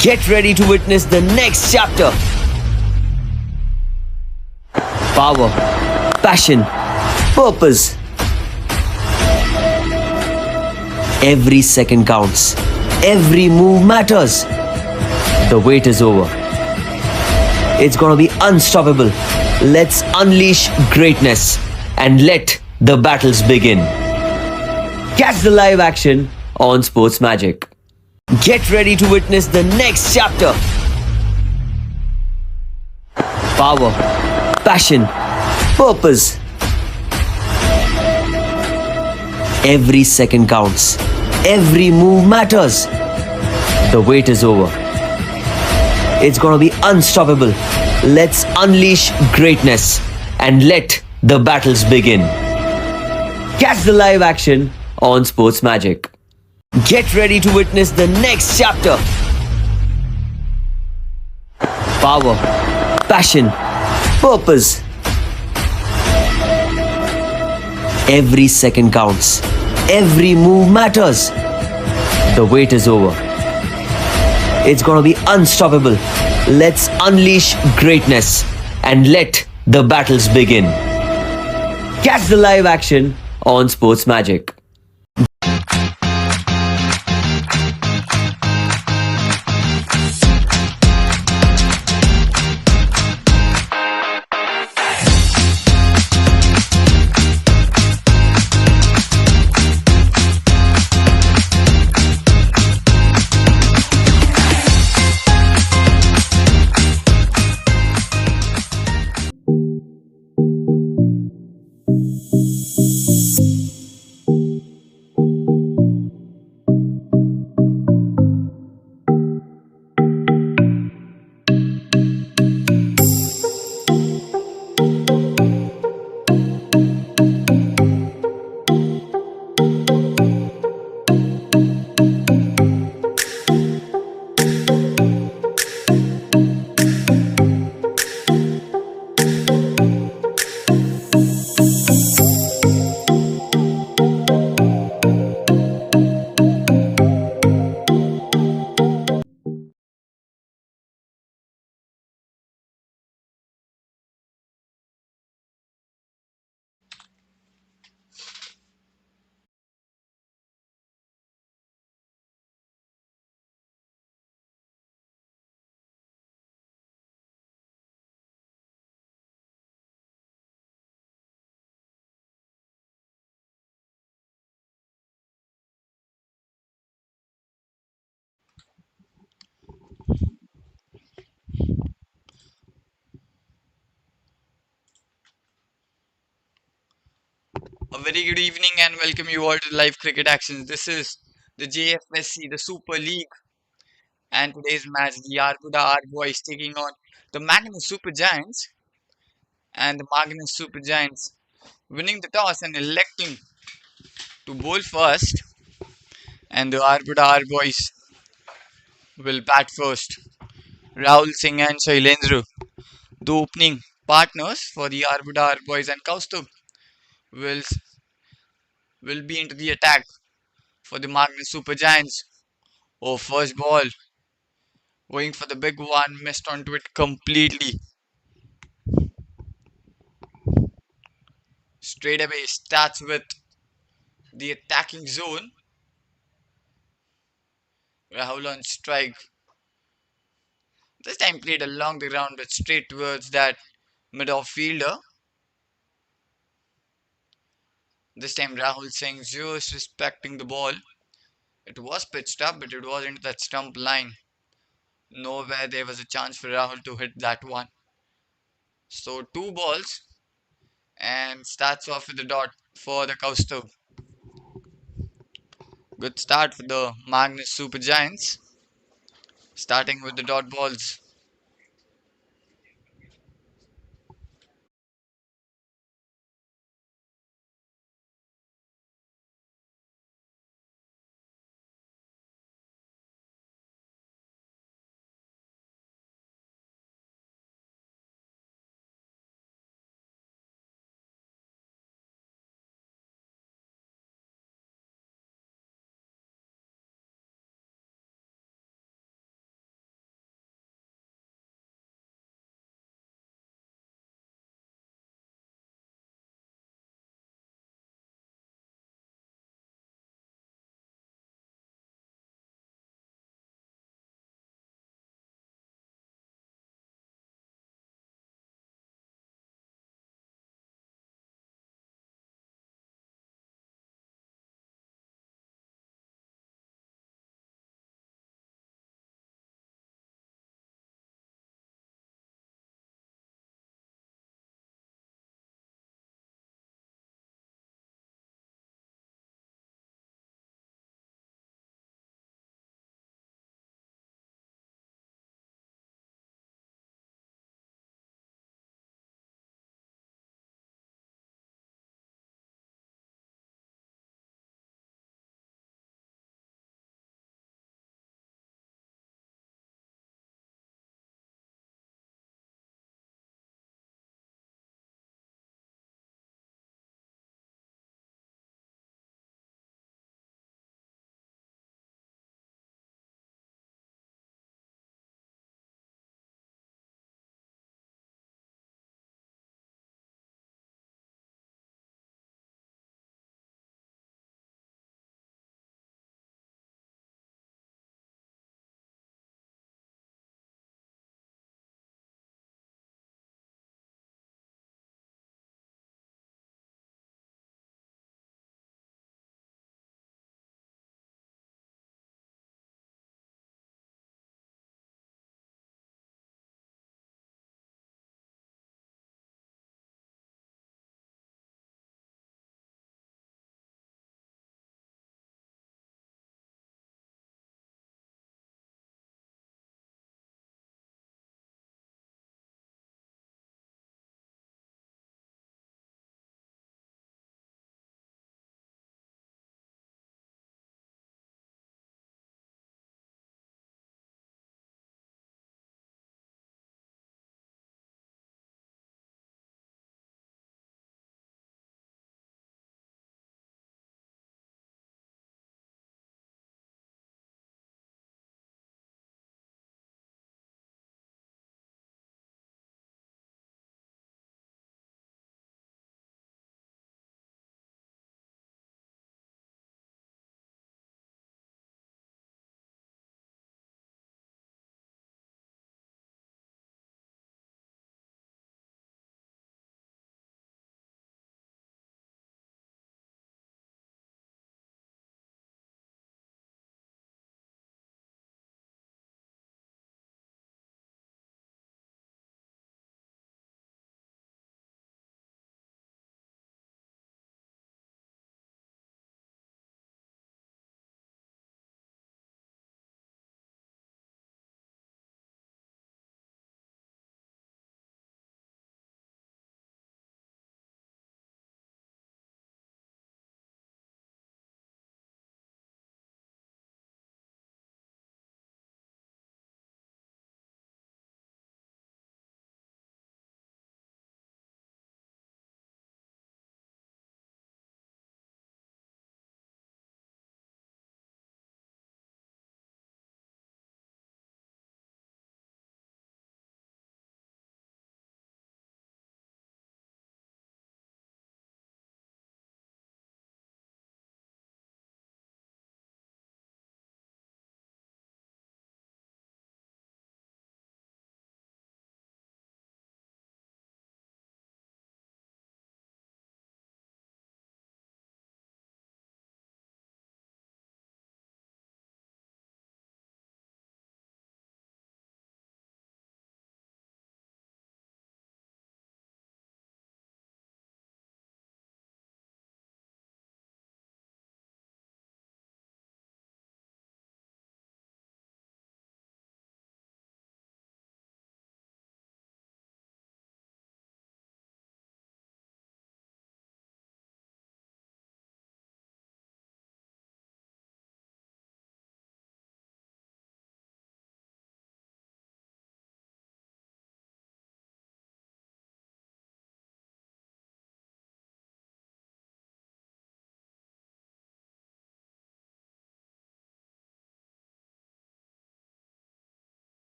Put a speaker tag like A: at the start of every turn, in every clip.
A: Get ready to witness the next chapter. Power, passion, purpose. Every second counts. Every move matters. The wait is over. It's gonna be unstoppable. Let's unleash greatness and let the battles begin. Catch the live action on Sports Magic. Get ready to witness the next chapter. Power, passion, purpose. Every second counts. Every move matters. The wait is over. It's gonna be unstoppable. Let's unleash greatness and let the battles begin. Catch the live action on Sports Magic. Get ready to witness the next chapter. Power, passion, purpose. Every second counts. Every move matters. The wait is over. It's gonna be unstoppable. Let's unleash greatness and let the battles begin. Catch the live action on Sports Magic.
B: A very good evening and welcome you all to live cricket actions. This is the JFSC, the Super League, and today's match, the Arbuda Boys taking on the Magnus Super Giants, and the Magnus Super Giants winning the toss and electing to bowl first, and the Arbuda Boys will bat first. Rahul Singh and Shailendra, the opening partners for the Arbuda Boys, and Kaustubh will will be into the attack for the Magnus Super Giants. Oh, first ball. Going for the big one, missed onto it completely. Straight away starts with the attacking zone. Rahul on strike. This time played along the ground but straight towards that mid-off fielder. This time Rahul Singh just respecting the ball. It was pitched up but it was into that stump line. Nowhere there was a chance for Rahul to hit that one. So two balls and starts off with the dot for the Kaustubh. Good start for the Magnus Super Giants. Starting with the dot balls.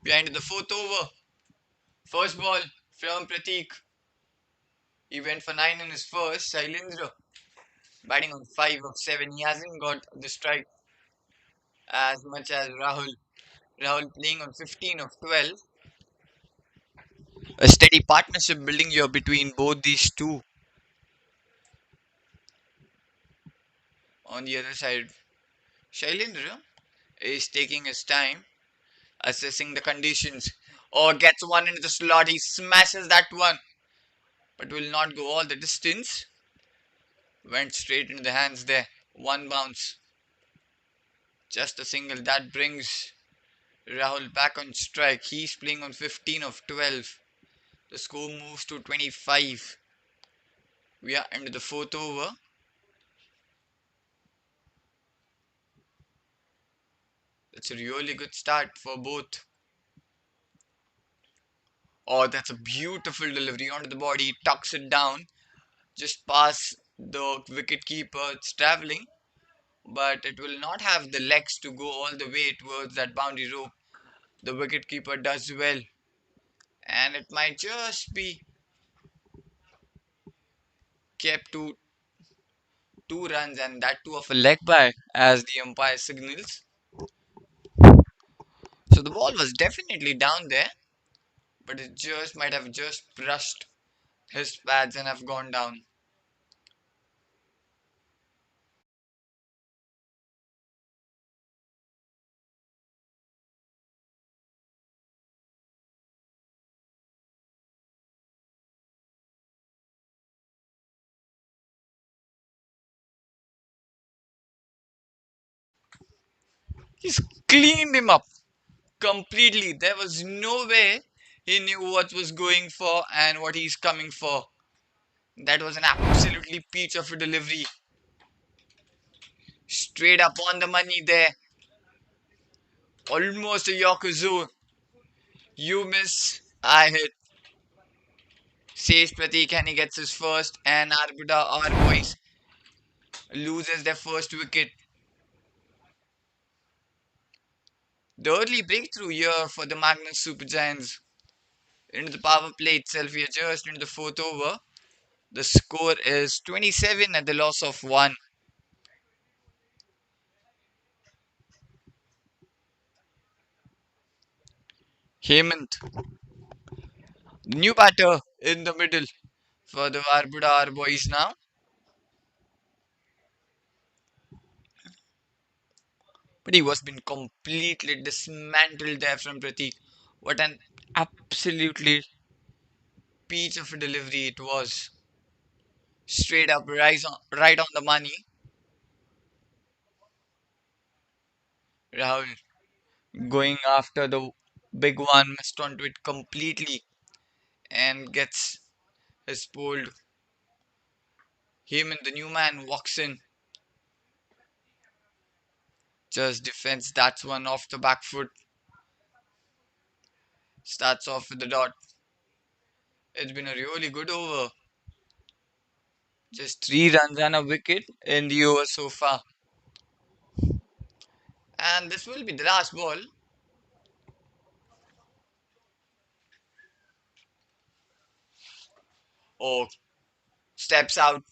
B: Behind the fourth over, first ball from Pratik. He went for 9 in his first. Shailendra batting on 5 of 7. He hasn't got the strike as much as Rahul. Rahul playing on 15 of 12. A steady partnership building here between both these two. On the other side, Shailendra is taking his time, assessing the conditions. Or gets one into the slot. He smashes that one, but will not go all the distance. Went straight into the hands there. One bounce. Just a single. That brings Rahul back on strike. He's playing on 15 of 12. The score moves to 25. We are into the fourth over. It's a really good start for both. Oh, that's a beautiful delivery onto the body. Tucks it down just past the wicket keeper. It's traveling, but it will not have the legs to go all the way towards that boundary rope. The wicket keeper does well, and it might just be kept to 2 runs, and that too of a leg by as the umpire signals. So the ball was definitely down there, but it just might have just brushed his pads and have gone down. He's cleaned him up completely. There was no way he knew what was going for and what he's coming for. That was an absolutely peach of a delivery. Straight up on the money there. Almost a Yokozuna. You miss, I hit. Says Pratik and he gets his first, and Arbuda, our boys, loses their first wicket. The early breakthrough here for the Magnus Super Giants. Into the power play itself, we are just into the fourth over. The score is 27 at the loss of 1. Hemant, the new batter in the middle for the Arbuda our boys now. But he was been completely dismantled there from Pratik. What an absolutely peach of a delivery it was. Straight up right on the money. Rahul going after the big one, missed onto it completely and gets his pulled. Him and the new man walks in, just defends that one off the back foot, starts off with the dot. It's been a really good over. Just 3 runs and a wicket in the over so far. And this will be the last ball. Oh, steps out,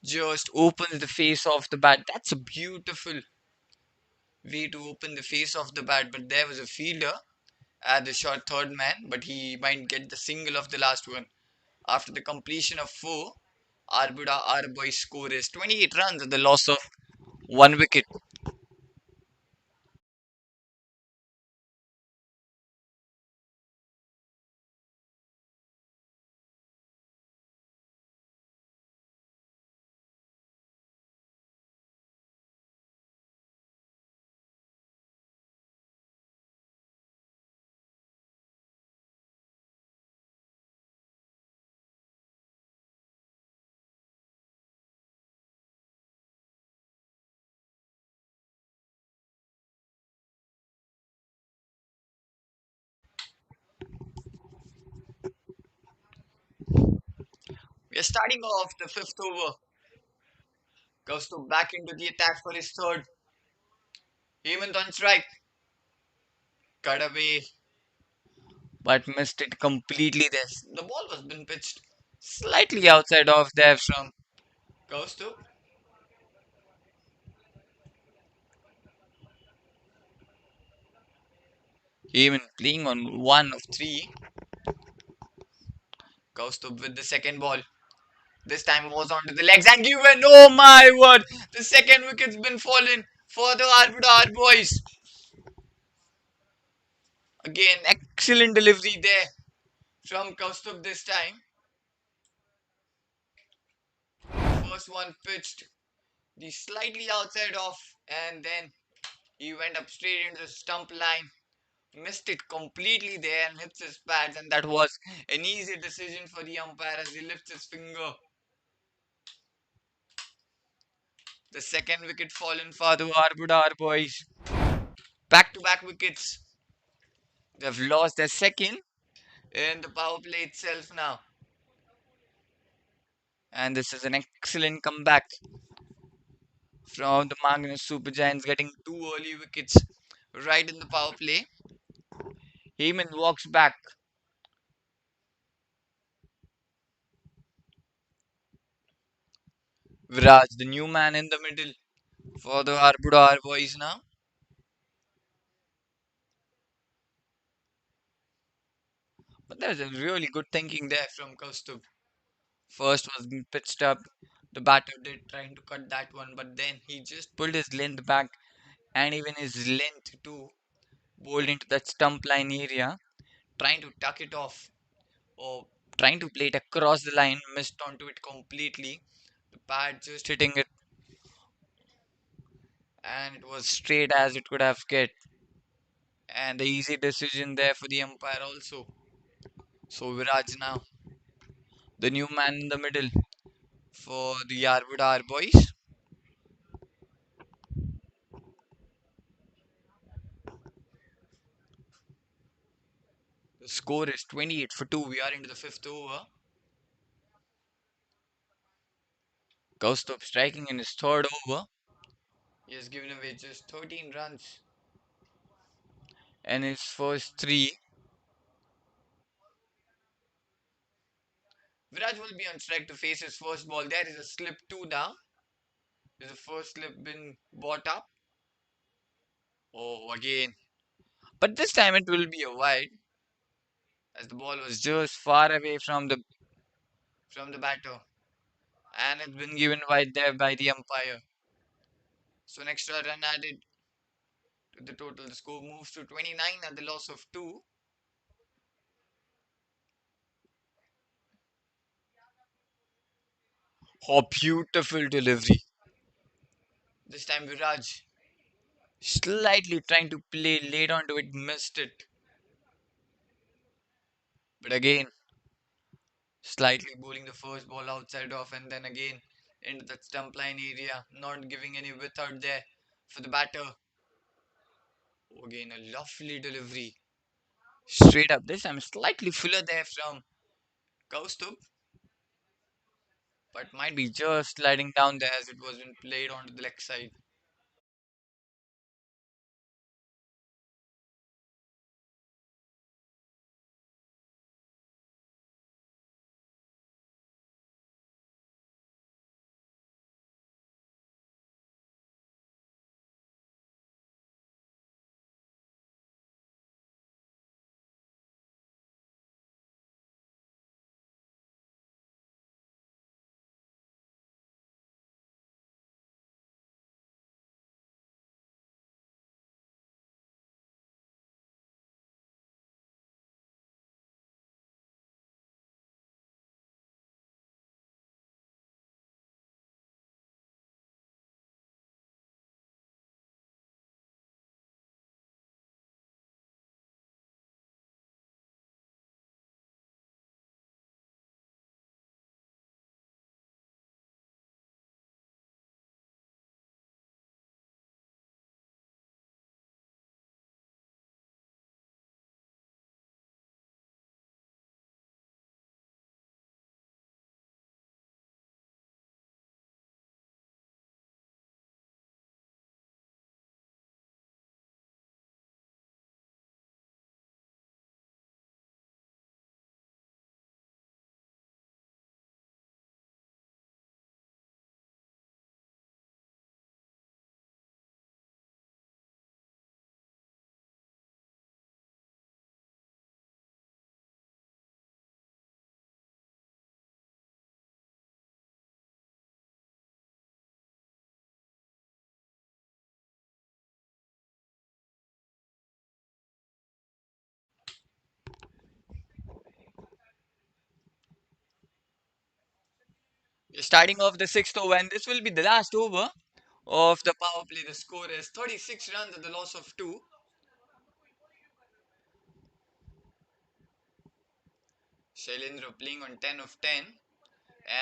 B: just opens the face of the bat. That's a beautiful way to open the face of the bat. But there was a fielder at the short third man, but he might get the single of the last one. After the completion of 4, Arbuda our boys score is 28 runs at the loss of 1 wicket. We are starting off the fifth over. Goes to back into the attack for his third. Hemant on strike. Cut away, but missed it completely there. The ball was been pitched slightly outside of there from Kaustup. Even playing on one of three. Kaustup with the second ball. This time was onto the legs and given. Oh my word! The second wicket's been fallen for the Arbuda boys. Again, excellent delivery there from Kaustup this time. First one pitched the slightly outside off, and then he went up straight into the stump line. Missed it completely there and hits his pads, and that was an easy decision for the umpire as he lifts his finger. The second wicket fallen for the Arbuda boys. Back to back wickets. They've lost their second in the power play itself now. And this is an excellent comeback from the Magnus Super Giants, getting two early wickets right in the power play. Heyman walks back. Viraj, the new man in the middle for the Arbuda boys now. But there's a really good thinking there from Kaustubh. First was being pitched up. The batter did trying to cut that one, but then he just pulled his length back and even his length too, bowled into that stump line area, trying to tuck it off or trying to play it across the line, missed onto it completely. The pad just hitting it, and it was straight as it could have get. And the easy decision there for the umpire also. So Viraj now, the new man in the middle for the Arbuda boys. The score is 28 for 2. We are into the fifth over. Kaustubh striking in his third over. He has given away just 13 runs in his first three. Viraj will be on strike to face his first ball. There is a slip 2 now. Is the first slip been brought up? Oh, again. But this time it will be a wide as the ball was just far away from the batter. And it's been given wide there by the umpire. So an extra run added to the total. The score moves to 29 at the loss of 2. Oh, beautiful delivery. This time Viraj slightly trying to play late onto it, missed it. But again, slightly bowling the first ball outside off and then again into that stump line area, not giving any width out there for the batter. Oh, again, a lovely delivery. Straight up. This time slightly fuller there from Kaustubh, but might be just sliding down there as it was been played onto the leg side. Starting off the sixth over, and this will be the last over of the power play. The score is 36 runs at the loss of 2. Shailendra playing on 10 of 10,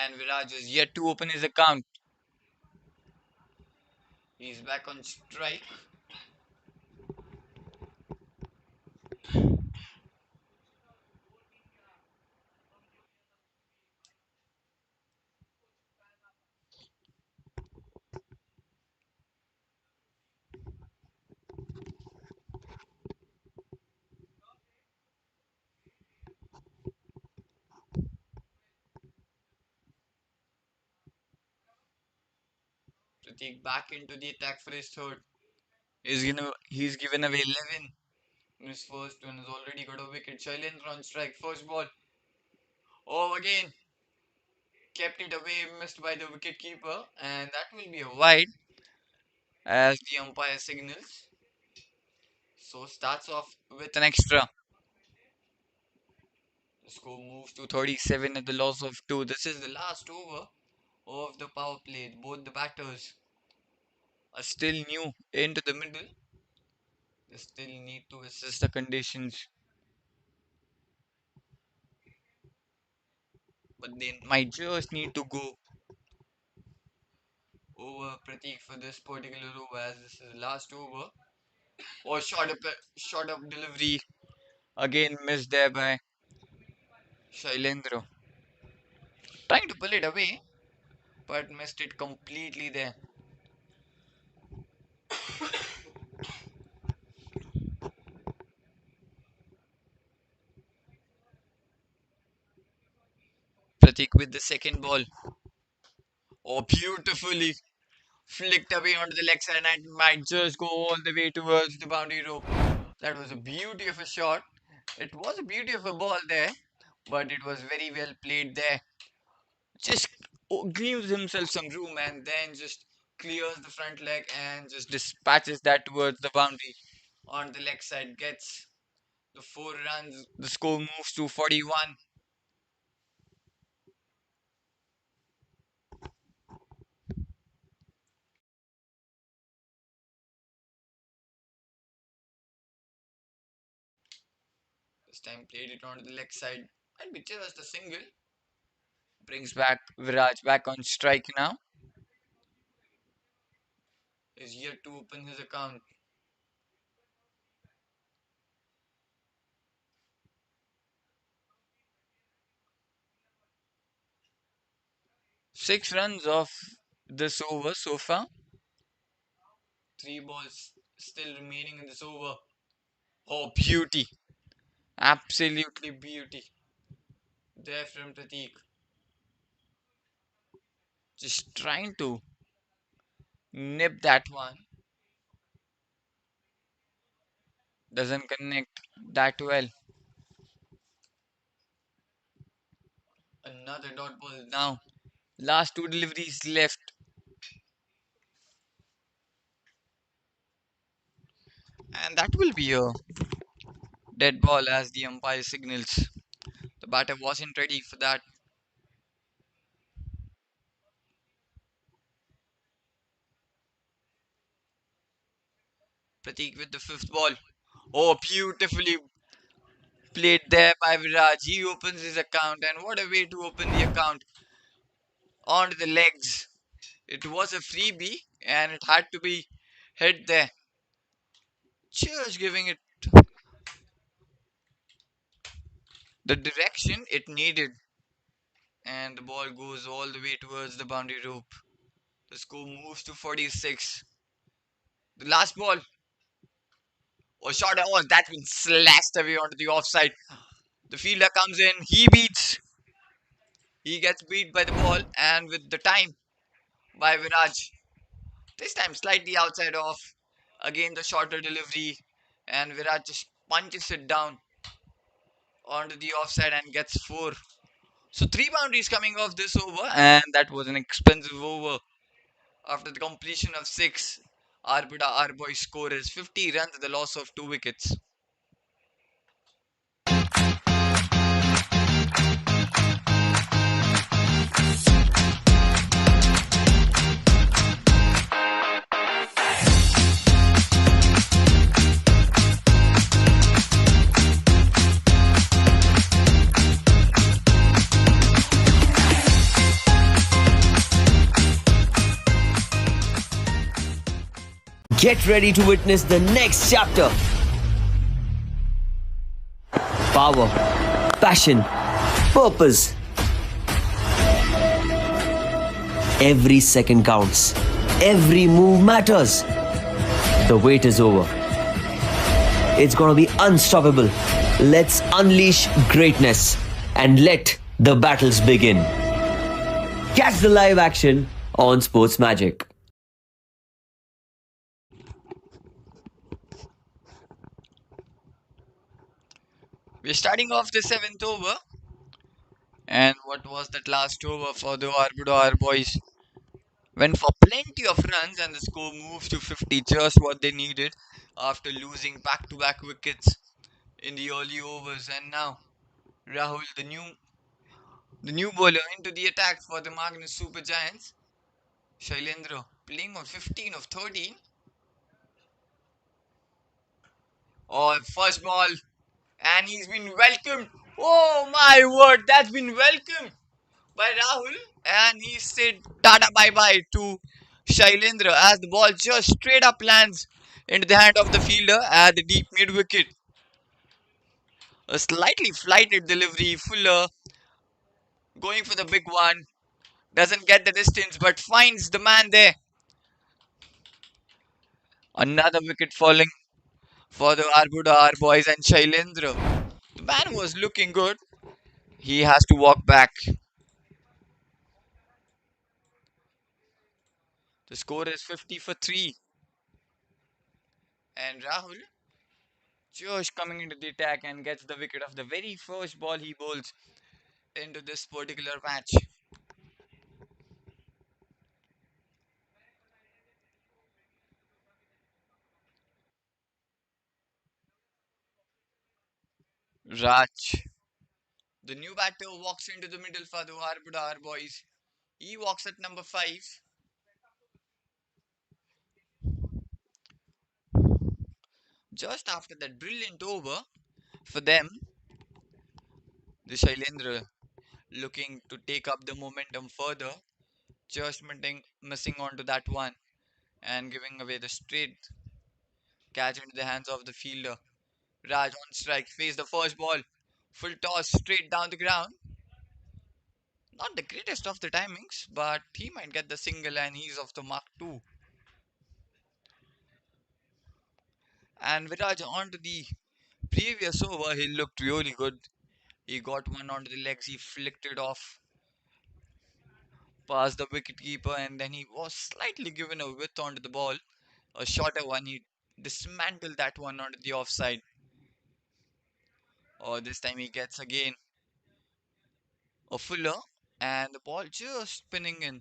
B: and Viraj is yet to open his account. He's back on strike. Pratik back into the attack for his third. He's given away 11. His first one has already got a wicket. Shailendra on strike. First ball. Oh, again. Kept it away, missed by the wicket keeper. And that will be a wide as the umpire signals. So starts off with an extra. The score moves to 37 at the loss of 2. This is the last over of the power play. Both the batters are still new into the middle. They still need to assess the conditions, but they might just need to go over Pratik for this particular over as this is the last over. Or short up delivery again missed there by Shailendra. Trying to pull it away, but missed it completely there. Pratik with the second ball. Oh, beautifully flicked away onto the leg side and might just go all the way towards the boundary rope. That was a beauty of a shot. It was a beauty of a ball there, but it was very well played there. Just gives himself some room and then just clears the front leg and just dispatches that towards the boundary. On the leg side, gets the 4 runs. The score moves to 41. This time played it onto the leg side. Might be just a single. Brings back Viraj back on strike now. Is yet to open his account. 6 runs off this over so far. 3 balls still remaining in this over. Oh, beauty. Absolutely beauty. There from Pratik. Just trying to nip that one. Doesn't connect that well. Another dot ball now. Last 2 deliveries left. And that will be a dead ball as the umpire signals. The batter wasn't ready for that. Pratik with the fifth ball. Oh, beautifully played there by Viraj. He opens his account, and what a way to open the account onto the legs. It was a freebie, and it had to be hit there. Just giving it the direction it needed, and the ball goes all the way towards the boundary rope. The score moves to 46. The last ball. Oh, shot. Oh, that's been slashed away onto the offside. The fielder comes in. He beats. He gets beat by the ball, and with the time by Viraj. This time slightly outside off. Again the shorter delivery, and Virat just punches it down onto the offside and gets 4. So 3 boundaries coming off this over, and that was an expensive over. After the completion of 6, Arbuda our boy score is 50 runs at the loss of 2 wickets.
A: Get ready to witness the next chapter. Power, passion, purpose. Every second counts. Every move matters. The wait is over. It's gonna be unstoppable. Let's unleash greatness and let the battles begin. Catch the live action on Sports Magic.
B: We're starting off the seventh over. And what was that last over for the Arbuda boys? Went for plenty of runs and the score moved to 50, just what they needed after losing back-to-back wickets in the early overs. And now Rahul, the new bowler, into the attack for the Magnus Super Giants. Shailendra playing on 15 of 13. Oh, first ball, and he's been welcomed. Oh my word, that's been welcomed by Rahul, and he said Tata bye bye to Shailendra as the ball just straight up lands into the hand of the fielder at the deep mid wicket. A slightly flighted delivery, Fuller going for the big one, doesn't get the distance but finds the man there. Another wicket falling for the Arbuda boys, and Shailendra. The man was looking good. He has to walk back. The score is 50 for 3. And Rahul just coming into the attack and gets the wicket of the very first ball he bowls into this particular match. Raj, the new batter, walks into the middle for the Arbuda boys. He walks at number 5. Just after that brilliant over for them, the Shailendra looking to take up the momentum further, just missing onto that one and giving away the straight catch into the hands of the fielder. Raj on strike, face the first ball, full toss straight down the ground. Not the greatest of the timings, but he might get the single and he's off the mark too. And Viraj onto the previous over, he looked really good. He got one onto the legs, he flicked it off past the wicketkeeper, and then he was slightly given a width onto the ball. A shorter one, he dismantled that one onto the offside. Or this time he gets again a fuller, and the ball just spinning in,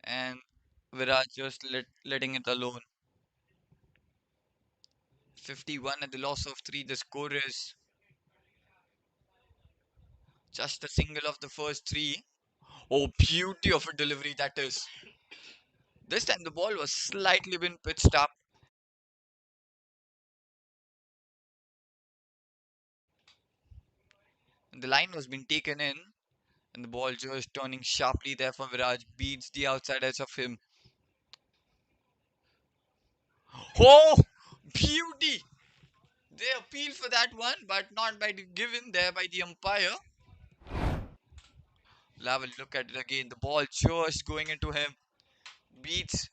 B: and Viraj just letting it alone. 51 at the loss of 3. The score is just a single of the first 3. Oh, beauty of a delivery that is. This time the ball was slightly been pitched up. And the line was been taken in. And the ball just turning sharply there for Viraj. Beats the outside edge of him. Oh, beauty. They appeal for that one, but not by the given there by the umpire. We'll have a look at it again. The ball just going into him. Beats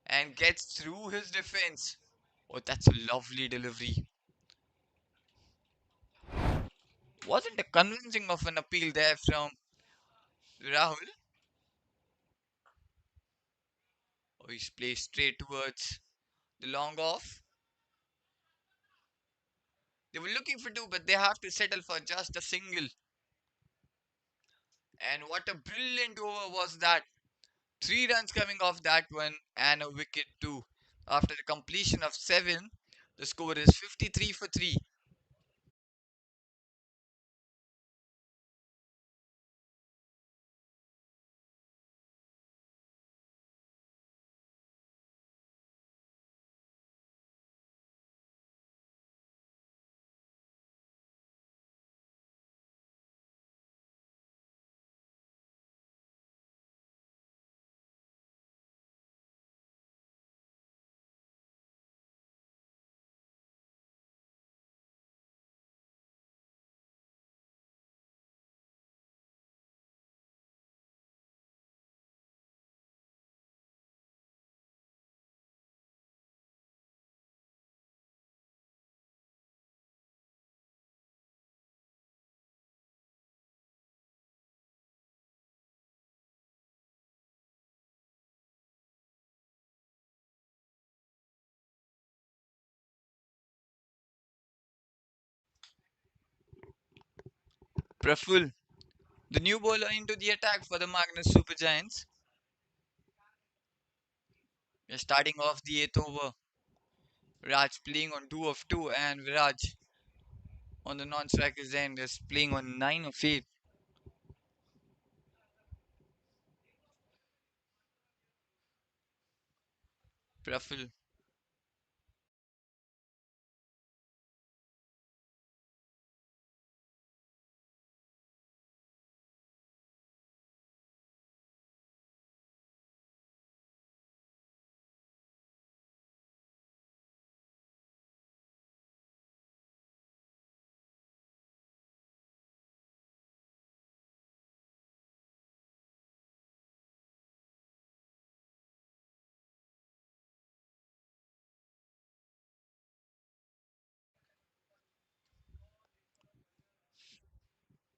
B: and gets through his defense. Oh, that's a lovely delivery. Wasn't a convincing of an appeal there from Rahul. Oh, he's placed straight towards the long off. They were looking for 2, but they have to settle for just a single. And what a brilliant over was that. 3 runs coming off that one and a wicket too. After the completion of 7, the score is 53 for 3. Praful, the new bowler into the attack for the Magnus Super Giants. We're starting off the eighth over. Raj playing on 2 of 2, and Viraj on the non-striker's end is playing on 9 of 8. Praful,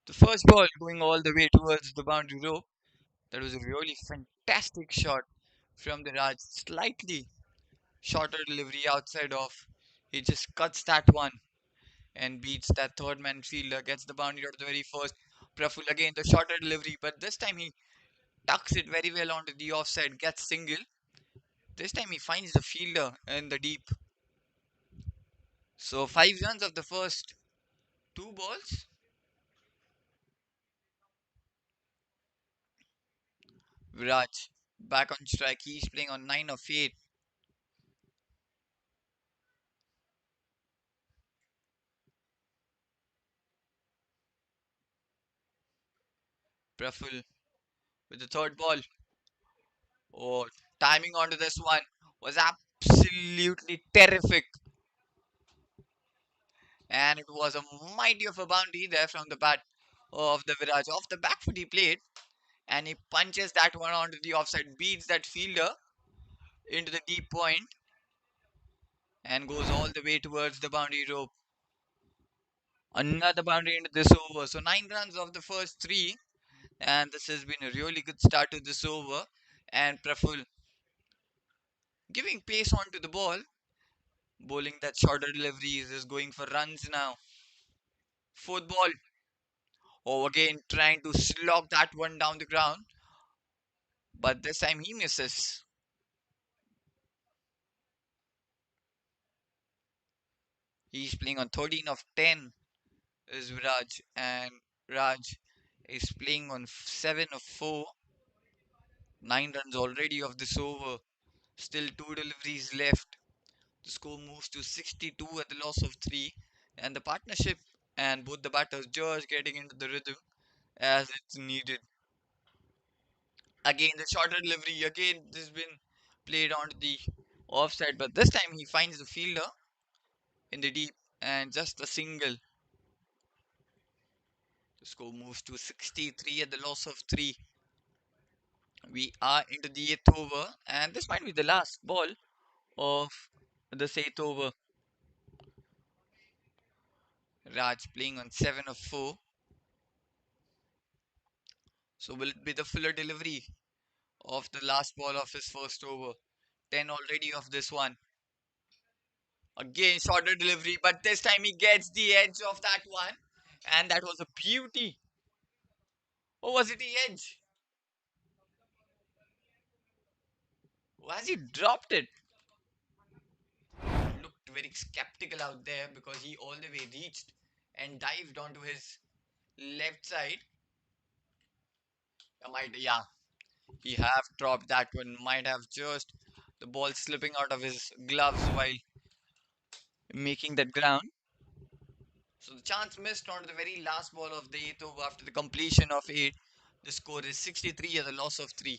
B: the first ball going all the way towards the boundary rope. That was a really fantastic shot from the Raj. Slightly shorter delivery outside off. He just cuts that one and beats that third man fielder, gets the boundary out of the very first. Praful again, the shorter delivery, but this time he tucks it very well onto the offside, gets single. This time he finds the fielder in the deep. So 5 runs of the first two balls. Viraj back on strike. He's playing on 9 of 8. Praful with the third ball. Oh, timing onto this one was absolutely terrific. And it was a mighty of a boundary there from the bat of the Viraj. Off the back foot he played, and he punches that one onto the offside, beats that fielder into the deep point, and goes all the way towards the boundary rope. Another boundary into this over. So 9 runs of the first three, and this has been a really good start to this over. And Praful giving pace onto the ball, bowling that shorter deliveries, is going for runs now. Fourth ball. Oh, again trying to slog that one down the ground, but this time he misses. He's playing on 13 of 10 is Raj, and Raj is playing on 7 of 4. 9 runs already of this over. Still two deliveries left. The score moves to 62 at the loss of 3, and the partnership and both the batters just getting into the rhythm as it's needed. Again, the shorter delivery. Again, this has been played onto the offside, but this time he finds the fielder in the deep and just a single. The score moves to 63 at the loss of 3. We are into the eighth over, and this might be the last ball of the eighth over. Raj playing on 7 of 4. So will it be the fuller delivery of the last ball of his first over? 10 already of this one. Again, shorter delivery, but this time he gets the edge of that one. And that was a beauty. Or was it the edge? Was he dropped it? Looked very skeptical out there because he all the way reached and dived onto his left side. Yeah, he have dropped that one. Might have just the ball slipping out of his gloves while making that ground. So the chance missed on the very last ball of the eighth over after the completion of 8. The score is 63 at the loss of 3.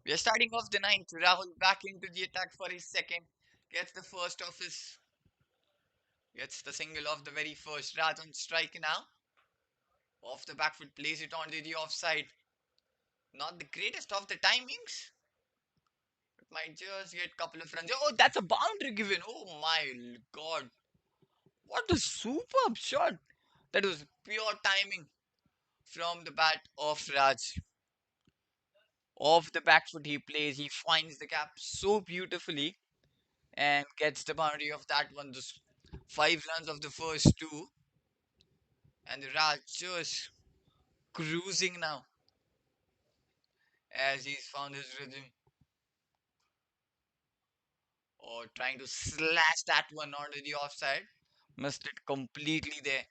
B: We are starting off the ninth. Rahul back into the attack for his second. Gets the first of his. Gets the single of the very first. Raj on strike now. Off the back foot, plays it onto the offside. Not the greatest of the timings. It might just get a couple of runs. Oh, that's a boundary given. Oh my god. What a superb shot. That was pure timing from the bat of Raj. Off the back foot he plays. He finds the gap so beautifully and gets the boundary of that one. The 5 runs of the first two. And the Raj just cruising now as he's found his rhythm. Or trying to slash that one onto the offside. Missed it completely there.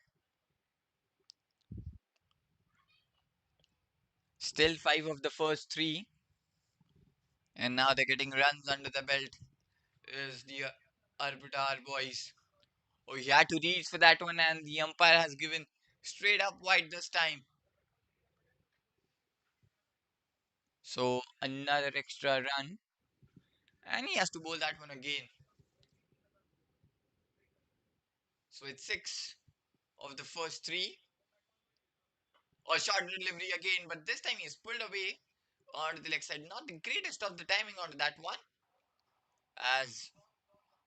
B: Still 5 of the first 3. And now they're getting runs under the belt. Is the Arbuda boys. Oh, he had to reach for that one, and the umpire has given straight up wide this time. So another extra run, and he has to bowl that one again. So it's 6 of the first 3. Or short delivery again, but this time he's pulled away onto the leg side. Not the greatest of the timing onto that one. As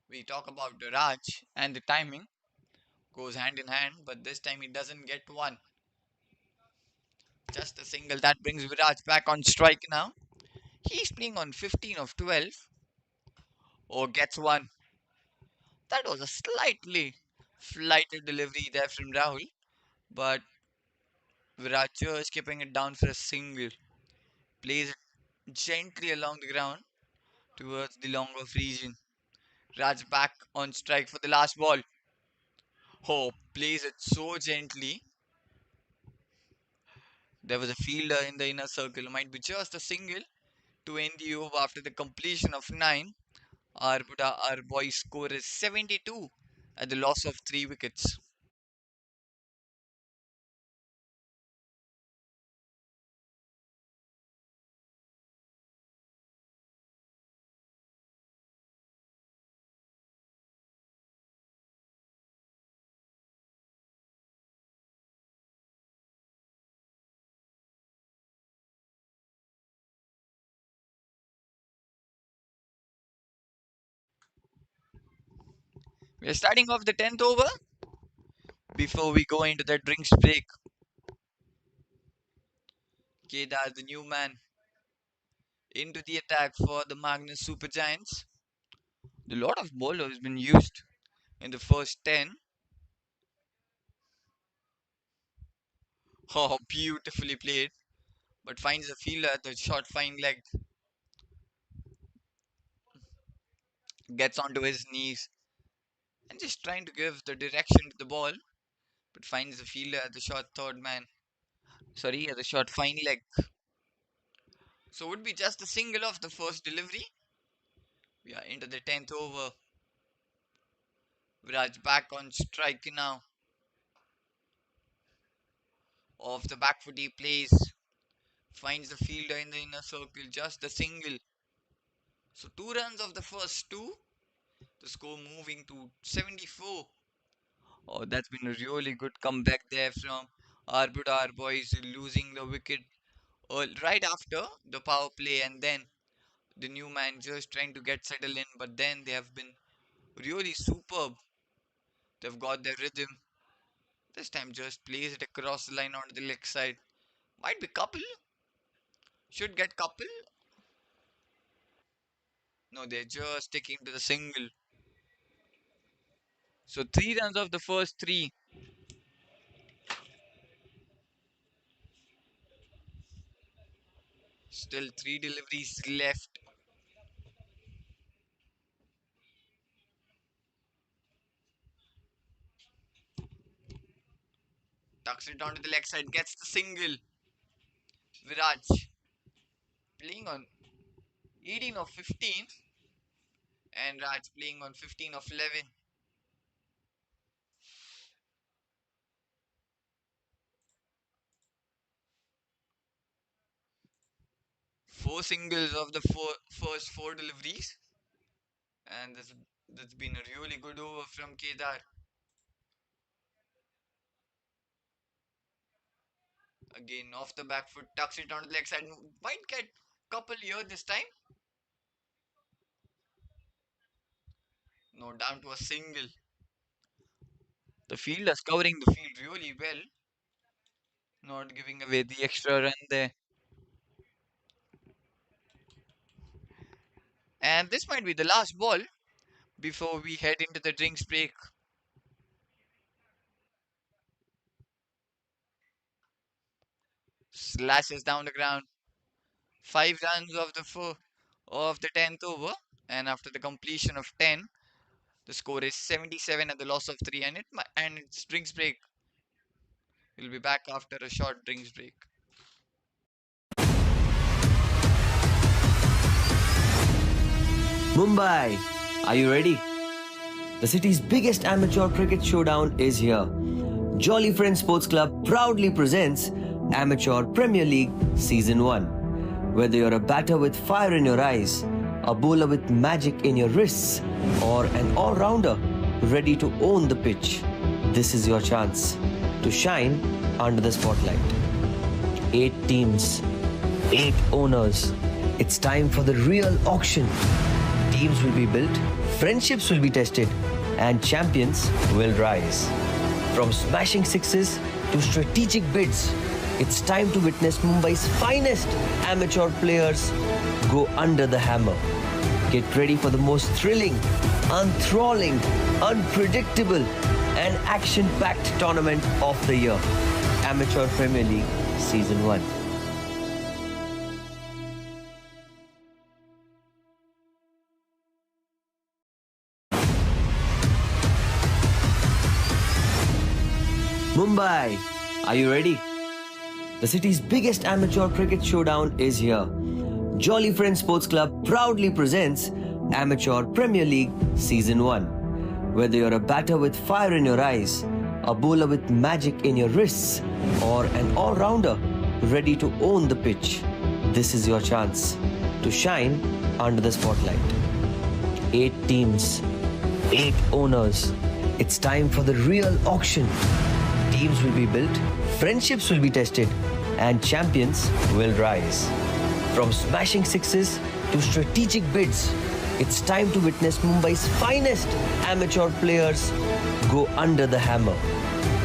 B: we talk about the Raj and the timing goes hand in hand, but this time he doesn't get one. Just a single that brings Viraj back on strike now. He's playing on 15 of 12 or gets one. That was a slightly flighted delivery there from Rahul, but Viraj just keeping it down for a single. Plays it gently along the ground towards the long off region. Raj back on strike for the last ball. Oh, plays it so gently. There was a fielder in the inner circle. Might be just a single to end the over after the completion of 9. Arbuda, our boys' score is 72 at the loss of 3 wickets. We are starting off the 10th over. Before we go into the drinks break, Kedar, the new man, into the attack for the Magnus Super Giants. A lot of bowlers been used in the first 10. Oh, beautifully played, but finds a fielder at the short fine leg, gets onto his knees, and just trying to give the direction to the ball, but finds the fielder at the short third man. Sorry, at the short fine leg. So would be just a single of the first delivery. We are into the 10th over. Viraj back on strike now. Off the back foot he plays. Finds the fielder in the inner circle. Just a single. So 2 runs of the first 2. The score moving to 74. Oh, that's been a really good comeback there from Arbuda, our boys losing the wicket right after the power play, and then the new man just trying to get settled in, but then they have been really superb. They've got their rhythm. This time just plays it across the line onto the leg side. Might be couple. Should get couple. No, they're just sticking to the single. So 3 runs of the first 3. Still 3 deliveries left. Tucks it onto the leg side. Gets the single. Viraj playing on 18 of 15. And Raj playing on 15 of 11. 4 Four singles of the first four deliveries, and that's been a really good over from Kedar. Again, off the back foot, tucks it onto the leg side. Might get couple here this time. No, down to a single. The fielders covering the field really well, not giving away the extra run there. And this might be the last ball before we head into the drinks break. Slashes down the ground. 5 runs of the 10th over, and after the completion of 10, the score is 77 at the loss of 3, and it's drinks break. We'll be back after a short drinks break.
A: Mumbai, are you ready? The city's biggest amateur cricket showdown is here. Jolly Friends Sports Club proudly presents Amateur Premier League Season 1. Whether you're a batter with fire in your eyes, a bowler with magic in your wrists, or an all-rounder ready to own the pitch, this is your chance to shine under the spotlight. 8 teams, 8 owners. It's time for the real auction. Teams will be built, friendships will be tested, and champions will rise. From smashing sixes to strategic bids, it's time to witness Mumbai's finest amateur players go under the hammer. Get ready for the most thrilling, enthralling, unpredictable, and action-packed tournament of the year. Amateur Premier League Season 1. Mumbai, are you ready? The city's biggest amateur cricket showdown is here. Jolly Friends Sports Club proudly presents Amateur Premier League Season 1. Whether you're a batter with fire in your eyes, a bowler with magic in your wrists, or an all-rounder ready to own the pitch, this is your chance to shine under the spotlight. 8 teams, 8 owners. It's time for the real auction. Teams will be built, friendships will be tested, and champions will rise. From smashing sixes to strategic bids, it's time to witness Mumbai's finest amateur players go under the hammer.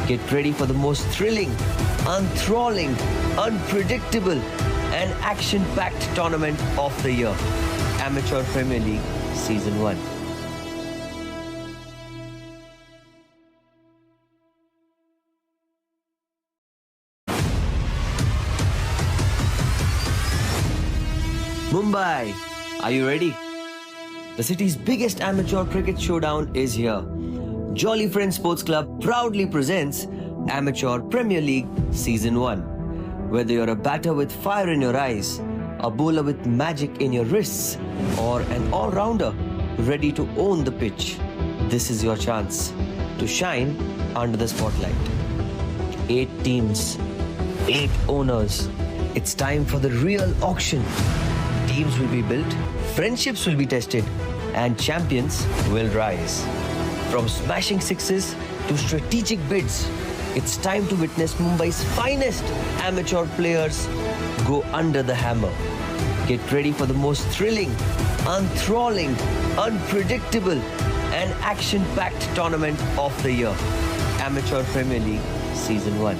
A: Get ready for the most thrilling, enthralling, unpredictable, and action-packed tournament of the year. Amateur Premier League Season 1. Mumbai, are you ready? The city's biggest amateur cricket showdown is here. Jolly Friends Sports Club proudly presents Amateur Premier League Season 1. Whether you're a batter with fire in your eyes, a bowler with magic in your wrists, or an all-rounder ready to own the pitch, this is your chance to shine under the spotlight. 8 teams, 8 owners. It's time for the real auction. Teams will be built, friendships will be tested, and champions will rise. From smashing sixes to strategic bids, it's time to witness Mumbai's finest amateur players go under the hammer. Get ready for the most thrilling, enthralling, unpredictable, and action-packed tournament of the year. Amateur Premier League Season 1.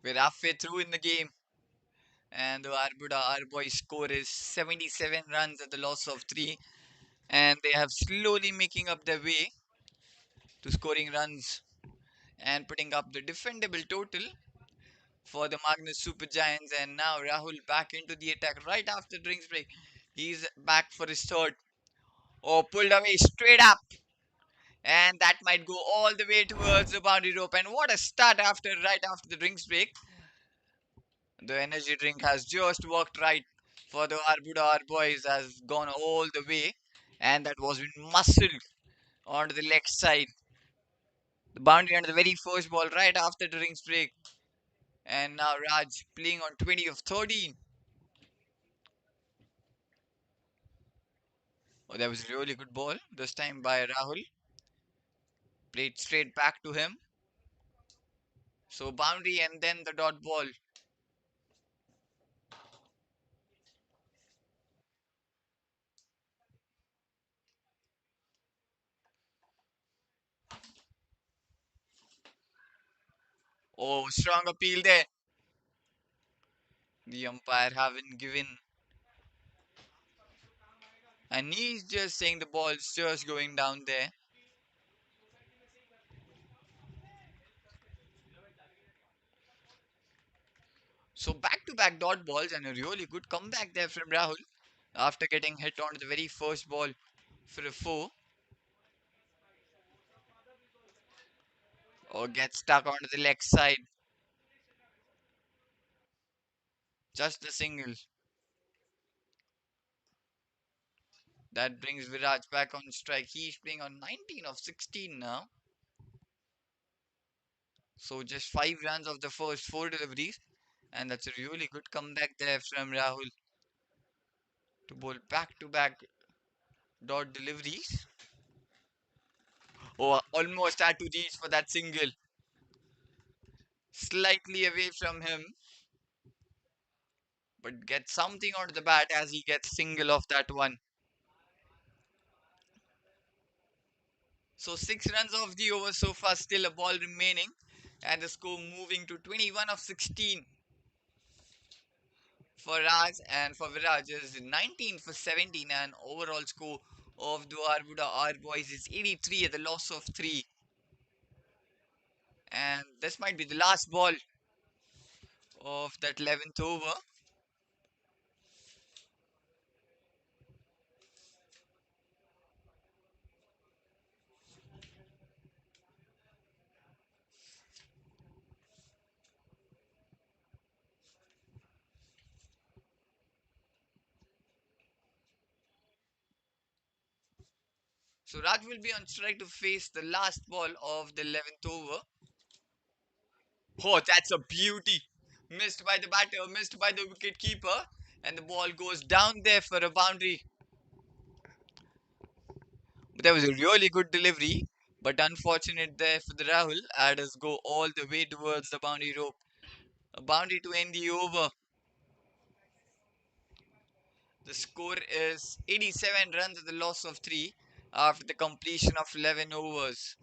B: We're halfway through in the game, and the Arbuda our boys score is 77 runs at the loss of 3, and they have slowly making up their way to scoring runs and putting up the defendable total for the Magnus Super Giants. And now Rahul back into the attack right after drinks break. He's back for his third. Oh, pulled away straight up. And that might go all the way towards the boundary rope. And what a start right after the drinks break. The energy drink has just worked right for the Arbuda boys, has gone all the way. And that was been muscled onto the leg side. The boundary under the very first ball right after the drinks break. And now Raj playing on 20 of 13. Oh, that was a really good ball. This time by Rahul. Played straight back to him. So boundary and then the dot ball. Oh, strong appeal there. The umpire haven't given. And he's just saying the ball's just going down there. So back to back dot balls and a really good comeback there from Rahul after getting hit on the very first ball for a four. Or gets stuck onto the leg side. Just a single. That brings Viraj back on strike. He's playing on 19 of 16 now. So just 5 runs of the first four deliveries. And that's a really good comeback there from Rahul to bowl back to back dot deliveries. Oh, almost had to reach for that single. Slightly away from him, but gets something onto the bat as he gets single off that one. So 6 runs off the over so far, still a ball remaining, and the score moving to 21 of 16 for Raj, and for Viraj is 19 for 17, and overall score of the Arbuda R boys is 83 at the loss of 3. And this might be the last ball of that 11th over. So Raj will be on strike to face the last ball of the 11th over. Oh, that's a beauty. Missed by the batter, missed by the wicket keeper, and the ball goes down there for a boundary. But that was a really good delivery, but unfortunate there for the Rahul. Adders go all the way towards the boundary rope. A boundary to end the over. The score is 87 runs at the loss of 3 after the completion of 11 overs.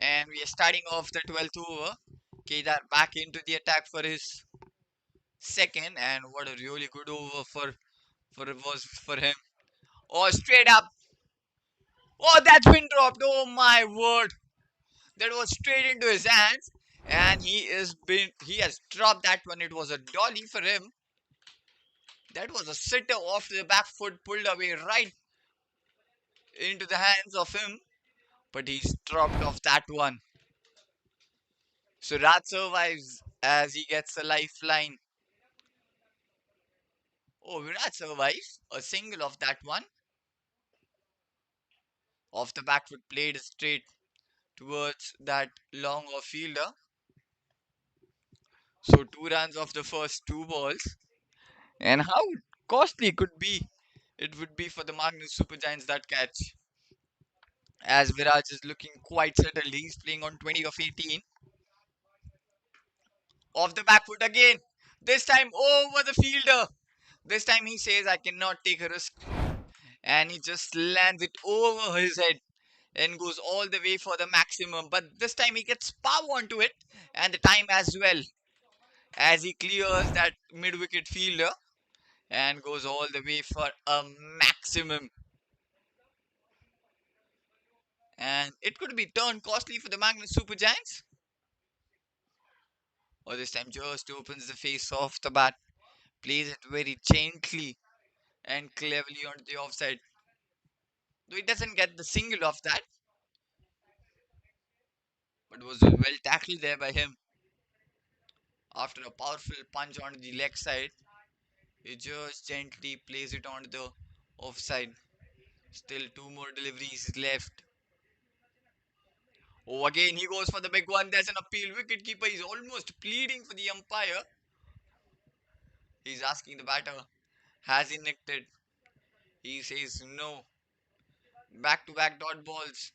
B: And we are starting off the 12th over. Kedar back into the attack for his second, and what a really good over for it was for him. Oh, straight up. Oh, that's been dropped. Oh my word. That was straight into his hands. And he has dropped that one. It was a dolly for him. That was a sitter off the back foot, pulled away right into the hands of him. But he's dropped off that one. So Raj survives as he gets a lifeline. Oh, Virat survives. A single of that one. Off the back foot, played straight towards that long off fielder. So 2 runs off the first 2 balls. And how costly it would be for the Magnus Super Giants that catch. As Viraj is looking quite settled, he's playing on 20 of 18. Off the back foot again. This time over the fielder. This time he says, I cannot take a risk. And he just lands it over his head and goes all the way for the maximum. But this time he gets power onto it and the time as well as he clears that mid wicket fielder and goes all the way for a maximum. And it could be turned costly for the Magnus Super Giants. Or this time just opens the face off the bat, plays it very gently and cleverly onto the offside. Though he doesn't get the single off that, but was well tackled there by him. After a powerful punch onto the leg side, he just gently plays it onto the offside. Still two more deliveries left. Oh, again he goes for the big one. There's an appeal. Wicketkeeper is almost pleading for the umpire. He's asking the batter, has he nicked it? He says no. Back to back dot balls.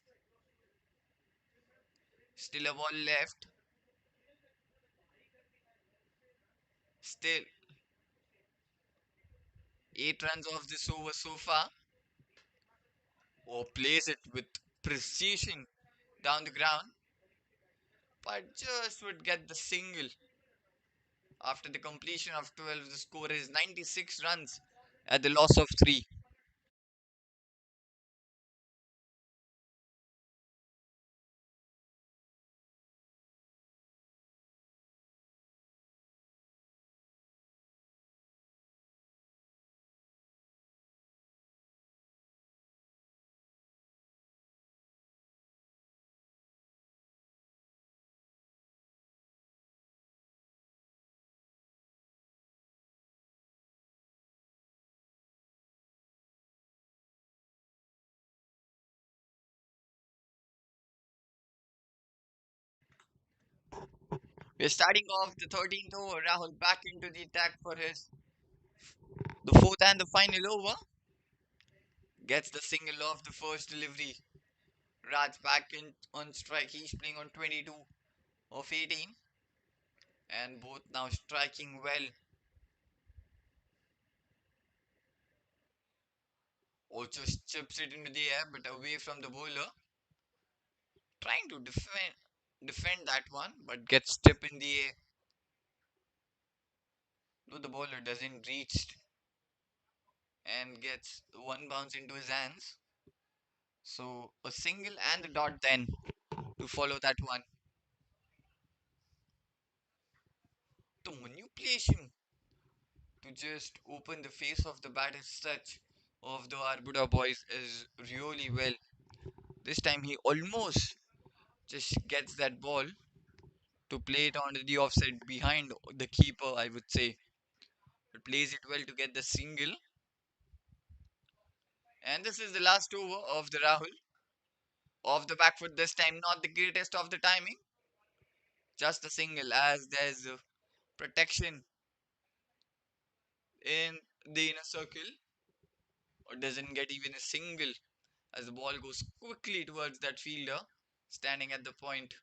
B: Still a ball left. Still 8 runs off this over so far. Oh, plays it with precision down the ground, but just would get the single. After the completion of 12, the score is 96 runs at the loss of 3. We're starting off the 13th over. Rahul back into the attack for the fourth and the final over. Gets the single off the first delivery. Raj back in on strike. He's playing on 22 of 18, and both now striking well. Also chips it into the air, but away from the bowler. Trying to defend that one, but gets tip in the air. Though the bowler doesn't reach and gets one bounce into his hands. So a single and a dot then to follow that one. The manipulation to just open the face of the bat as such of the Arbuda boys is really well. This time he almost just gets that ball to play it onto the offside behind the keeper, I would say. But plays it well to get the single. And this is the last over of the Rahul. Off the back foot this time, not the greatest of the timing. Just a single as there's a protection in the inner circle. Or doesn't get even a single as the ball goes quickly towards that fielder standing at the point.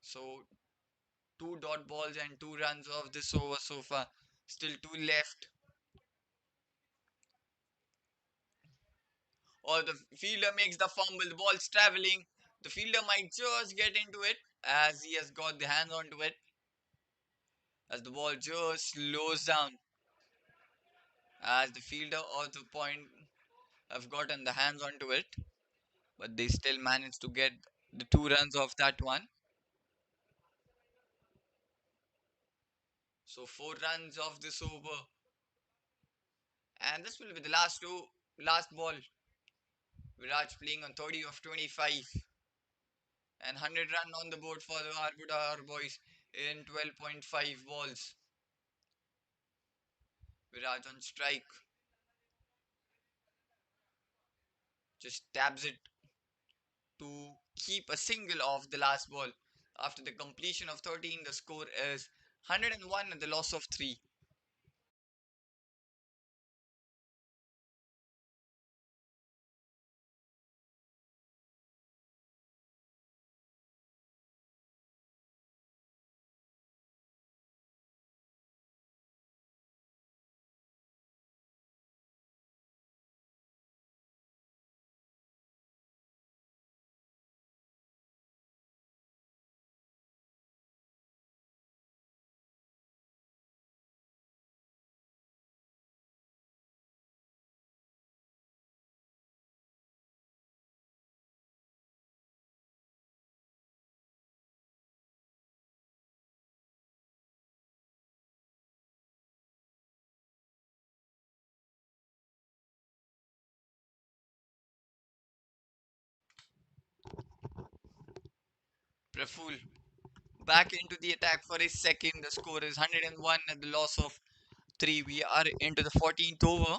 B: So two dot balls and 2 runs off this over so far. Still two left. Or the fielder makes the fumble. The ball's traveling. The fielder might just get into it as he has got the hands onto it. As the ball just slows down. As the fielder or the point have gotten the hands onto it. But they still manage to get the 2 runs off that one. So 4 runs off this over. And this will be the last ball. Viraj playing on 30 of 25. And 100 run on the board for the Arbuda boys in 12.5 balls. Viraj on strike. Just tabs it to keep a single off the last ball. After the completion of 13, the score is 101 at the loss of 3. Praful back into the attack for a second. The score is 101 at the loss of 3. We are into the 14th over.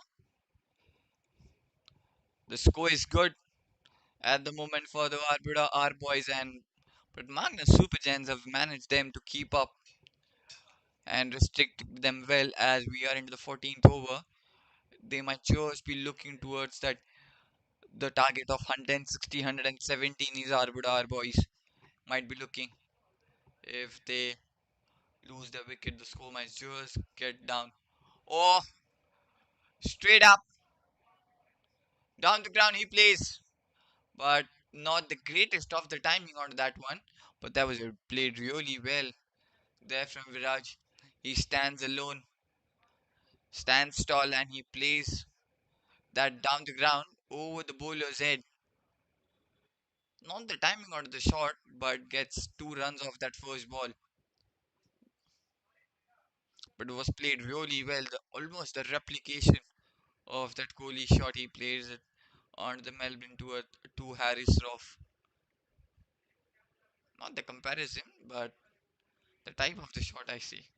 B: The score is good at the moment for the Arbuda R boys, and but Magnus Super Giants have managed them to keep up and restrict them well as we are into the 14th over. They might just be looking towards that the target of 160, 117 is Arbuda R boys might be looking. If they lose their wicket, the score might just get down. Oh, straight up down the ground he plays, but not the greatest of the timing on that one. But that was played really well there from Viraj. He stands alone, stands tall, and he plays that down the ground over the bowler's head. Not the timing on the shot, but gets 2 runs off that first ball. But it was played really well. Almost the replication of that Kohli shot. He plays it on the Melbourne to Harris Roff. Not the comparison, but the type of the shot I see.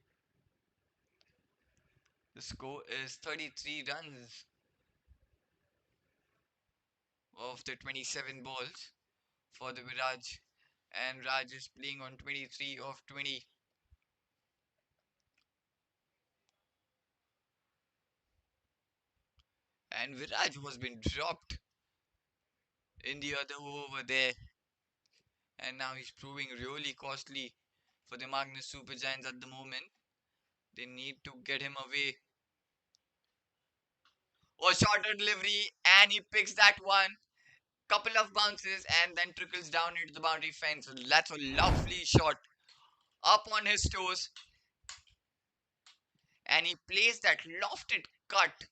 B: The score is 33 runs of the 27 balls for the Viraj, and Raj is playing on 23 of 20. And Viraj was been dropped in the other over there, and now he's proving really costly for the Magnus Super Giants at the moment. They need to get him away. Oh, shorter delivery, and he picks that one. Couple of bounces and then trickles down into the boundary fence. That's a lovely shot up on his toes, and he plays that lofted cut,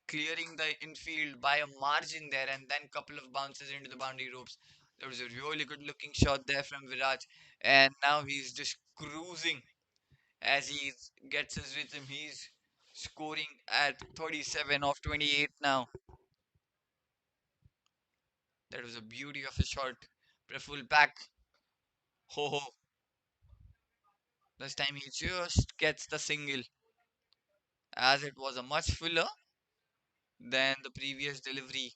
B: clearing the infield by a margin there, and then couple of bounces into the boundary ropes. There was a really good looking shot there from Viraj, and now he's just cruising as he gets his rhythm. He's scoring at 37 of 28 now. That was a beauty of a shot. Preful back. Ho ho. This time he just gets the single, as it was a much fuller than the previous delivery.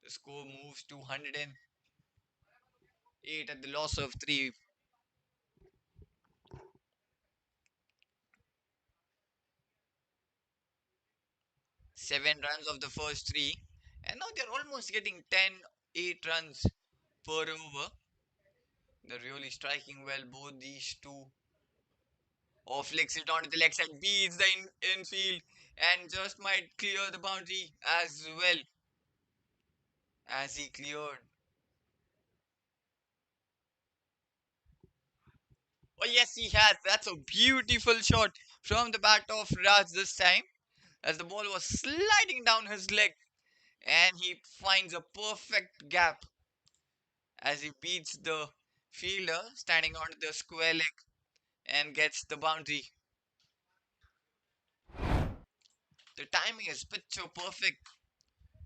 B: The score moves to 108 at the loss of 3. 7 runs of the first 3, and now they're almost getting 10, 8 runs per over. They're really striking well, both these two. Or flicks it onto the leg side, beats the infield, and just might clear the boundary as well as he cleared. Oh, yes, he has. That's a beautiful shot from the bat of Raj this time, as the ball was sliding down his leg, and he finds a perfect gap as he beats the fielder standing on the square leg and gets the boundary. The timing is picture perfect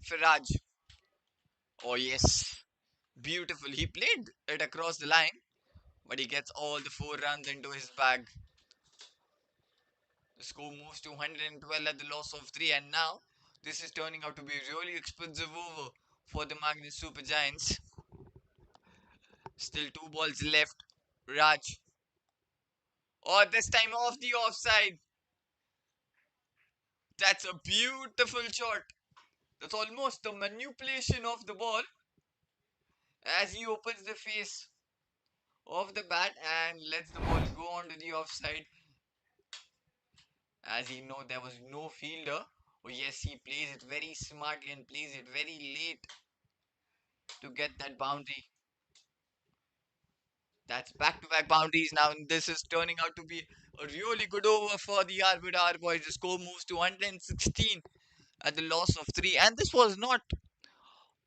B: for Raj. Oh, yes, beautiful. He played it across the line, but he gets all the 4 runs into his bag. The score moves to 112 at the loss of 3, and now this is turning out to be a really expensive over for the Magnus Super Giants. Still 2 balls left. Raj. Oh, this time off the offside. That's a beautiful shot. That's almost the manipulation of the ball as he opens the face of the bat and lets the ball go onto the offside, as he know there was no fielder. Oh yes, he plays it very smartly and plays it very late to get that boundary. That's back-to-back boundaries now, and this is turning out to be a really good over for the Arbuda boys. The score moves to 116 at the loss of 3, and this was not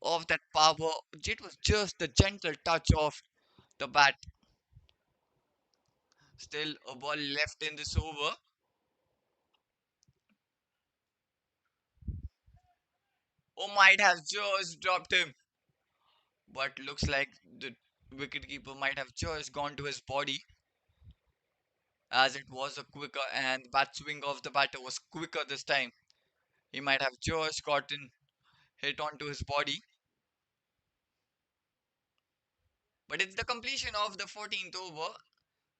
B: of that power. It was just the gentle touch of the bat. Still a ball left in this over. Oh, might has just dropped him, but looks like wicketkeeper might have just gone to his body, as it was a quicker and bat swing of the batter was quicker this time. He might have just gotten hit onto his body. But it's the completion of the 14th over.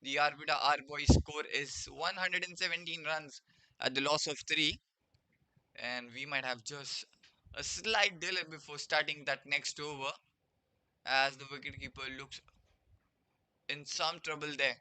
B: The Arbuda R boys score is 117 runs at the loss of 3, and we might have just a slight delay before starting that next over, as the wicketkeeper looks in some trouble there.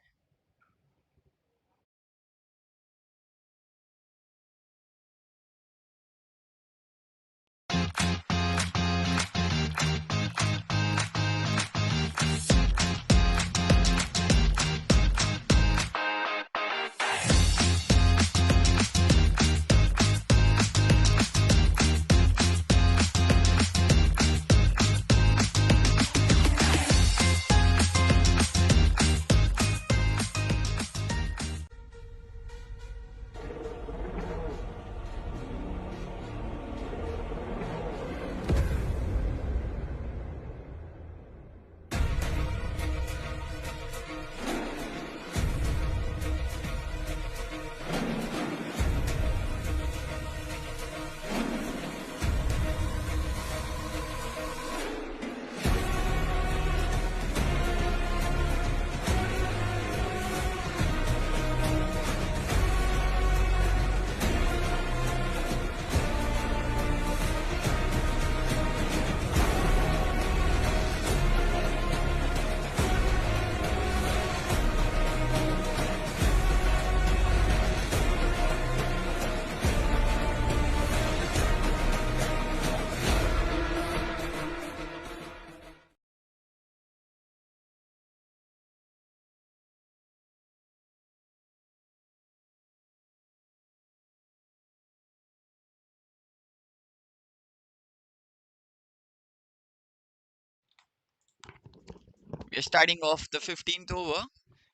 B: We're starting off the 15th over,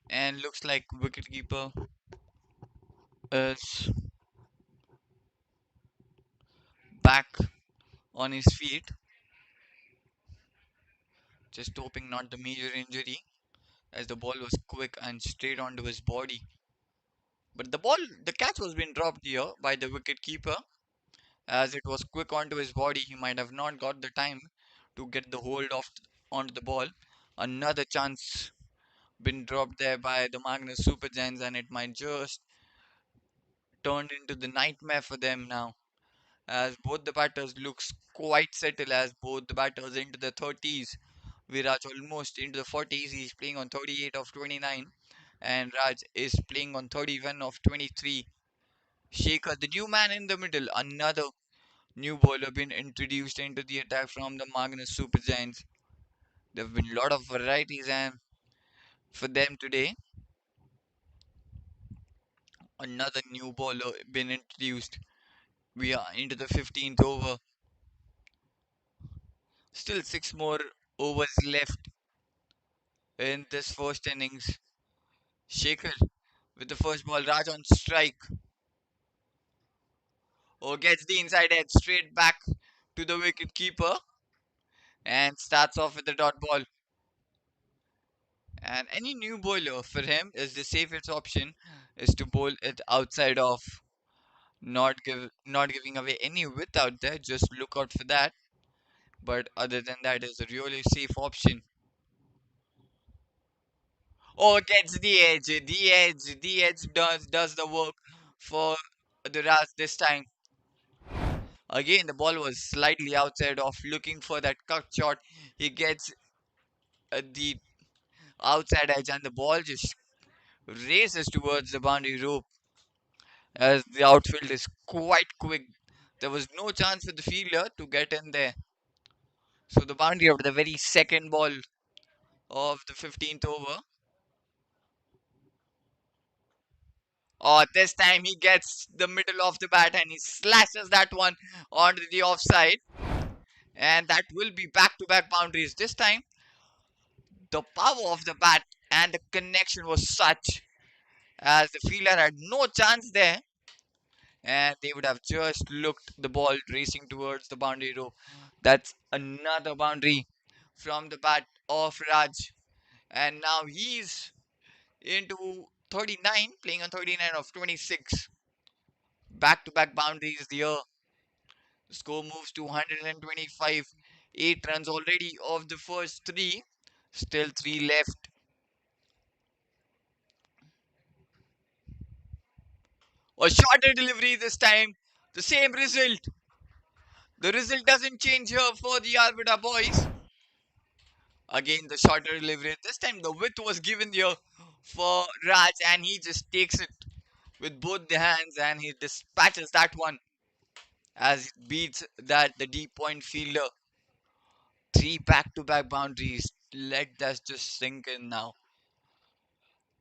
B: and looks like wicketkeeper is back on his feet, just hoping not the major injury, as the ball was quick and straight onto his body. But the catch was being dropped here by the wicketkeeper, as it was quick onto his body. He might have not got the time to get the hold of onto the ball. Another chance been dropped there by the Magnus Super Giants, and it might just turn into the nightmare for them now, as both the batters looks quite settled, as both the batters into the 30s. Viraj almost into the 40s. He's playing on 38 of 29, and Raj is playing on 31 of 23. Shekhar, the new man in the middle, another new bowler been introduced into the attack from the Magnus Super Giants. There have been a lot of varieties and for them today. Another new bowler been introduced. We are into the 15th over. Still 6 more overs left in this first innings. Shekhar with the first ball. Raj on strike. Oh, gets the inside edge straight back to the wicket keeper and starts off with the dot ball. And any new bowler for him is the safest option is to bowl it outside of, not giving away any width out there. Just look out for that. But other than that, is a really safe option. Oh, gets the edge. The edge does the work for the Raj this time. Again, the ball was slightly outside of, looking for that cut shot. He gets the outside edge, and the ball just races towards the boundary rope, as the outfield is quite quick. There was no chance for the fielder to get in there. So the boundary of the very second ball of the 15th over. Oh, this time he gets the middle of the bat and he slashes that one onto the offside. And that will be back-to-back boundaries. This time, the power of the bat and the connection was such, as the fielder had no chance there, and they would have just looked the ball racing towards the boundary rope. That's another boundary from the bat of Raj. And now he's into 39, playing on 39 of 26. Back to back boundaries here. The score moves to 125. 8 runs already of the first three. Still 3 left. A shorter delivery this time. The same result. The result doesn't change here for the Arbuda boys. Again, the shorter delivery. This time the width was given here for Raj, and he just takes it with both the hands and he dispatches that one as it beats that the deep point fielder. 3 back-to-back boundaries. Let that just sink in now.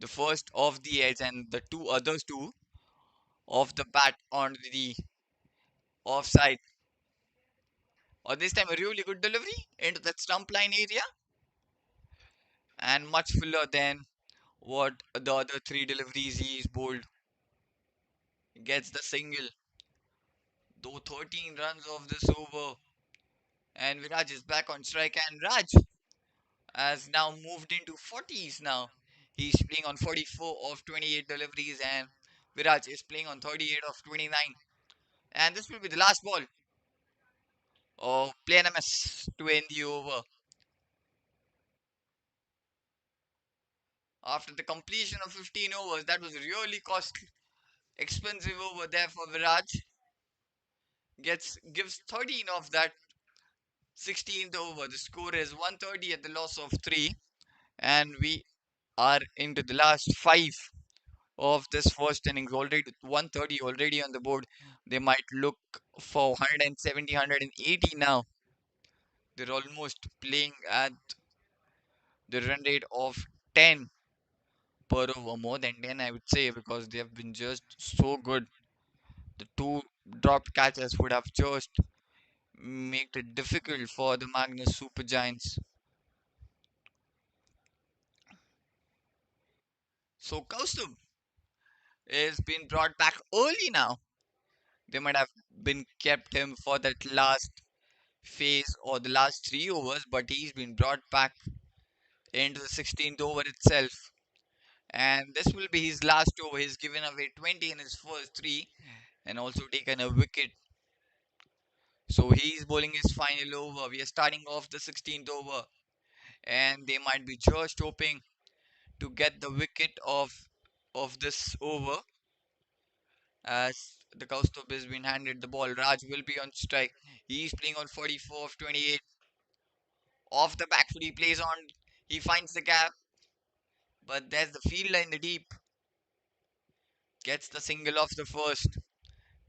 B: The first off the edge and the two others two off the bat on the offside. Or this time a really good delivery into that stump line area and much fuller than what the other three deliveries he's bowled. Gets the single. Though 13 runs of this over. And Viraj is back on strike and Raj has now moved into 40s now. He's playing on 44 of 28 deliveries and Viraj is playing on 38 of 29. And this will be the last ball of play NMS to end the over. After the completion of 15 overs, that was really costly, expensive over there for Viraj. Gives 13 of that 16th over. The score is 130 at the loss of 3. And we are into the last 5 of this first innings already. 130 already on the board. They might look for 170, 180 now. They're almost playing at the run rate of 10 per over, more than 10 I would say, because they have been just so good. The two dropped catches would have just made it difficult for the Magnus Super Giants. So Kaustubh is being brought back early now. They might have been kept him for that last phase or the last 3 overs, but he's been brought back into the 16th over itself. And this will be his last over. He's given away 20 in his first three and also taken a wicket. So he's bowling his final over. We are starting off the 16th over, and they might be just hoping to get the wicket of this over as the Kaustubh has been handed the ball. Raj will be on strike. He's playing on 44 of 28. Off the back foot, he plays on. He finds the gap, but there's the fielder in the deep. Gets the single off the first.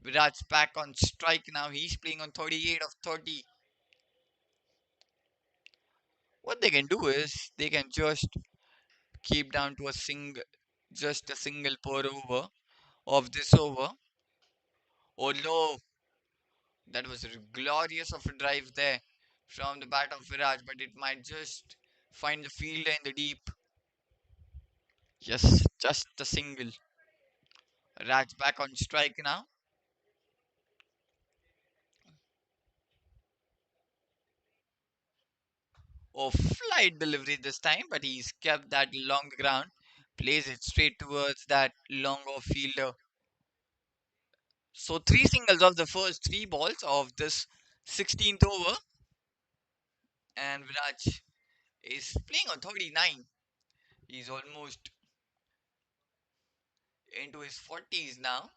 B: Virat's back on strike now. He's playing on 38 of 30. What they can do is they can just keep down to a single, just a single per over of this over. Oh no, that was glorious of a drive there from the bat of Viraj, but it might just find the fielder in the deep. Yes, just a single. Raj back on strike now. Oh, flight delivery this time, but he's kept that long ground. Plays it straight towards that long off fielder. So three singles of the first three balls of this 16th over, and Viraj is playing on 39. He's almost into his 40s now.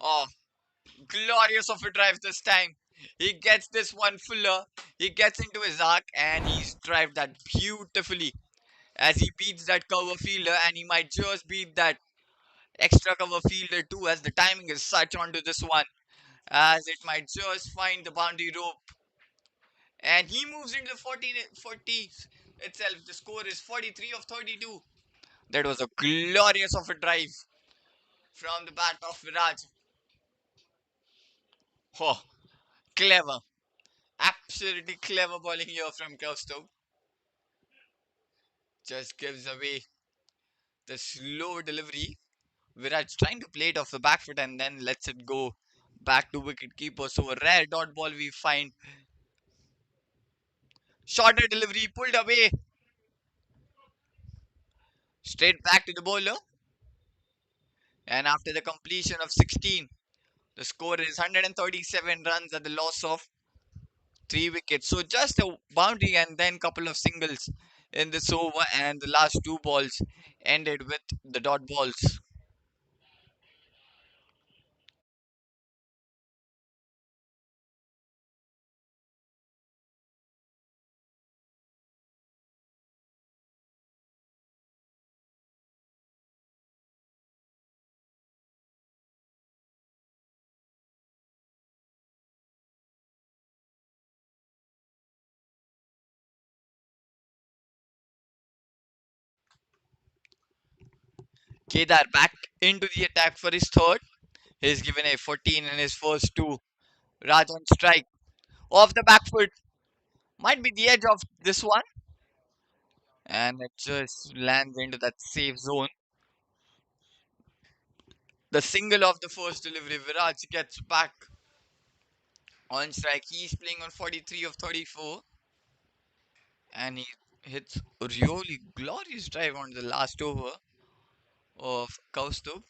B: Oh, glorious of a drive this time. He gets this one fuller. He gets into his arc and he's drived that beautifully as he beats that cover fielder, and he might just beat that extra cover fielder too, as the timing is such onto this one as it might just find the boundary rope, and he moves into the 40s itself. The score is 43 of 32. That was a glorious of a drive from the bat of Viraj. Oh, clever. Absolutely clever bowling here from Kaustubh. Just gives away the slow delivery. Viraj trying to play it off the back foot and then lets it go back to wicketkeeper. So a rare dot ball we find. Shorter delivery pulled away. Straight back to the bowler. And after the completion of 16, the score is 137 runs at the loss of 3 wickets. So just a boundary and then couple of singles in this over, and the last two balls ended with the dot balls. Kedar back into the attack for his third. He's given a 14 in his first two. Raj on strike. Off the back foot. Might be the edge of this one. And it just lands into that safe zone. The single of the first delivery. Viraj gets back on strike. He's playing on 43 of 34. And he hits a really glorious drive on the last over of Kaustubh.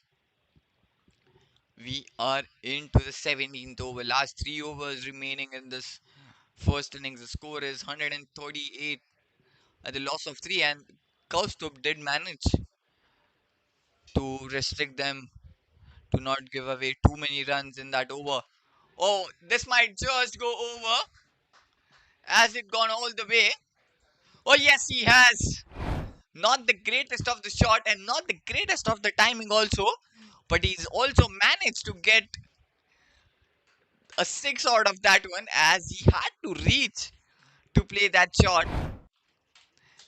B: We are into the 17th over. Last 3 overs remaining in this first innings. The score is 138 at the loss of 3. And Kaustubh did manage to restrict them to not give away too many runs in that over. Oh, this might just go over. Has it gone all the way? Oh, yes, he has. Not the greatest of the shot and not the greatest of the timing, also. But he's also managed to get a six out of that one, as he had to reach to play that shot.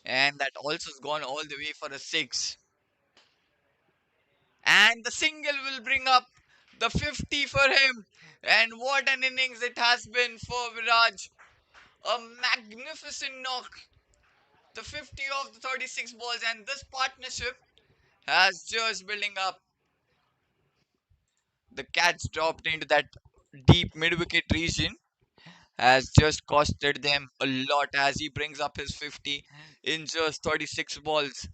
B: And that also has gone all the way for a six. And the single will bring up the 50 for him. And what an innings it has been for Viraj. A magnificent knock. The 50 of the 36 balls, and this partnership has just building up. The catch dropped into that deep mid-wicket region has just costed them a lot, as he brings up his 50 in just 36 balls.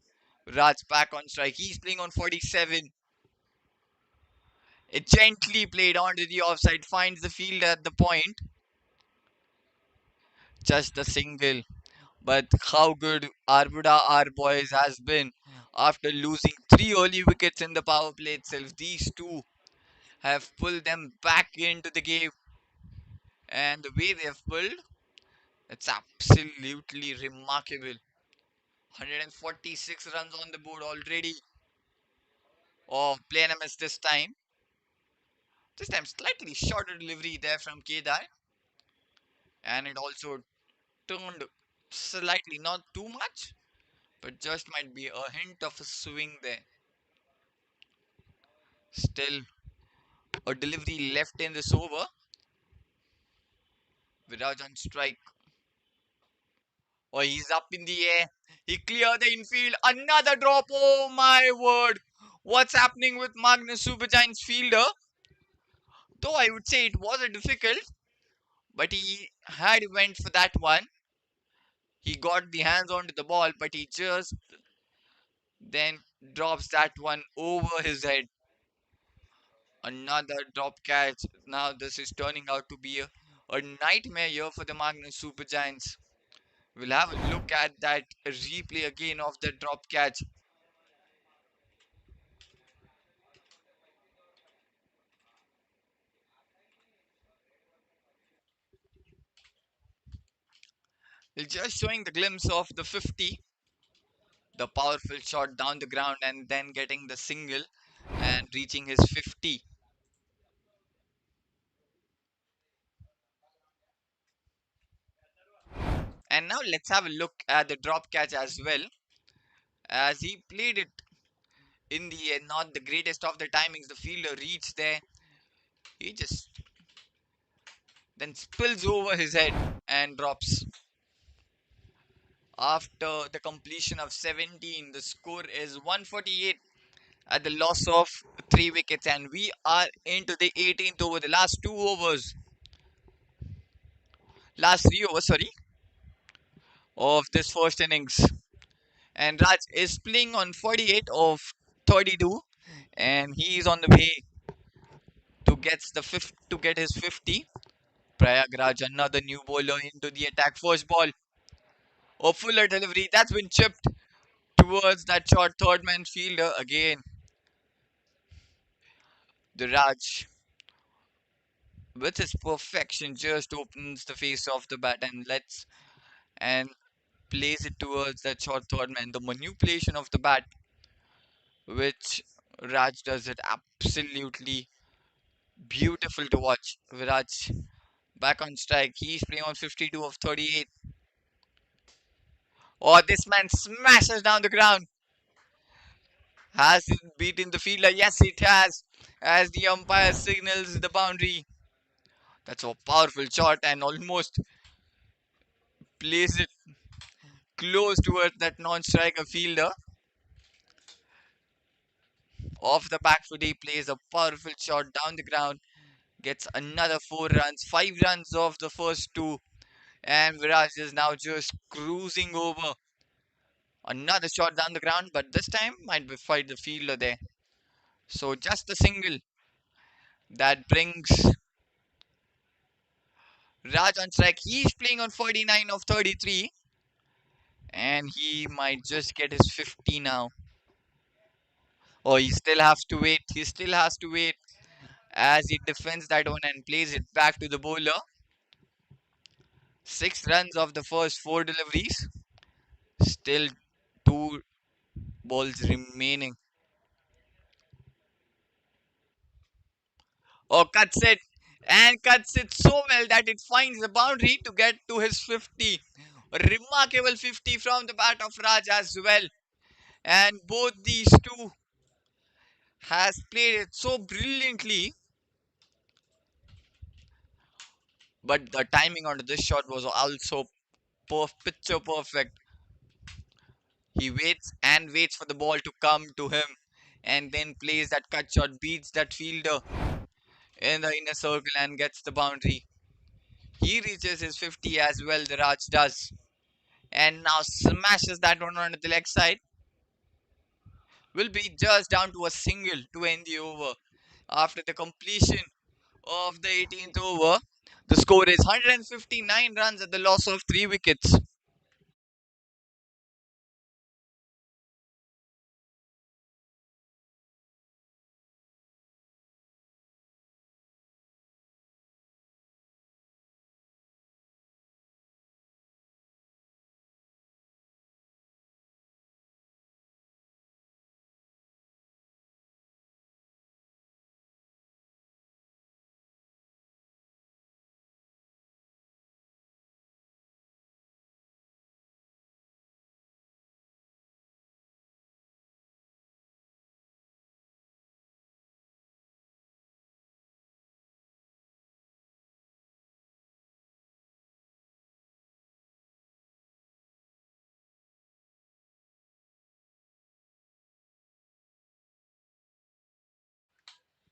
B: Raj back on strike. He's playing on 47. It gently played onto the offside, finds the field at the point. Just a single. But how good Arbuda, our boys, has been after losing 3 early wickets in the power play itself. These two have pulled them back into the game, and the way they have pulled, it's absolutely remarkable. 146 runs on the board already. Oh, plain a miss this time. This time, slightly shorter delivery there from Kedar, and it also turned slightly, not too much, but just might be a hint of a swing there. Still, a delivery left in this over. Viraj on strike. Oh, he's up in the air. He cleared the infield. Another drop. Oh my word. What's happening with Magnus Super Giants fielder? Though I would say it was a difficult, but he had went for that one. He got the hands onto the ball, but he just then drops that one over his head. Another drop catch. Now this is turning out to be a nightmare year for the Magnus Super Giants. We'll have a look at that replay again of the drop catch. It's just showing the glimpse of the 50, the powerful shot down the ground, and then getting the single and reaching his 50. And now let's have a look at the drop catch as well, as he played it in the air, not the greatest of the timings. The fielder reached there. He just then spills over his head and drops. After the completion of 17, the score is 148 at the loss of 3 wickets, and we are into the 18th over, the last 2 overs, last 3 overs, sorry, of this first innings. And Raj is playing on 48 of 32, and he is on the way to get his 50. Prayagraj, another new bowler into the attack. First ball, a fuller delivery that's been chipped towards that short third man fielder again. The Raj, with his perfection, just opens the face of the bat and plays it towards that short third man. The manipulation of the bat, which Raj does it absolutely beautiful to watch. Viraj back on strike. He's playing on 52 of 38. Oh, this man smashes down the ground. Has it beaten the fielder? Yes, it has. As the umpire signals the boundary. That's a powerful shot and almost plays it close towards that non-striker fielder. Off the back foot, he plays a powerful shot down the ground. Gets another 4 runs. 5 runs off the first two. And Viraj is now just cruising over. Another shot down the ground, but this time might be fight the fielder there. So just a single that brings Raj on strike. He's playing on 49 of 33, and he might just get his 50 now. Oh, he still has to wait. He still has to wait as he defends that one and plays it back to the bowler. 6 runs of the first four deliveries. Still two balls remaining. Oh, cuts it and cuts it so well that it finds the boundary to get to his 50. A remarkable 50 from the bat of Raj as well. And both these two has played it so brilliantly, but the timing on this shot was also picture perfect. He waits and waits for the ball to come to him and then plays that cut shot, beats that fielder in the inner circle and gets the boundary. He reaches his 50 as well, the Raj does, and now smashes that one onto the leg side. Will be just down to a single to end the over. After the completion of the 18th over, the score is 159 runs at the loss of 3 wickets.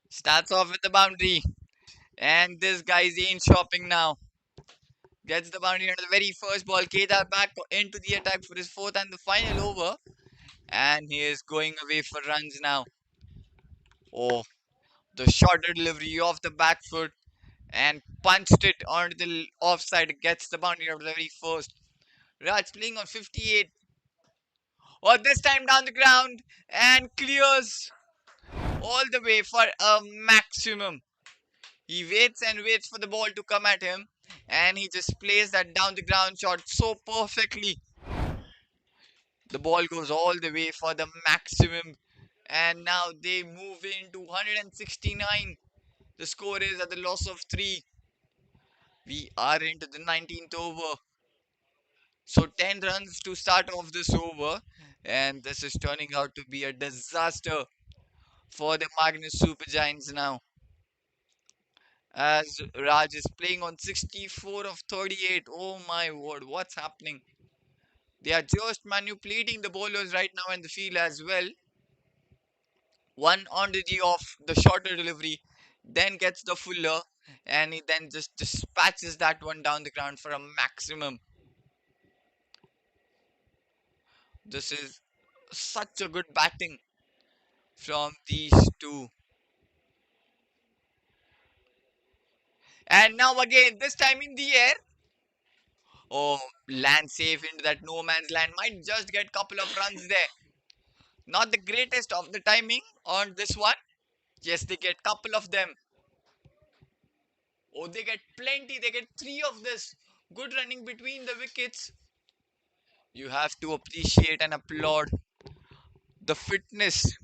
B: Starts off with the boundary, and this guy's in shopping now. Gets the boundary on the very first ball. Kedar back into the attack for his fourth and the final over, and he is going away for runs now. Oh, the shorter delivery off the back foot and punched it onto the offside. Gets the boundary of the very first. Raj playing on 58. Oh, this time down the ground and clears all the way for a maximum. He waits and waits for the ball to come at him, and he just plays that down the ground shot so perfectly. The ball goes all the way for the maximum, and now they move into 169. The score is at the loss of 3. We are into the 19th over. So 10 runs to start off this over, and this is turning out to be a disaster for the Magnus Super Giants now. As Raj is playing on 64 of 38. Oh my word, what's happening? They are just manipulating the bowlers right now in the field as well. One on the off the shorter delivery, then gets the fuller, and he then just dispatches that one down the ground for a maximum. This is such a good batting from these two. And now again, this time in the air. Oh, land safe into that no man's land. Might just get couple of runs there. Not the greatest of the timing on this one. Yes, they get couple of them. Oh, they get plenty. They get three of this. Good running between the wickets. You have to appreciate and applaud the fitness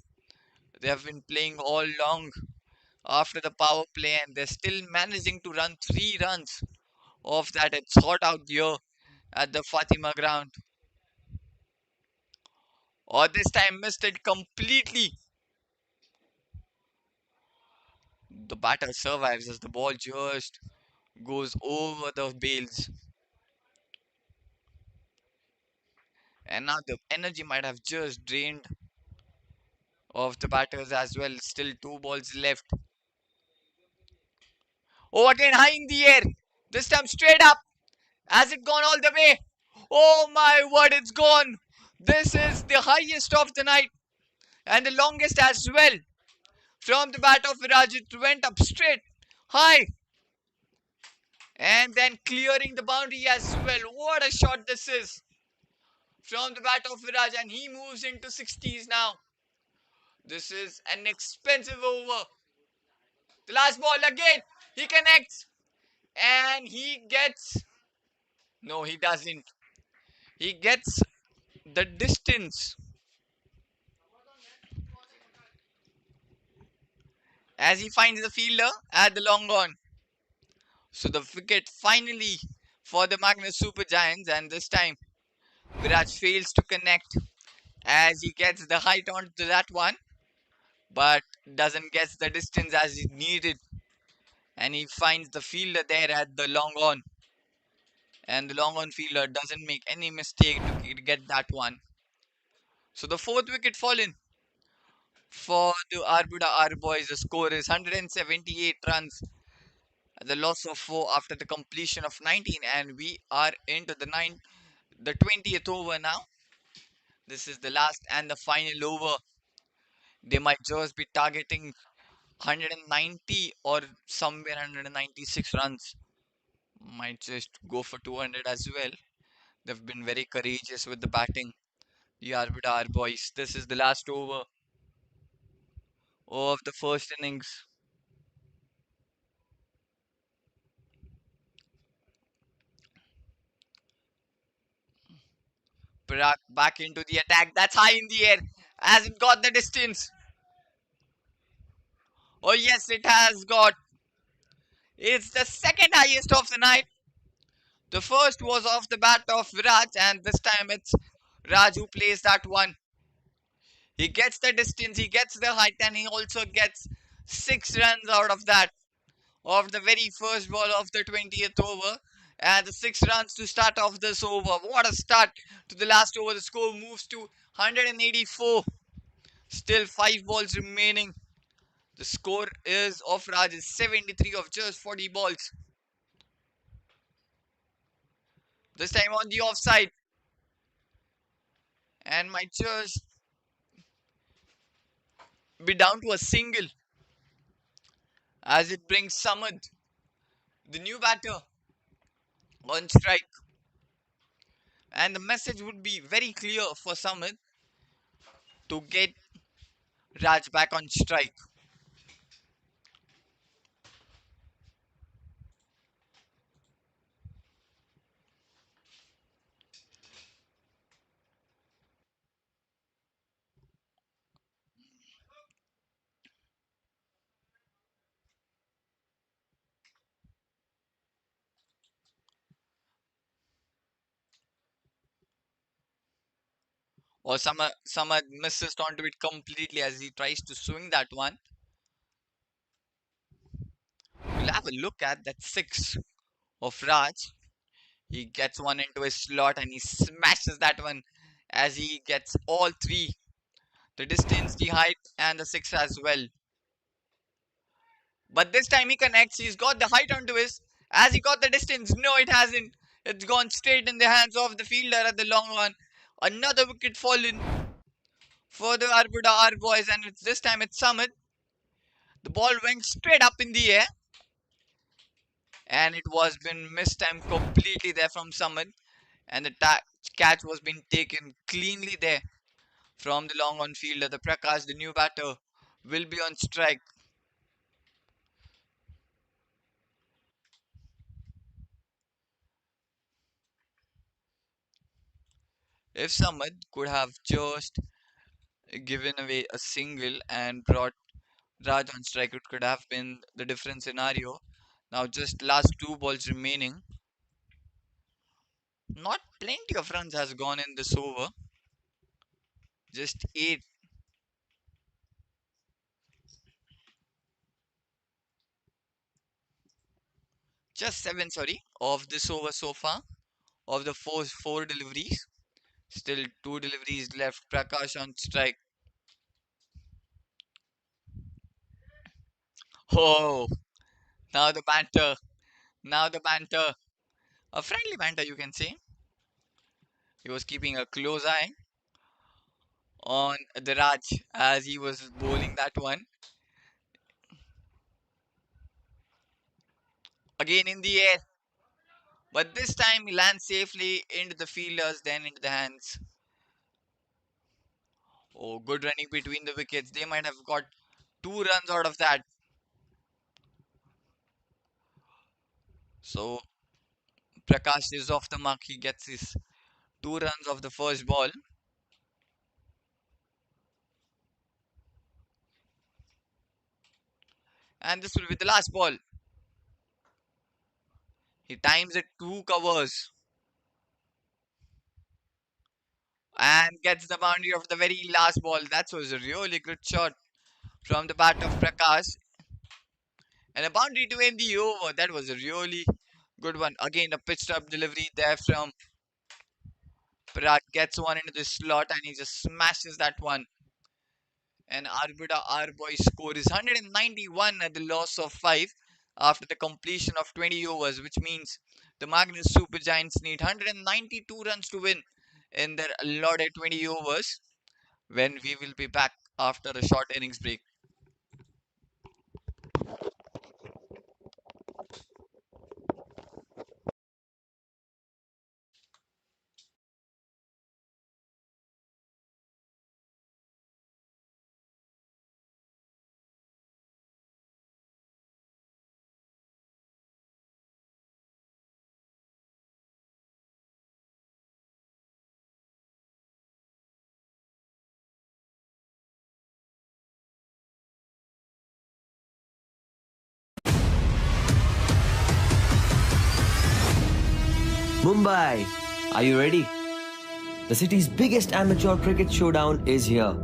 B: they have been playing all long after the power play, and they're still managing to run 3 runs off that had thought out here at the Fatima ground. Or this time missed it completely. The batter survives as the ball just goes over the bails. And now the energy might have just drained of the batters as well. Still 2 balls left. Oh, again high in the air. This time straight up. Has it gone all the way? Oh my word, it's gone. This is the highest of the night and the longest as well. From the bat of Viraj, it went up straight, high, and then clearing the boundary as well. What a shot this is from the bat of Viraj, and he moves into 60s now. This is an expensive over. The last ball again. He connects and he gets. No, he doesn't. He gets the distance as he finds the fielder at the long on. So the wicket finally for the Magnus Super Giants, and this time Viraj fails to connect as he gets the height onto that one, but doesn't get the distance as he needed, and he finds the fielder there at the long on, and the long on fielder doesn't make any mistake to get that one. So the fourth wicket fallen for the Arbuda R boys. The score is 178 runs. The loss of 4 after the completion of 19, and we are into the 20th over now. This is the last and the final over. They might just be targeting 190 or somewhere 196 runs. Might just go for 200 as well. They've been very courageous with the batting. The Arbiter boys. This is the last over of the first innings. Prak back into the attack. That's high in the air. Has it got the distance? Oh yes, it has got. It's the second highest of the night. The first was off the bat of Viraj, and this time it's Raj who plays that one. He gets the distance, he gets the height, and he also gets 6 runs out of that. Of the very first ball of the 20th over. And the 6 runs to start off this over. What a start to the last over. The score moves to 184. Still 5 balls remaining. The score is of Raj is 73 of just 40 balls. This time on the offside. And might just be down to a single as it brings Samad, the new batter, on strike. And the message would be very clear for Samad to get Raj back on strike. Or Samad misses onto it completely as he tries to swing that one. We'll have a look at that 6 of Raj. He gets one into his slot and he smashes that one as he gets all 3. the distance, the height, and the six as well. But this time he connects. He's got the height onto his. As he got the distance, no, it hasn't. It's gone straight in the hands of the fielder at the long run. Another wicket fallen for the Arbuda R boys, and this time it's Samad. The ball went straight up in the air, and it was been mistimed completely there from Samad, and the catch was being taken cleanly there from the long on fielder. The Prakash, the new batter, will be on strike. If Samad could have just given away a single and brought Raj on strike, it could have been the different scenario. Now just last two balls remaining. Not plenty of runs has gone in this over. Just 8. Just 7, sorry, of this over so far. Of the four deliveries. Still 2 deliveries left. Prakash on strike. Oh, now the banter. Now the banter. A friendly banter, you can say. He was keeping a close eye on the Raj as he was bowling that one. Again in the air. But this time he lands safely into the fielders, then into the hands. Oh, good running between the wickets. They might have got 2 runs out of that. So Prakash is off the mark. He gets his 2 runs of the first ball. And this will be the last ball. He times it 2 covers. And gets the boundary of the very last ball. That was a really good shot from the bat of Prakash. And a boundary to end the over. That was a really good one. Again, a pitched up delivery there from Prat. Gets one into the slot and he just smashes that one. And Arbuda R boys score is 191 at the loss of 5 after the completion of 20 overs, which means the Magnus Super Giants need 192 runs to win in their allotted 20 overs when we will be back after a short innings break.
A: Mumbai, are you ready? The city's biggest amateur cricket showdown is here.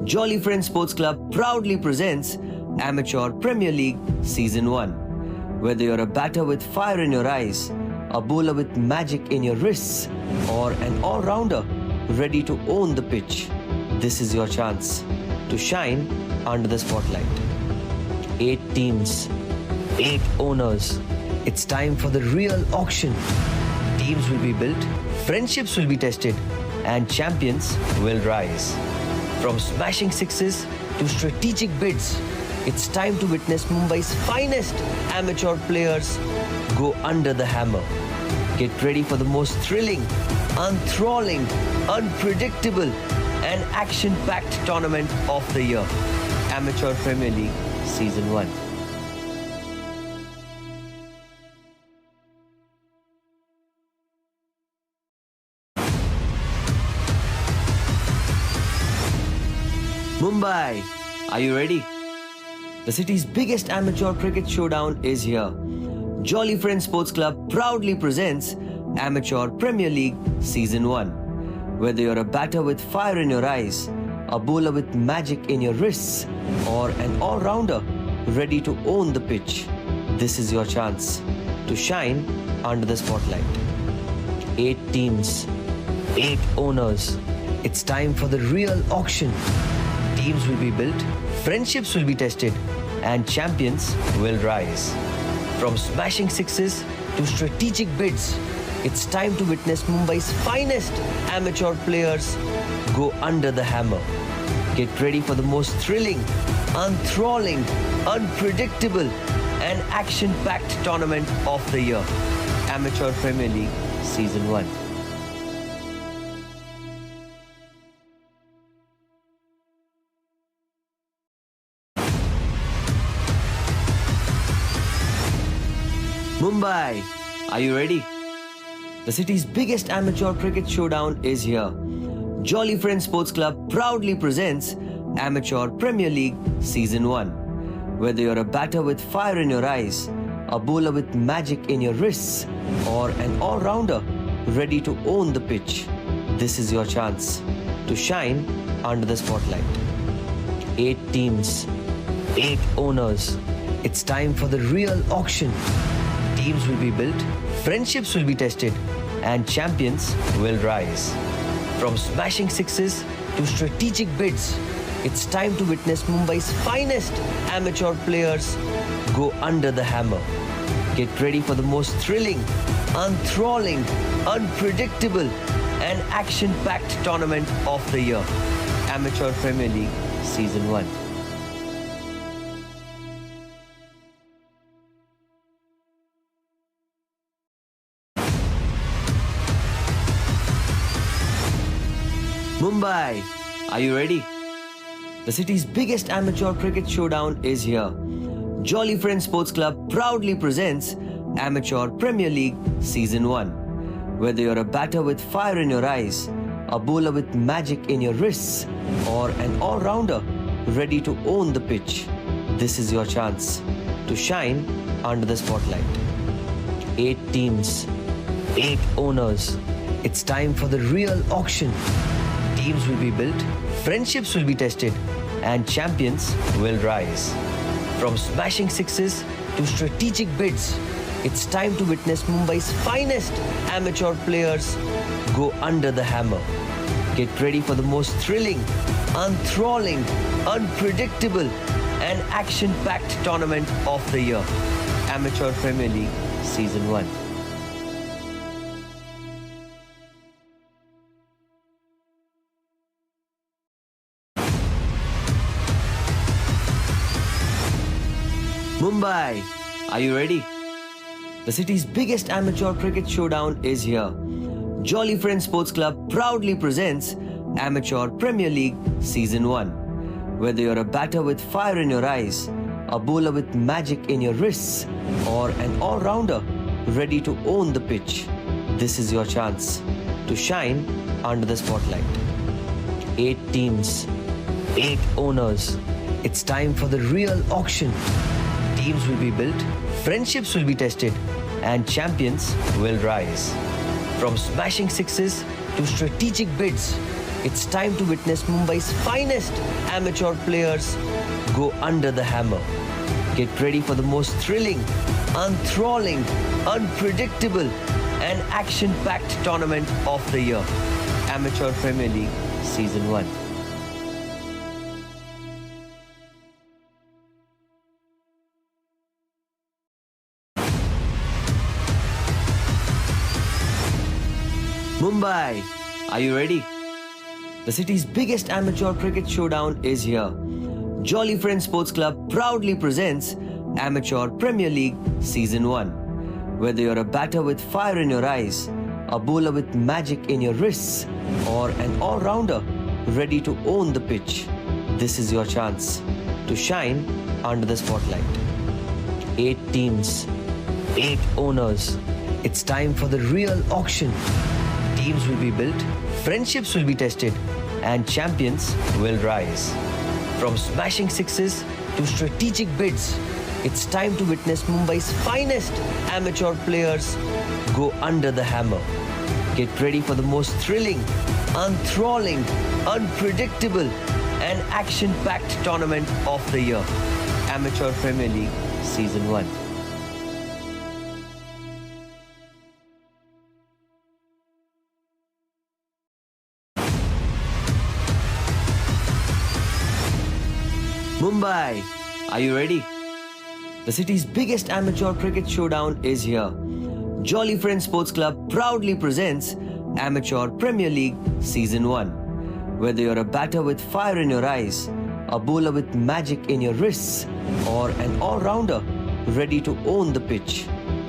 A: Jolly Friends Sports Club proudly presents Amateur Premier League Season 1. Whether you're a batter with fire in your eyes, a bowler with magic in your wrists, or an all-rounder ready to own the pitch, this is your chance to shine under the spotlight. 8 teams, 8 owners. It's time for the real auction. Teams will be built, friendships will be tested, and champions will rise. From smashing sixes to strategic bids, it's time to witness Mumbai's finest amateur players go under the hammer. Get ready for the most thrilling, enthralling, unpredictable, and action-packed tournament of the year. Amateur Premier League Season 1. Mumbai, are you ready? The city's biggest amateur cricket showdown is here. Jolly Friends Sports Club proudly presents Amateur Premier League Season 1. Whether you're a batter with fire in your eyes, a bowler with magic in your wrists, or an all-rounder ready to own the pitch, this is your chance to shine under the spotlight. 8 teams, 8 owners. It's time for the real auction. Teams will be built, friendships will be tested, and champions will rise. From smashing sixes to strategic bids, it's time to witness Mumbai's finest amateur players go under the hammer. Get ready for the most thrilling, enthralling, unpredictable, and action-packed tournament of the year. Amateur Premier League Season 1. Mumbai, are you ready? The city's biggest amateur cricket showdown is here. Jolly Friends Sports Club proudly presents Amateur Premier League Season 1. Whether you're a batter with fire in your eyes, a bowler with magic in your wrists, or an all-rounder ready to own the pitch, this is your chance to shine under the spotlight. 8 teams, 8 owners. It's time for the real auction. Teams will be built, friendships will be tested, and champions will rise. From smashing sixes to strategic bids, it's time to witness Mumbai's finest amateur players go under the hammer. Get ready for the most thrilling, enthralling, unpredictable, and action-packed tournament of the year. Amateur Premier League Season 1. Mumbai, are you ready? The city's biggest amateur cricket showdown is here. Jolly Friends Sports Club proudly presents Amateur Premier League Season 1. Whether you're a batter with fire in your eyes, a bowler with magic in your wrists, or an all-rounder ready to own the pitch, this is your chance to shine under the spotlight. 8 teams, 8 owners. It's time for the real auction. Teams will be built, friendships will be tested, and champions will rise. From smashing sixes to strategic bids, it's time to witness Mumbai's finest amateur players go under the hammer. Get ready for the most thrilling, enthralling, unpredictable, and action-packed tournament of the year. Amateur Premier League Season 1. Mumbai, are you ready? The city's biggest amateur cricket showdown is here. Jolly Friends Sports Club proudly presents Amateur Premier League Season 1. Whether you're a batter with fire in your eyes, a bowler with magic in your wrists, or an all-rounder ready to own the pitch, this is your chance to shine under the spotlight. 8 teams, 8 owners. It's time for the real auction. Teams will be built, friendships will be tested, and champions will rise. From smashing sixes to strategic bids, it's time to witness Mumbai's finest amateur players go under the hammer. Get ready for the most thrilling, enthralling, unpredictable, and action-packed tournament of the year. Amateur Premier League Season 1. Mumbai, are you ready? The city's biggest amateur cricket showdown is here. Jolly Friends Sports Club proudly presents Amateur Premier League Season 1. Whether you're a batter with fire in your eyes, a bowler with magic in your wrists, or an all-rounder ready to own the pitch, this is your chance to shine under the spotlight. 8 teams, 8 owners. It's time for the real auction. Teams will be built, friendships will be tested, and champions will rise. From smashing sixes to strategic bids, it's time to witness Mumbai's finest amateur players go under the hammer. Get ready for the most thrilling, enthralling, unpredictable, and action-packed tournament of the year. Amateur Premier League Season 1. Mumbai, are you ready? The city's biggest amateur cricket showdown is here. Jolly Friends Sports Club proudly presents Amateur Premier League Season 1. Whether you're a batter with fire in your eyes, a bowler with magic in your wrists, or an all-rounder ready to own the pitch,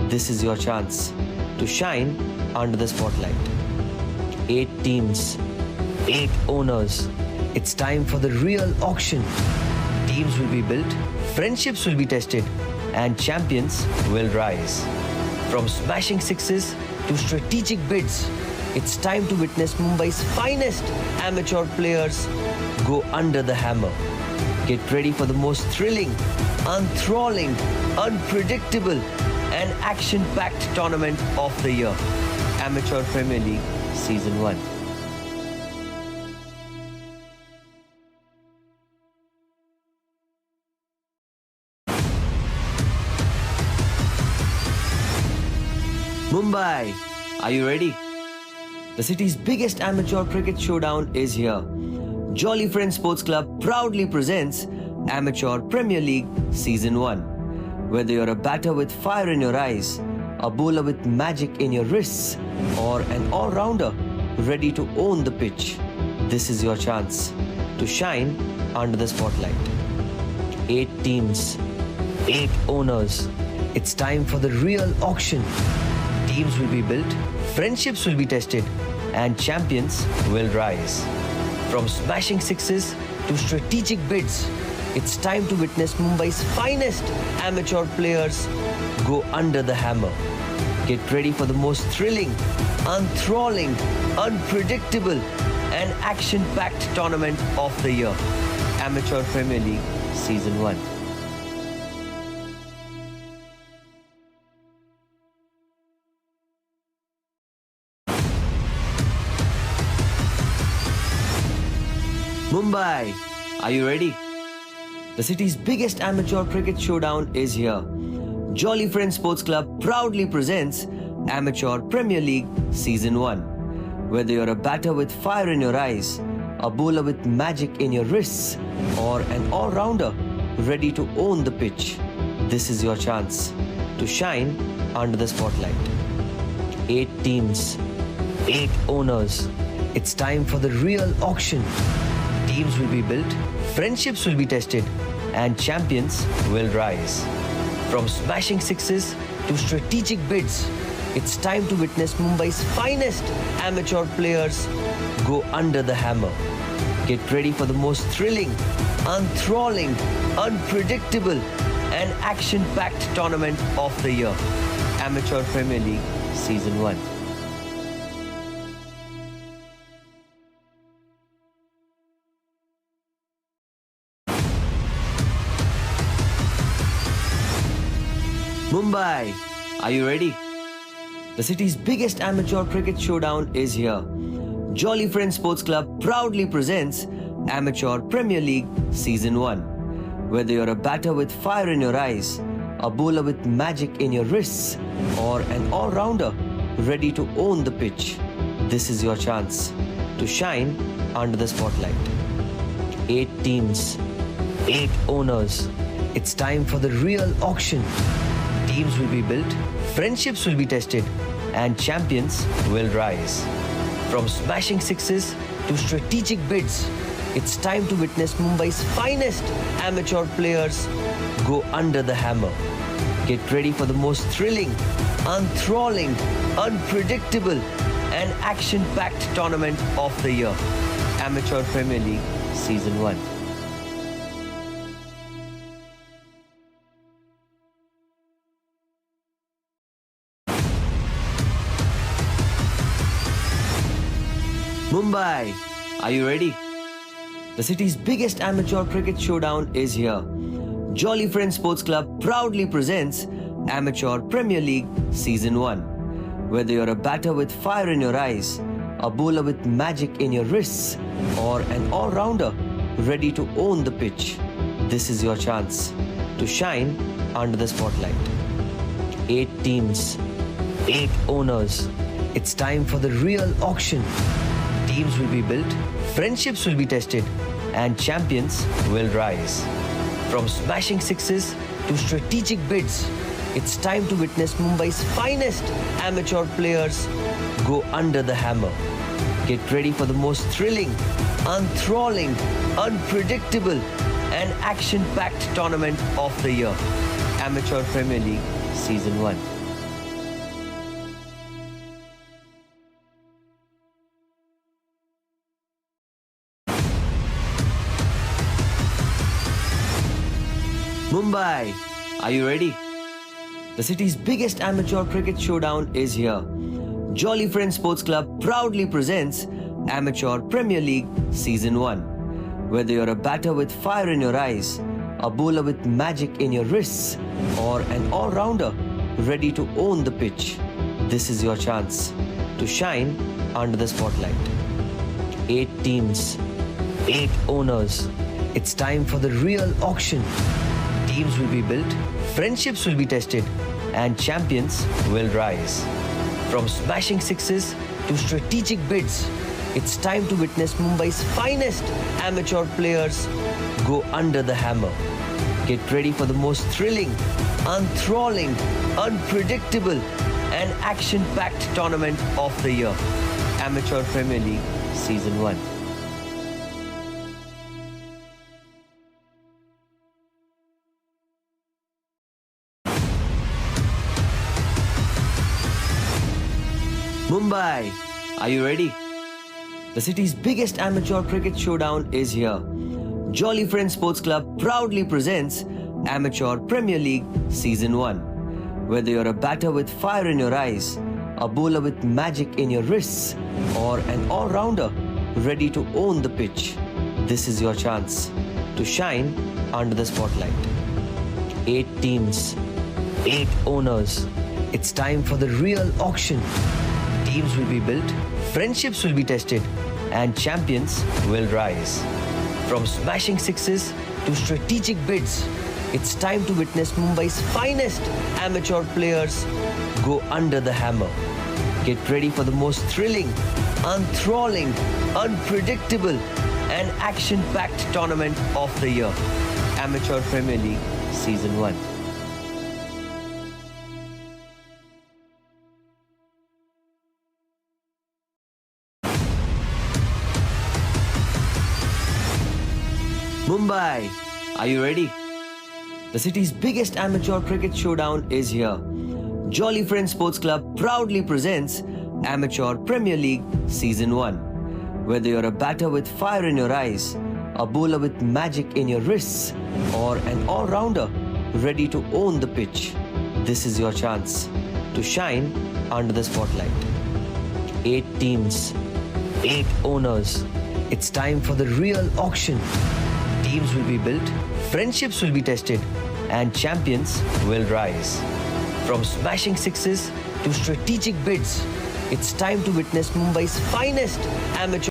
A: this is your chance to shine under the spotlight. 8 teams, 8 owners. It's time for the real auction. Teams will be built, friendships will be tested, and champions will rise. From smashing sixes to strategic bids, it's time to witness Mumbai's finest amateur players go under the hammer. Get ready for the most thrilling, enthralling, unpredictable, and action-packed tournament of the year. Amateur Premier League Season 1. Mumbai, are you ready? The city's biggest amateur cricket showdown is here. Jolly Friends Sports Club proudly presents Amateur Premier League Season 1. Whether you're a batter with fire in your eyes, a bowler with magic in your wrists, or an all-rounder ready to own the pitch, this is your chance to shine under the spotlight. 8 teams, 8 owners. It's time for the real auction. Teams will be built, friendships will be tested, and champions will rise. From smashing sixes to strategic bids, it's time to witness Mumbai's finest amateur players go under the hammer. Get ready for the most thrilling, enthralling, unpredictable, and action-packed tournament of the year. Amateur Premier League Season 1. Mumbai, are you ready? The city's biggest amateur cricket showdown is here. Jolly Friends Sports Club proudly presents Amateur Premier League Season 1. Whether you're a batter with fire in your eyes, a bowler with magic in your wrists, or an all-rounder ready to own the pitch, this is your chance to shine under the spotlight. 8 teams, 8 owners. It's time for the real auction. Teams will be built, friendships will be tested, and champions will rise. From smashing sixes to strategic bids, it's time to witness Mumbai's finest amateur players go under the hammer. Get ready for the most thrilling, enthralling, unpredictable, and action-packed tournament of the year. Amateur Premier League Season 1. Mumbai, are you ready? The city's biggest amateur cricket showdown is here. Jolly Friends Sports Club proudly presents Amateur Premier League Season 1. Whether you're a batter with fire in your eyes, a bowler with magic in your wrists, or an all-rounder ready to own the pitch, this is your chance to shine under the spotlight. 8 teams, 8 owners. It's time for the real auction. Teams will be built, friendships will be tested, and champions will rise. From smashing sixes to strategic bids, it's time to witness Mumbai's finest amateur players go under the hammer. Get ready for the most thrilling, enthralling, unpredictable, and action-packed tournament of the year. Amateur Premier League Season 1. Mumbai, are you ready? The city's biggest amateur cricket showdown is here. Jolly Friends Sports Club proudly presents Amateur Premier League Season 1. Whether you're a batter with fire in your eyes, a bowler with magic in your wrists, or an all-rounder ready to own the pitch, this is your chance to shine under the spotlight. 8 teams, 8 owners. It's time for the real auction. Teams will be built, friendships will be tested, and champions will rise. From smashing sixes to strategic bids, it's time to witness Mumbai's finest amateur players go under the hammer. Get ready for the most thrilling, enthralling, unpredictable, and action packed tournament of the year. Amateur Premier League Season 1. Mumbai, are you ready? The city's biggest amateur cricket showdown is here. Jolly Friends Sports Club proudly presents Amateur Premier League Season 1. Whether you're a batter with fire in your eyes, a bowler with magic in your wrists, or an all-rounder ready to own the pitch, this is your chance to shine under the spotlight. 8 teams, 8 owners. It's time for the real auction. Teams will be built, friendships will be tested, and champions will rise. From smashing sixes to strategic bids, it's time to witness Mumbai's finest amateur players go under the hammer. Get ready for the most thrilling, enthralling, unpredictable, and action-packed tournament of the year. Amateur Premier League Season 1. Mumbai, are you ready? The city's biggest amateur cricket showdown is here. Jolly Friends Sports Club proudly presents Amateur Premier League Season 1. Whether you're a batter with fire in your eyes, a bowler with magic in your wrists, or an all-rounder ready to own the pitch, this is your chance to shine under the spotlight. 8 teams, 8 owners. It's time for the real auction. Teams will be built, friendships will be tested, and champions will rise. From smashing sixes to strategic bids, it's time to witness Mumbai's finest amateur players go under the hammer. Get ready for the most thrilling, enthralling, unpredictable, and action-packed tournament of the year. Amateur Premier League Season 1. Mumbai, are you ready? The city's biggest amateur cricket showdown is here. Jolly Friends Sports Club proudly presents Amateur Premier League Season 1. Whether you're a batter with fire in your eyes, a bowler with magic in your wrists, or an all-rounder ready to own the pitch, this is your chance to shine under the spotlight. 8 teams, 8 owners. It's time for the real auction. Teams will be built, friendships will be tested, and champions will rise. From smashing sixes to strategic bids, it's time to witness Mumbai's finest amateur.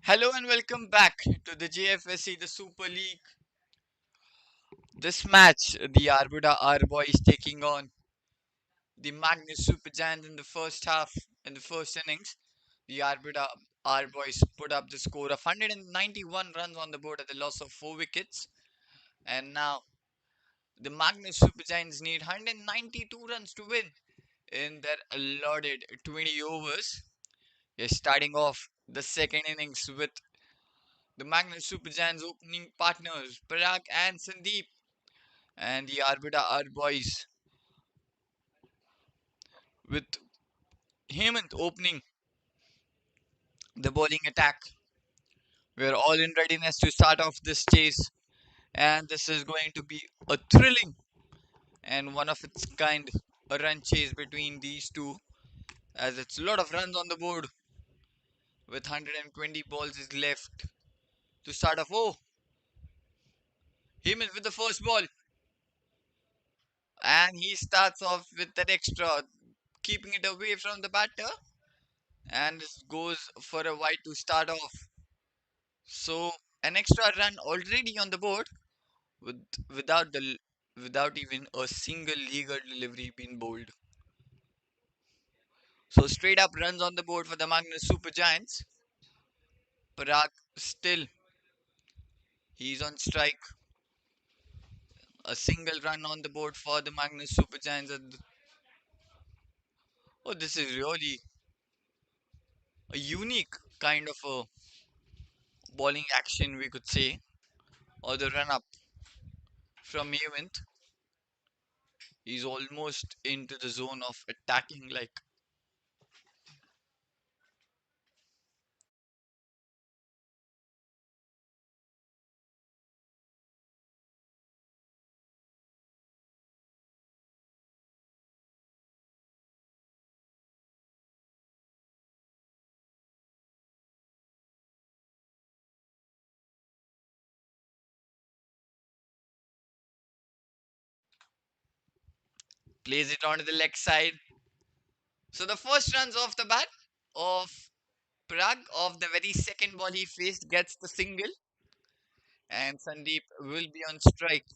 B: Hello and welcome back to the JFSC, the Super League. This match, the Arbuda R boys taking on the Magnus Super Giants in the first half, in the first innings. The Arbuda R boys put up the score of 191 runs on the board at the loss of 4 wickets. And now the Magnus Super Giants need 192 runs to win in their allotted 20 overs. They're starting off the second innings with the Magnus Super Giants opening partners Parag and Sandeep, and the Arbuda R boys with Hemant opening the bowling attack. We're all in readiness to start off this chase, and this is going to be a thrilling and one of its kind a run chase between these two, as it's a lot of runs on the board with 120 balls is left to start off. Oh, Hemant with the first ball. and he starts off with an extra, keeping it away from the batter, and goes for a wide to start off. So an extra run already on the board with without the without even a single legal delivery being bowled. So straight up runs on the board for the Magnus Super Giants. Parag still, he's on strike. A single run on the board for the Magnus Super Giants. Oh, this is really a unique kind of a bowling action, we could say, or the run up from Event. He's almost into the zone of attacking. Like, plays it onto the leg side. So the first runs off the bat of Prag of the very second ball he faced gets the single, and Sandeep will be on strike.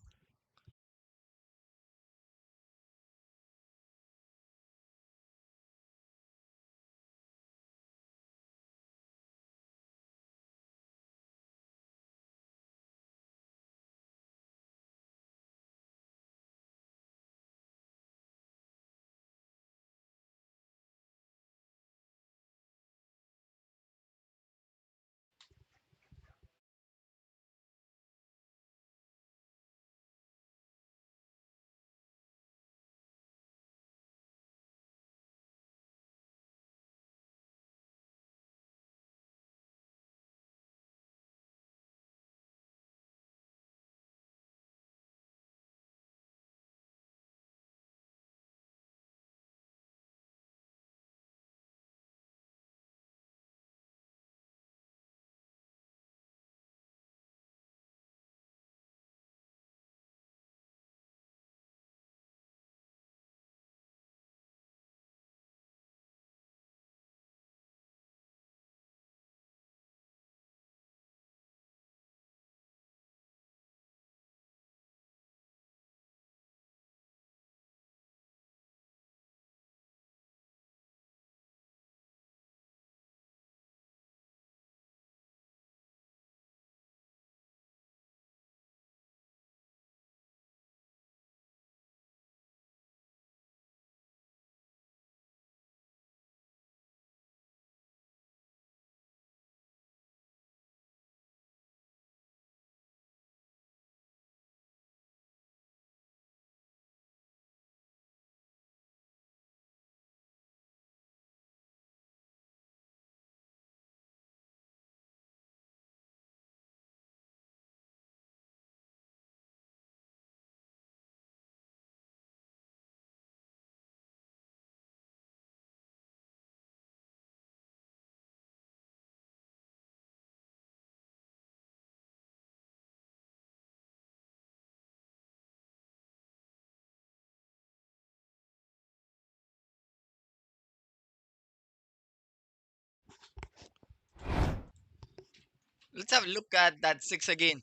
B: Let's have a look at that six again.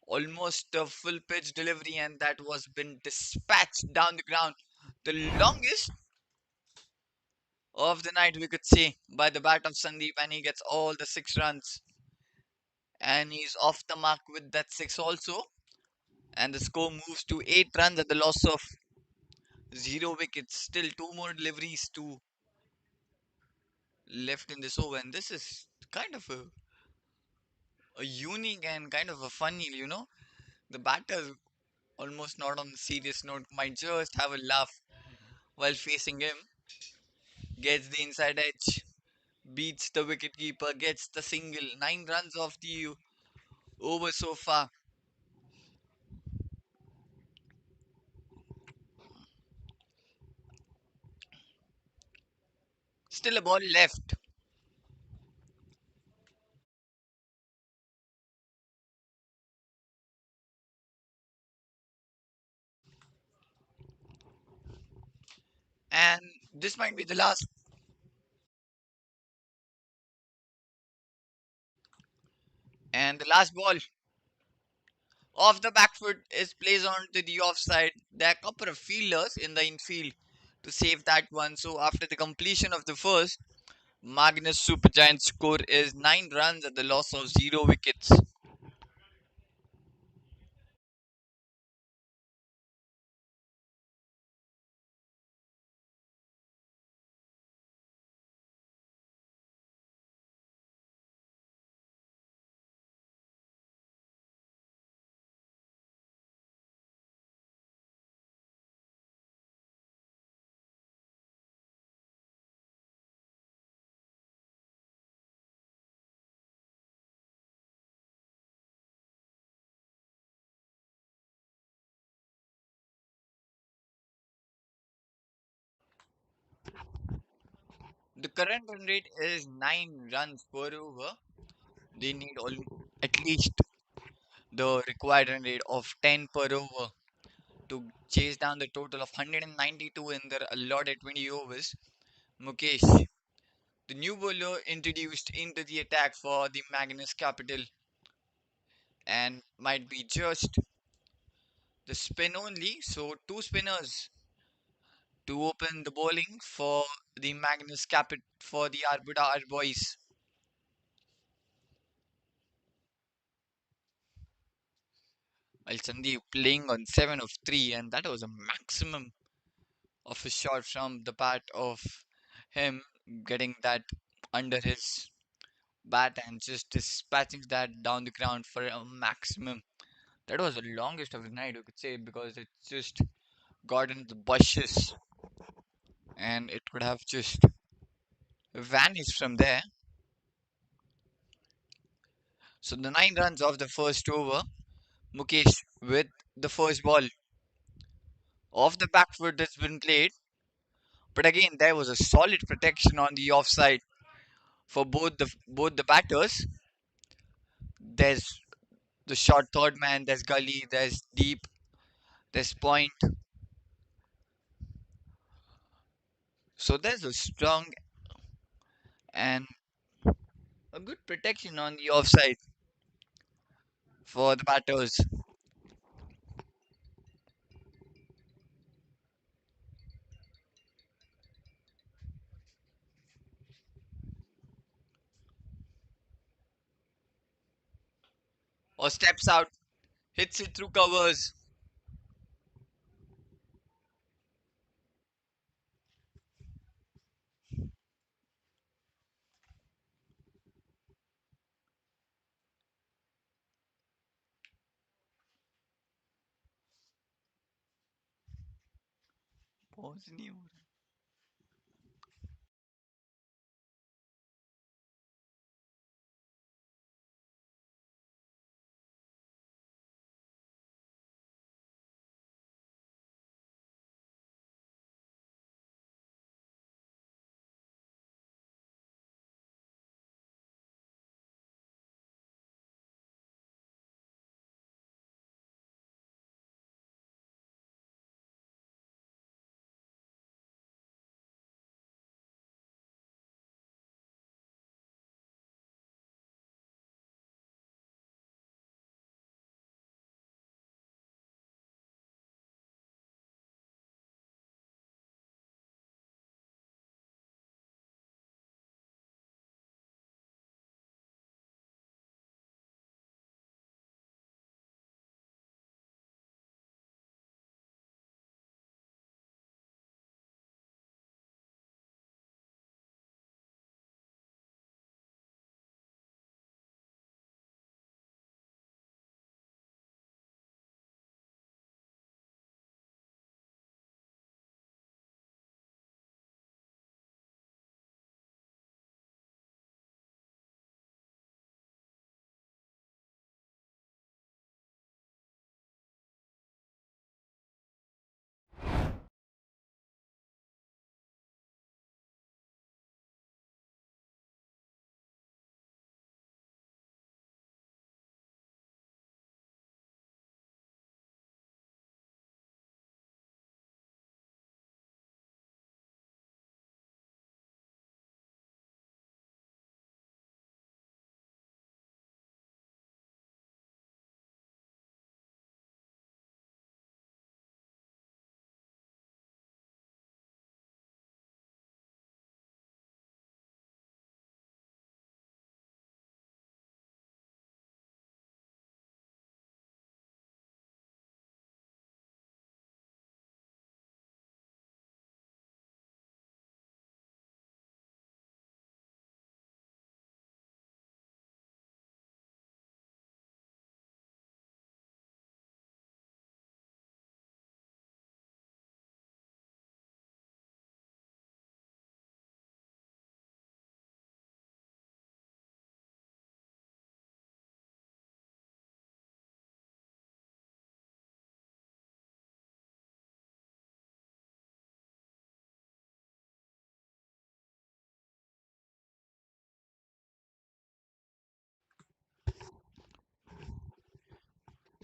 B: Almost a full pitch delivery, and that was been dispatched down the ground. The longest of the night, we could say, by the bat of Sandeep, and he gets all the 6 runs. And he's off the mark with that six also. And the score moves to 8 runs at the loss of 0 wickets. Still two more deliveries to left in this over, and this is kind of a unique and kind of a funny, the batter almost not on the serious note might just have a laugh while facing him, gets the inside edge, beats the wicketkeeper, gets the single. 9 runs off the over so far. Still a ball left. And this might be the last. And the last ball off the back foot is placed onto the offside. There are a couple of fielders in the infield to save that one. So after the completion of the first, Magnus Super Giants score is 9 runs at the loss of 0 wickets. The current run rate is 9 runs per over. They need at least the required run rate of 10 per over to chase down the total of 192 in their allotted 20 overs. Mukesh, the new bowler introduced into the attack for the Magnus Capital, and might be just the spin only. So two spinners to open the bowling for the Magnus Capital for the Arbuda boys. While Sandeep playing on 7 of 3, and that was a maximum of a shot from the bat of him getting that under his bat and just dispatching that down the ground for a maximum. That was the longest of the night, you could say, because it just got into the bushes and it could have just vanished from there. So the 9 runs of the first over, Mukesh with the first ball off the back foot that's been played. But again, there was a solid protection on the offside for both the batters. There's the short third man, there's gully, there's deep, there's point. So there's a strong and a good protection on the offside for the batters. Or steps out, hits it through covers. पहुंच नहीं हो रहा।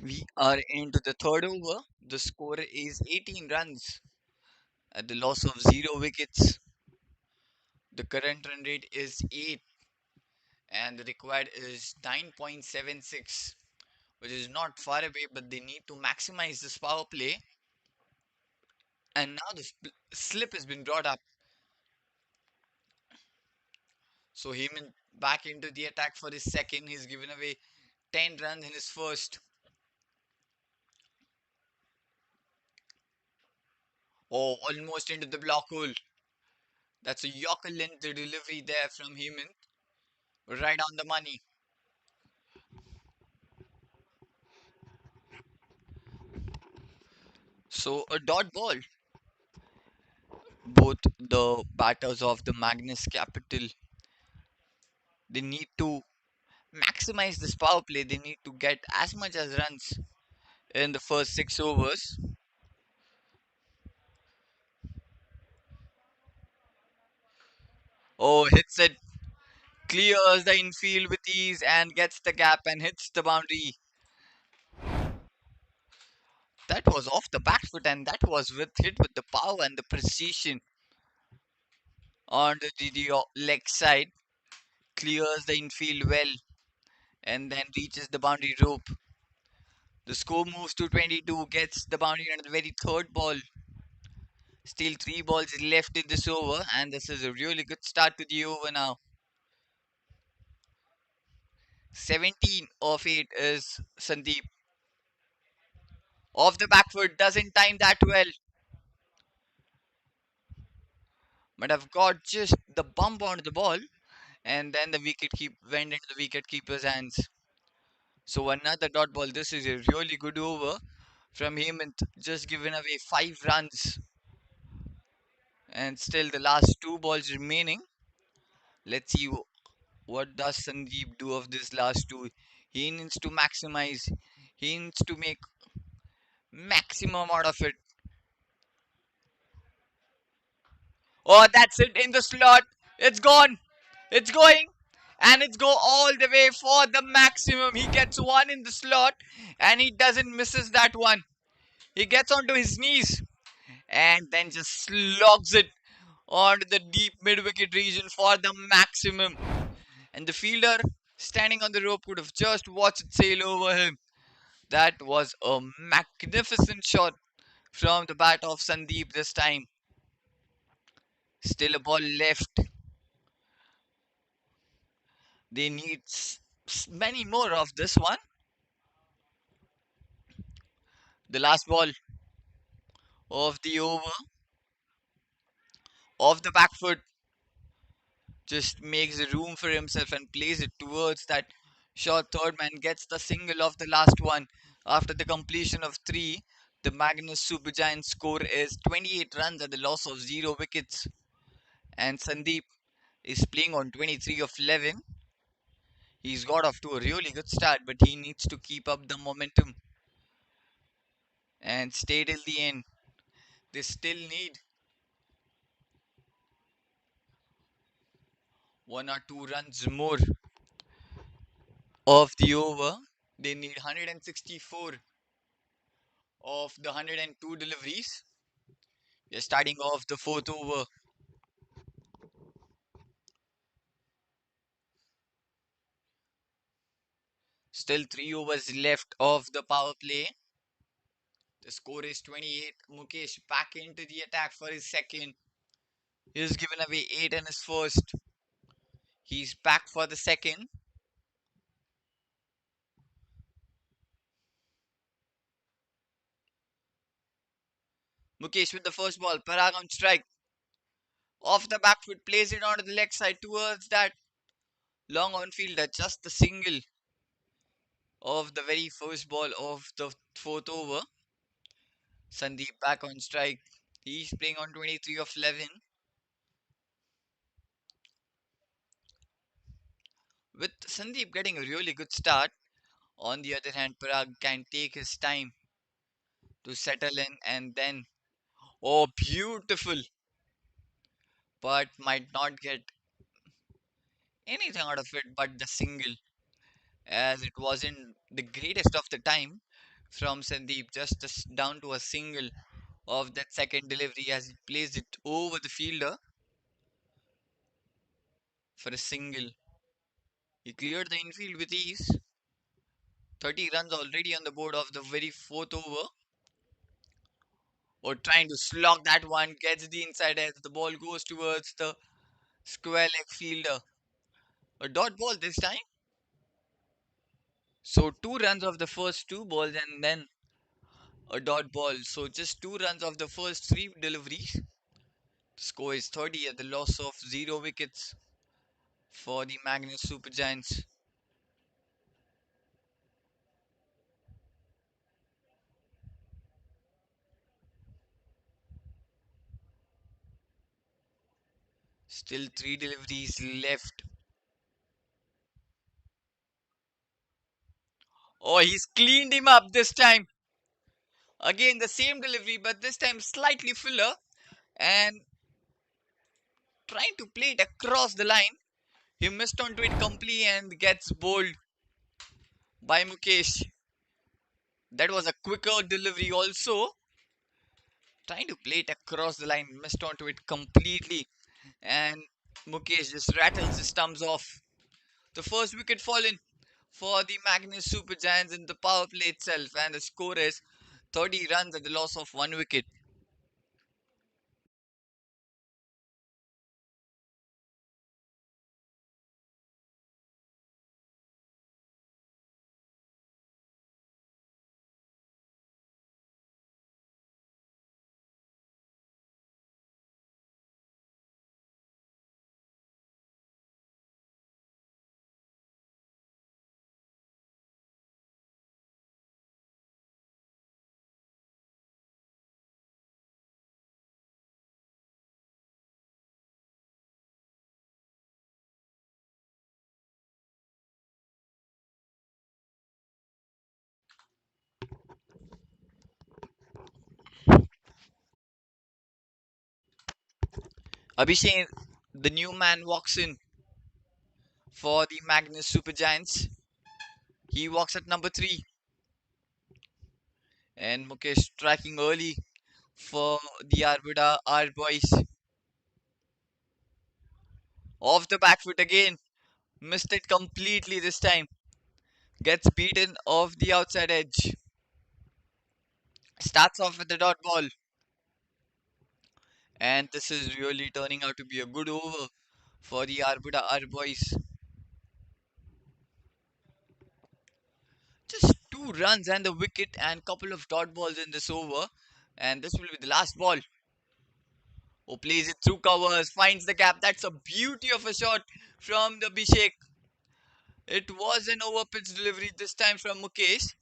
B: We are into the third over. The score is 18 runs at the loss of 0 wickets. The current run rate is 8 and the required is 9.76, which is not far away, but they need to maximize this power play. And now the slip has been brought up. So Heyman back into the attack for his second. He's given away 10 runs in his first. Oh, almost into the block hole. That's a Yorker length delivery there from Heyman. Right on the money. So a dot ball. Both the batters of the Magnus Capital, they need to maximize this power play. They need to get as much as runs in the first 6 overs. Oh, hits it, clears the infield with ease and gets the gap and hits the boundary. That was off the back foot and that was with hit with the power and the precision on the leg side. Clears the infield well and then reaches the boundary rope. The score moves to 22, gets the boundary on the very third ball. Still 3 balls left in this over, and this is a really good start to the over now. 17 of 8 is Sandeep. Off the back foot, doesn't time that well, but I've got just the bump on the ball, and then the wicket keep went into the wicket keeper's hands. So another dot ball. This is a really good over from Hemant, just giving away 5 runs, and still the last 2 balls remaining. Let's see what does Sandeep do of this last two. He needs to maximize. He needs to make maximum out of it. Oh, that's it in the slot. It's gone. It's going. And it's go all the way for the maximum. He gets one in the slot and he doesn't misses that one. He gets onto his knees and then just slogs it onto the deep mid wicket region for the maximum. And the fielder standing on the rope could have just watched it sail over him. That was a magnificent shot from the bat of Sandeep this time. Still a ball left. They need many more of this one. The last ball of the over, off the back foot, just makes room for himself and plays it towards that short third man. Gets the single of the last one after the completion of three. The Magnus Super Giants score is 28 runs at the loss of 0 wickets. And Sandeep is playing on 23 of 11. He's got off to a really good start, but he needs to keep up the momentum and stay till the end. They still need 1 or 2 runs more of the over. They need 164 of the 102 deliveries. They're starting off the fourth over. Still 3 overs left of the power play. The score is 28. Mukesh back into the attack for his second. He's given away 8 in his first. He's back for the second. Mukesh with the first ball. Parag on strike. Off the back foot, plays it onto the leg side towards that long on fielder. Just the single of the very first ball of the fourth over. Sandeep back on strike. He's playing on 23 of 11. With Sandeep getting a really good start, on the other hand, Parag can take his time to settle in and then, oh, beautiful, but might not get anything out of it but the single, as it wasn't the greatest of the time. from Sandeep, just down to a single of that second delivery as he plays it over the fielder for a single. He cleared the infield with ease. 30 runs already on the board of the very fourth over. Or trying to slog that one, gets the inside edge. The ball goes towards the square leg fielder. A dot ball this time. So 2 runs of the first two balls and then a dot ball. So just 2 runs of the first three deliveries. The score is 30 at the loss of 0 wickets for the Magnus Super Giants. Still 3 deliveries left. Oh, he's cleaned him up this time. Again, the same delivery, but this time slightly fuller and trying to play it across the line. He missed onto it completely and gets bowled by Mukesh. That was a quicker delivery also. Trying to play it across the line, missed onto it completely. And Mukesh just rattles his stumps off. The first wicket fallen for the Magnus Super Giants in the power play itself. And the score is 30 runs at the loss of 1 wicket. Abhishek, the new man, walks in for the Magnus Super Giants. He walks at number 3. And Mukesh tracking early for the Arbuda R boys. Off the back foot again. Missed it completely this time. Gets beaten off the outside edge. Starts off with the dot ball. And this is really turning out to be a good over for the Arbuda R boys. Just 2 runs and the wicket and couple of dot balls in this over. And this will be the last ball. Oh, plays it through covers, finds the gap. That's a beauty of a shot from the Bishek. It was an over pitch delivery this time from Mukesh.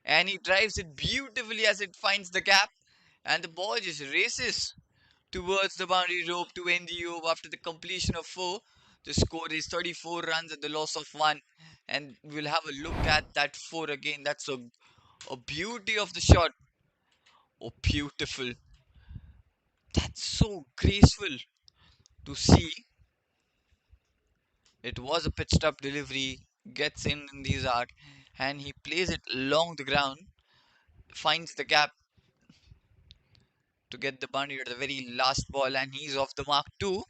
B: And he drives it beautifully as it finds the gap. And the ball just races towards the boundary rope to end the over after the completion of 4. The score is 34 runs at the loss of 1. And we'll have a look at that 4 again. That's a beauty of the shot. Oh, beautiful. That's so graceful to see. It was a pitched up delivery, gets in the arc, and he plays it along the ground, finds the gap to get the boundary at the very last ball, and he's off the mark too.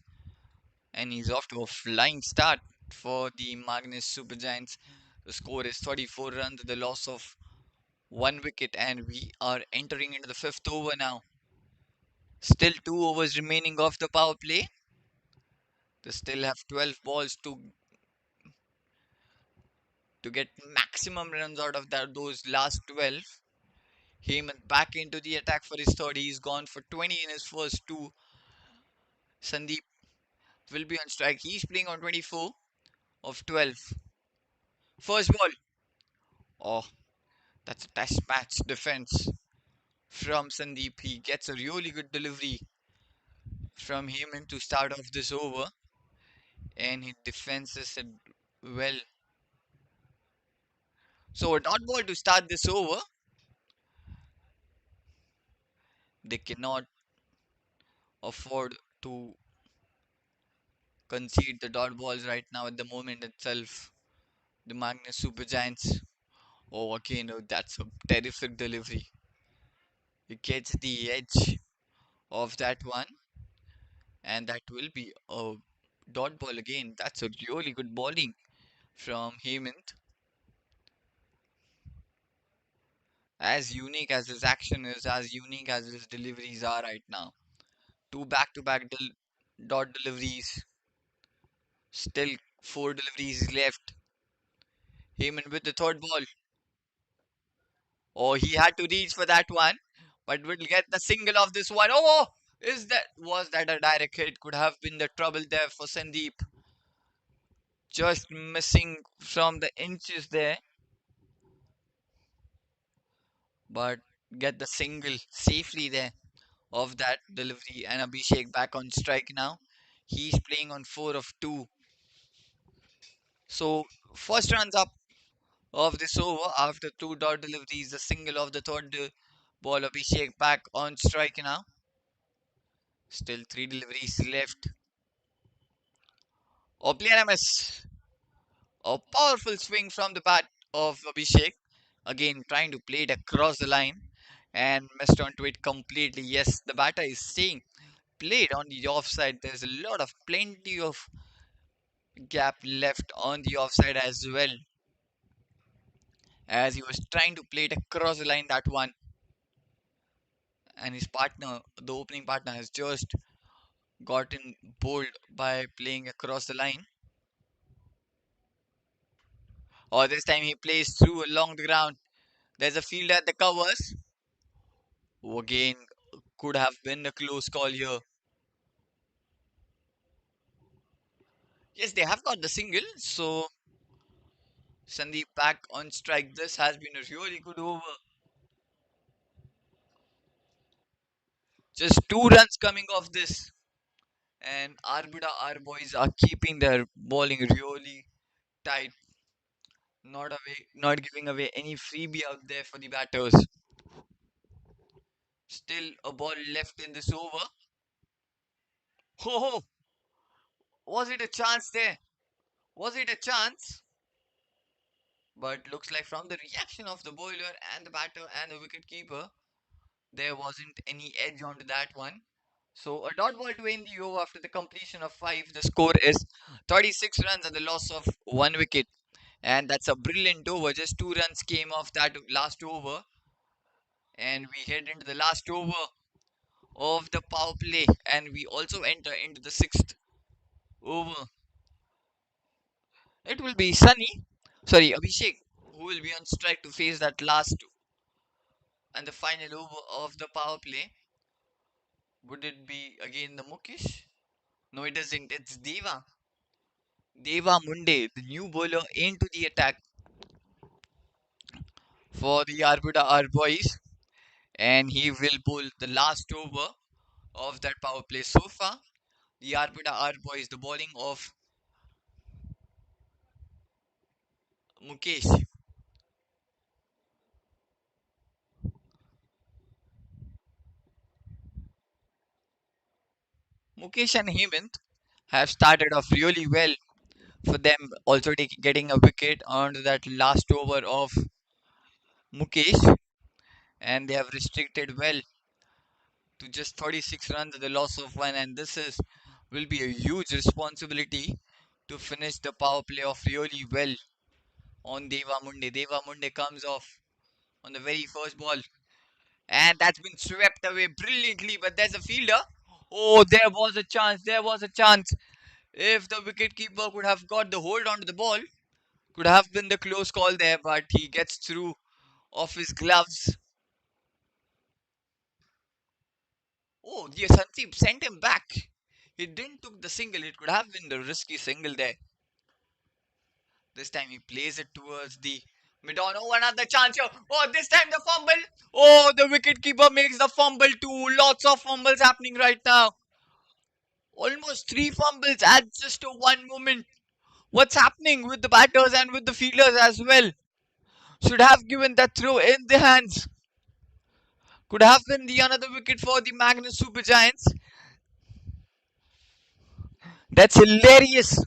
B: And he's off to a flying start for the Magnus Super Giants. The score is 34 runs, the loss of 1 wicket, and we are entering into the fifth over now. Still 2 overs remaining of the power play. They still have 12 balls to get maximum runs out of those last 12. Heyman back into the attack for his third. He's gone for 20 in his first two. Sandeep will be on strike. He's playing on 24 of 12. First ball. Oh, that's a test match defense from Sandeep. He gets a really good delivery from Heyman to start off this over. And he defenses it well. So a dot ball to start this over. They cannot afford to concede the dot balls right now at the moment itself. The Magnus Super Giants. Oh, again, oh, that's a terrific delivery. He gets the edge of that one, and that will be a dot ball again. That's a really good bowling from Hemant. As unique as his action is, as unique as his deliveries are right now. Two back-to-back dot deliveries. Still four deliveries left. Heyman with the third ball. Oh, he had to reach for that one, but will get the single of this one. Oh, was that a direct hit? Could have been the trouble there for Sandeep. Just missing from the inches there, but get the single safely there of that delivery. And Abhishek back on strike now. He's playing on 4 of 2. So first runs up of this over after two dot deliveries, the single of the third ball. Abhishek back on strike now. Still three deliveries left. Oblian miss. A powerful swing from the bat of Abhishek. Again, trying to play it across the line and missed onto it completely. Yes, the batter is saying played on the offside. There's a lot of plenty of gap left on the offside as well, as he was trying to play it across the line that one. And his partner, the opening partner, has just gotten bowled by playing across the line. Or this time he plays through along the ground. There's a fielder at the covers, who again could have been a close call here. Yes, they have got the single, so Sandeep back on strike. This has been a really good over. Just 2 runs coming off this, and Arbuda, our boys are keeping their bowling really tight, not giving away any freebie out there for the batters. Still a ball left in this over. Ho ho! Was it a chance there? Was it a chance? But looks like from the reaction of the bowler and the batter and the wicket keeper, there wasn't any edge onto that one. So a dot ball to end the over after the completion of 5. The score is 36 runs and the loss of 1 wicket. And that's a brilliant over. Just 2 runs came off that last over. And we head into the last over of the power play. And we also enter into the sixth over. It will be Sunny, sorry, Abhishek, who will be on strike to face that last and the final over of the power play. Would it be again the Mukesh? No, it isn't. It's Deva. Deva Munde, the new bowler into the attack for the Arbuda R boys. And he will bowl the last over of that power play so far. The Arbuda R boys, the bowling of Mukesh. Mukesh and Hemant have started off really well for them, also getting a wicket on that last over of Mukesh. And they have restricted well to just 36 runs at the loss of one. And this is will be a huge responsibility to finish the power play off really well on Deva Munde. Deva Munde comes off on the very first ball, and that's been swept away brilliantly. But there's a fielder. Oh, there was a chance. There was a chance. If the wicket keeper could have got the hold onto the ball, could have been the close call there. But he gets through off his gloves. Oh, yes, Sandeep sent him back. He didn't took the single. It could have been the risky single there. This time he plays it towards the mid on. Oh, another chance here. Oh, this time the fumble. Oh, the wicket keeper makes the fumble too. Lots of fumbles happening right now. Almost 3 fumbles at just a one moment. What's happening with the batters and with the fielders as well? Should have given that throw in the hands. Could have been the another wicket for the Magnus Super Giants. That's hilarious.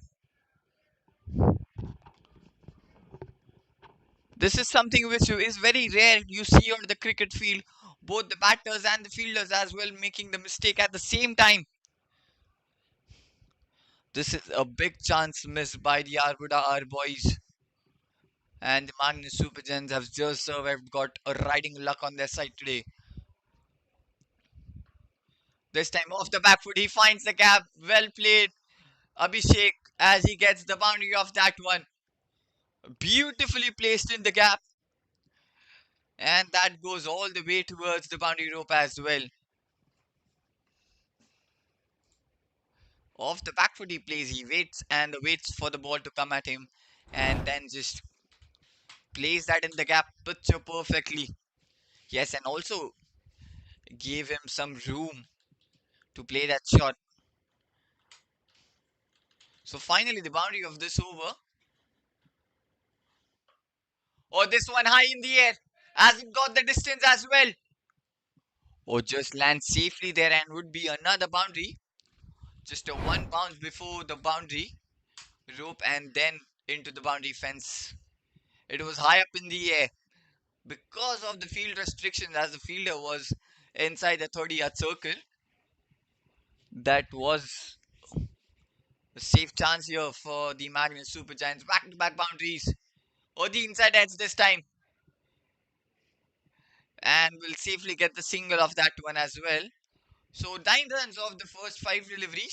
B: This is something which is very rare. You see on the cricket field, both the batters and the fielders as well making the mistake at the same time. This is a big chance missed by the Arbuda R boys. And the Magnus Super Giants have just survived, got a riding luck on their side today. This time off the back foot, he finds the gap. Well played, Abhishek, as he gets the boundary of that one. Beautifully placed in the gap. And that goes all the way towards the boundary rope as well. Off the back foot he plays, he waits and waits for the ball to come at him. And then just plays that in the gap picture perfectly. Yes, and also gave him some room to play that shot. So finally the boundary of this over. Oh, this one high in the air. Has it got the distance as well? Or just lands safely there and would be another boundary. Just a one bounce before the boundary rope and then into the boundary fence. It was high up in the air because of the field restrictions as the fielder was inside the 30-yard circle. That was a safe chance here for the Magnus Super Giants. Back to back boundaries. Or the inside edge this time. And will safely get the single of that one as well. So 9 runs of the first 5 deliveries.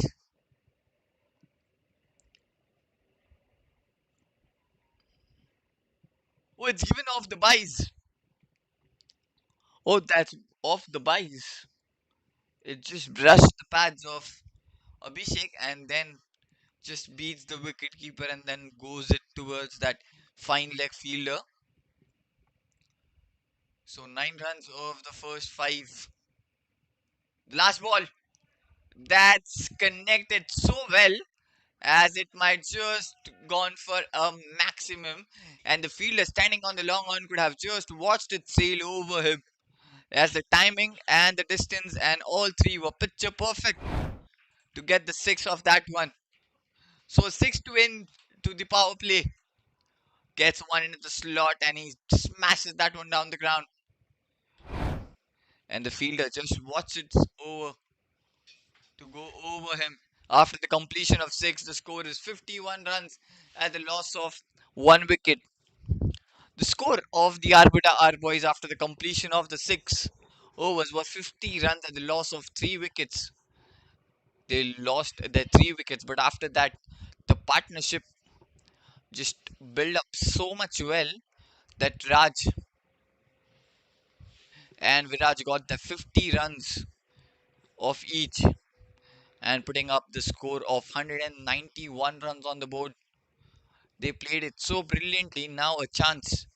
B: Oh, it's given off the buys. Oh, that's off the buys. It just brushed the pads of Abhishek and then just beats the wicket keeper and then goes it towards that fine leg fielder. So 9 runs of the first 5. Last ball. That's connected so well as it might just gone for a maximum and the fielder standing on the long on could have just watched it sail over him as the timing and the distance and all three were picture perfect to get the 6 of that one. So 6 to win to the power play. Gets one into the slot and he smashes that one down the ground. And the fielder just watches it over to go over him. After the completion of 6, the score is 51 runs at the loss of 1 wicket. The score of the Arbuda R boys after the completion of the 6 overs was 50 runs at the loss of 3 wickets. They lost their 3 wickets, but after that, the partnership just built up so much well that Raj and Viraj got the 50 runs of each and putting up the score of 191 runs on the board. They played it so brilliantly. Now a chance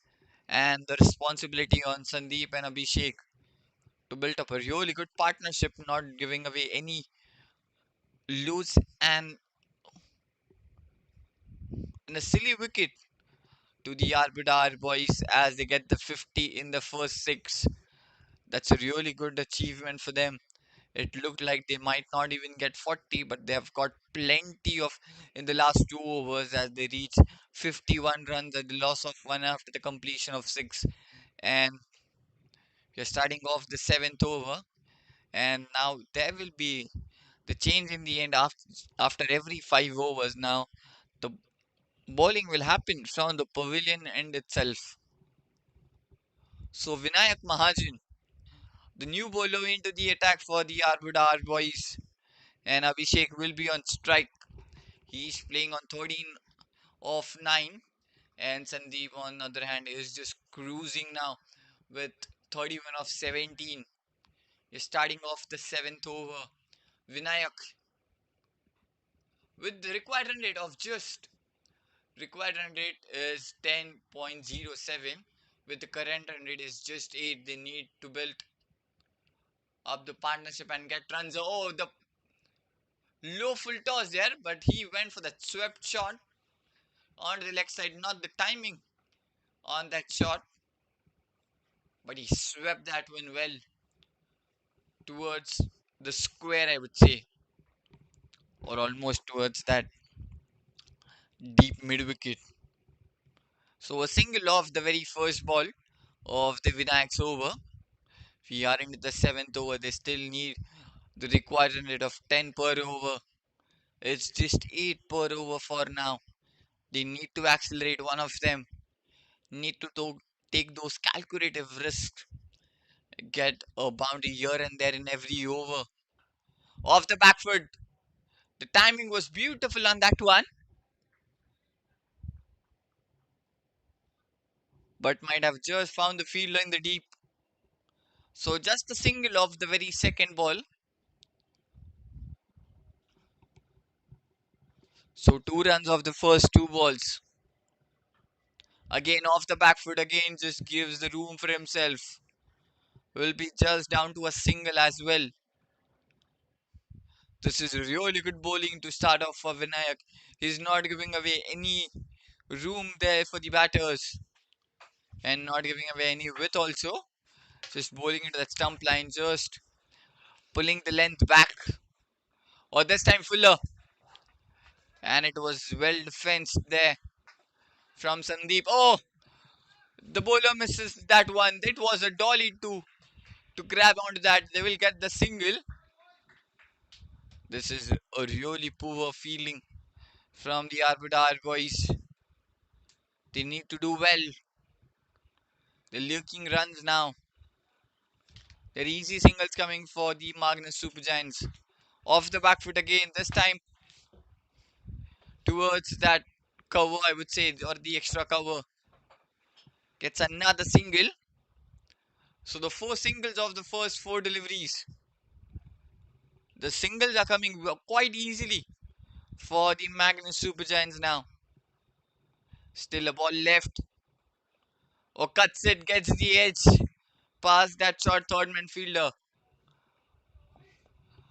B: and the responsibility on Sandeep and Abhishek to build up a really good partnership, not giving away any loose and in a silly wicket to the Arbidar boys as they get the 50 in the first 6. That's a really good achievement for them. It looked like they might not even get 40, but they have got plenty of in the last 2 overs as they reach 51 runs at the loss of 1 after the completion of 6. And you're starting off the 7th over, and now there will be the change in the end after every 5 overs. Now the bowling will happen from the pavilion end itself. So Vinayak Mahajan, the new bowler into the attack for the Arbudar boys, and Abhishek will be on strike. He's playing on 13 of 9, and Sandeep, on the other hand, is just cruising now with 31 of 17. He's starting off the 7th over. Vinayak with the required run rate of just required run rate is 10.07. With the current run rate is just 8. They need to build up the partnership and get runs. Oh, the low full toss there, but he went for the swept shot on the leg side. Not the timing on that shot, but he swept that one well towards the square, I would say, or almost towards that deep mid wicket. So a single off the very first ball of the Vinayak's over. We are into the seventh over. They still need the required run rate of 10 per over. It's just 8 per over for now. They need to accelerate one of them. Need to take those calculative risks. Get a boundary here and there in every over. Off the back foot. The timing was beautiful on that one, but might have just found the fielder in the deep. So just a single off the very second ball. So 2 runs off the first 2 balls. Again off the back foot again just gives the room for himself. Will be just down to a single as well. This is really good bowling to start off for Vinayak. He's not giving away any room there for the batters and not giving away any width also. Just bowling into that stump line, just pulling the length back. Or this time Fuller. And it was well defensed there from Sandeep. Oh, the bowler misses that one. It was a dolly to grab onto that. They will get the single. This is a really poor feeling from the Arbuda boys. They need to do well. They're lurking runs now. They're easy singles coming for the Magnus Super Giants. Off the back foot again, this time towards that cover, I would say, or the extra cover. Gets another single. So the 4 singles of the first 4 deliveries. The singles are coming quite easily for the Magnus Super Giants now. Still a ball left. Or cuts it, gets the edge past that short third man fielder.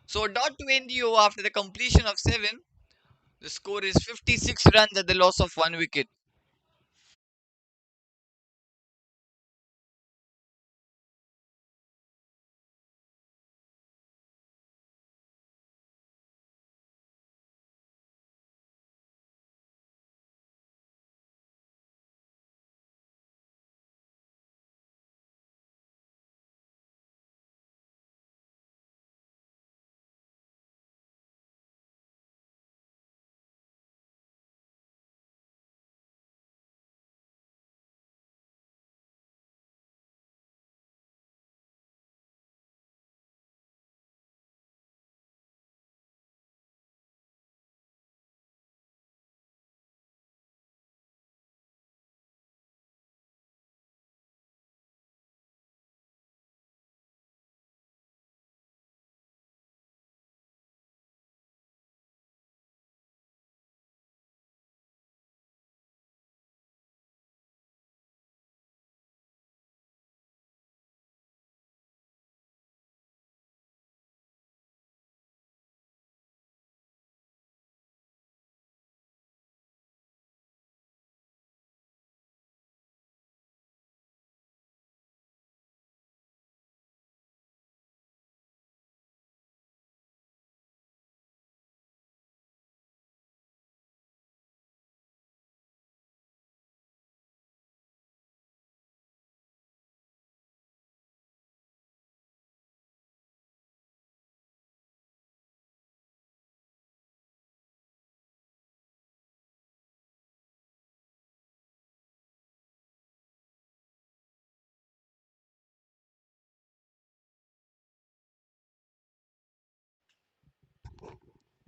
B: So dot to end the over after the completion of 7. The score is 56 runs at the loss of 1 wicket.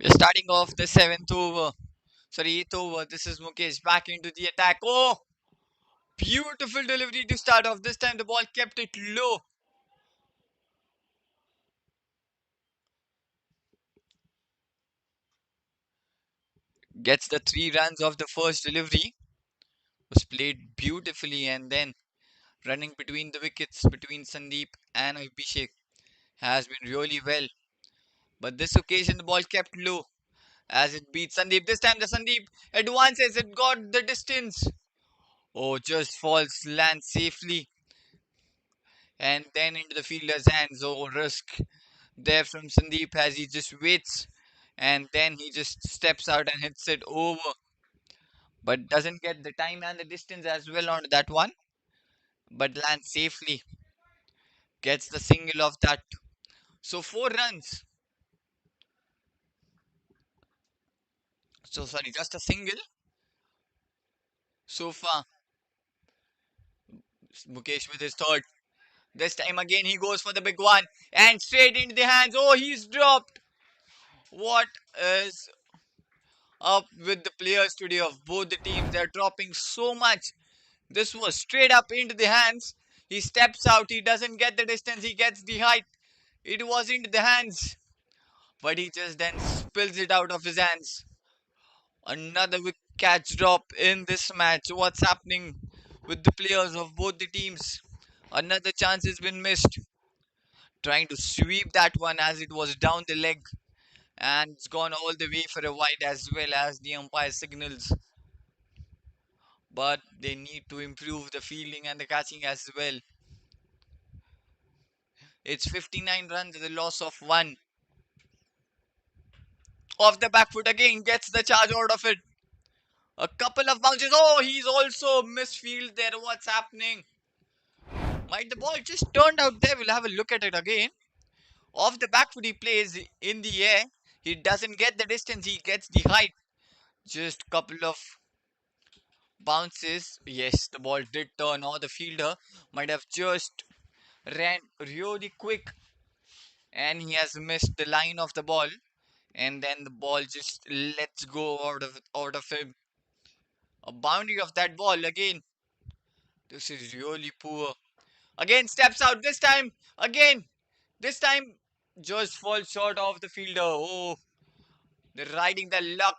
B: We're starting off the 7th over. Sorry, 8th over. This is Mukesh back into the attack. Oh, beautiful delivery to start off. This time the ball kept it low. Gets the 3 runs of the first delivery. Was played beautifully and then running between the wickets between Sandeep and Abhishek has been really well. But this occasion the ball kept low as it beats Sandeep. This time the Sandeep advances. It got the distance. Oh, just falls, lands safely and then into the fielder's hands. Oh, risk there from Sandeep as he just waits and then he just steps out and hits it over. but doesn't get the time and the distance as well on that one, but lands safely, gets the single of that. So 4 runs. So sorry, just a single so far. Mukesh with his third. This time again he goes for the big one and straight into the hands. Oh, he's dropped. What is up with the players today of both the teams? They're dropping so much. This was straight up into the hands. He steps out. He doesn't get the distance. He gets the height. It was into the hands. But he just then spills it out of his hands. Another catch drop in this match. What's happening with the players of both the teams? Another chance has been missed. Trying to sweep that one as it was down the leg. And it's gone all the way for a wide as well as the umpire signals. But they need to improve the fielding and the catching as well. It's 59 runs, the loss of one. Off the back foot again, gets the charge out of it. A couple of bounces. Oh, he's also misfield there. What's happening? Might the ball just turned out there? We'll have a look at it again. Off the back foot, he plays in the air. He doesn't get the distance. He gets the height. Just couple of bounces. Yes, the ball did turn. Or the fielder might have just ran really quick, and he has missed the line of the ball. And then the ball just lets go out of him. A boundary of that ball again. This is really poor. Again steps out. This time again. This time just falls short of the fielder. Oh, they're riding the luck.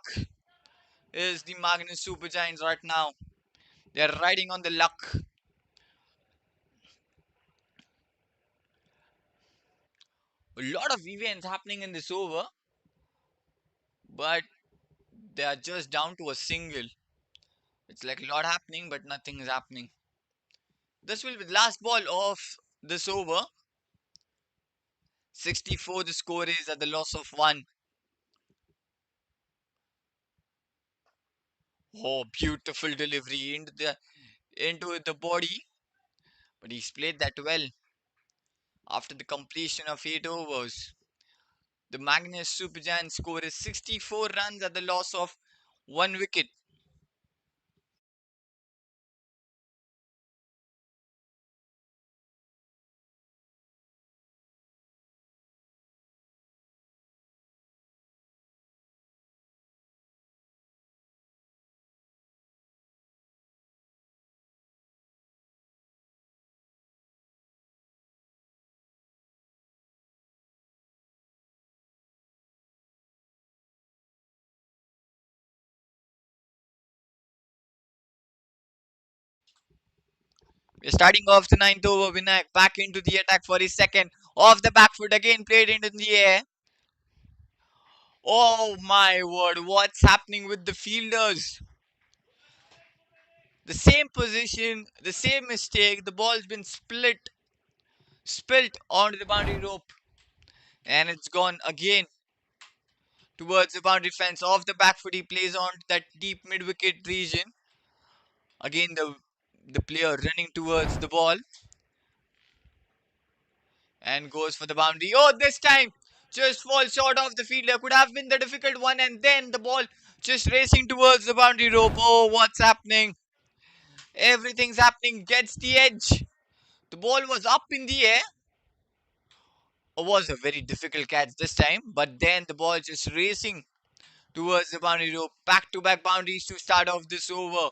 B: Is the Magnus Super Giants right now? They're riding on the luck. A lot of events happening in this over, but they are just down to a single. It's like a lot happening, but nothing is happening. This will be the last ball of this over. 64 the score is at the loss of one. Oh, beautiful delivery into the body, but he's played that well after the completion of 8 overs. The Magnus Super Giants score is 64 runs at the loss of one wicket. We're starting off the ninth over. Vinayak back into the attack for his second. Off the back foot again, played into the air. Oh my word, what's happening with the fielders? The same position, the same mistake. The ball's been spilt onto the boundary rope, and it's gone again towards the boundary fence. Off the back foot, he plays on that deep mid wicket region. Again, the player running towards the ball and goes for the boundary. Oh, this time just falls short of the fielder. Could have been the difficult one, and then the ball just racing towards the boundary rope. Oh, what's happening? Everything's happening. Gets the edge. The ball was up in the air. It was a very difficult catch this time, but then the ball just racing towards the boundary rope. Back to back boundaries to start off this over.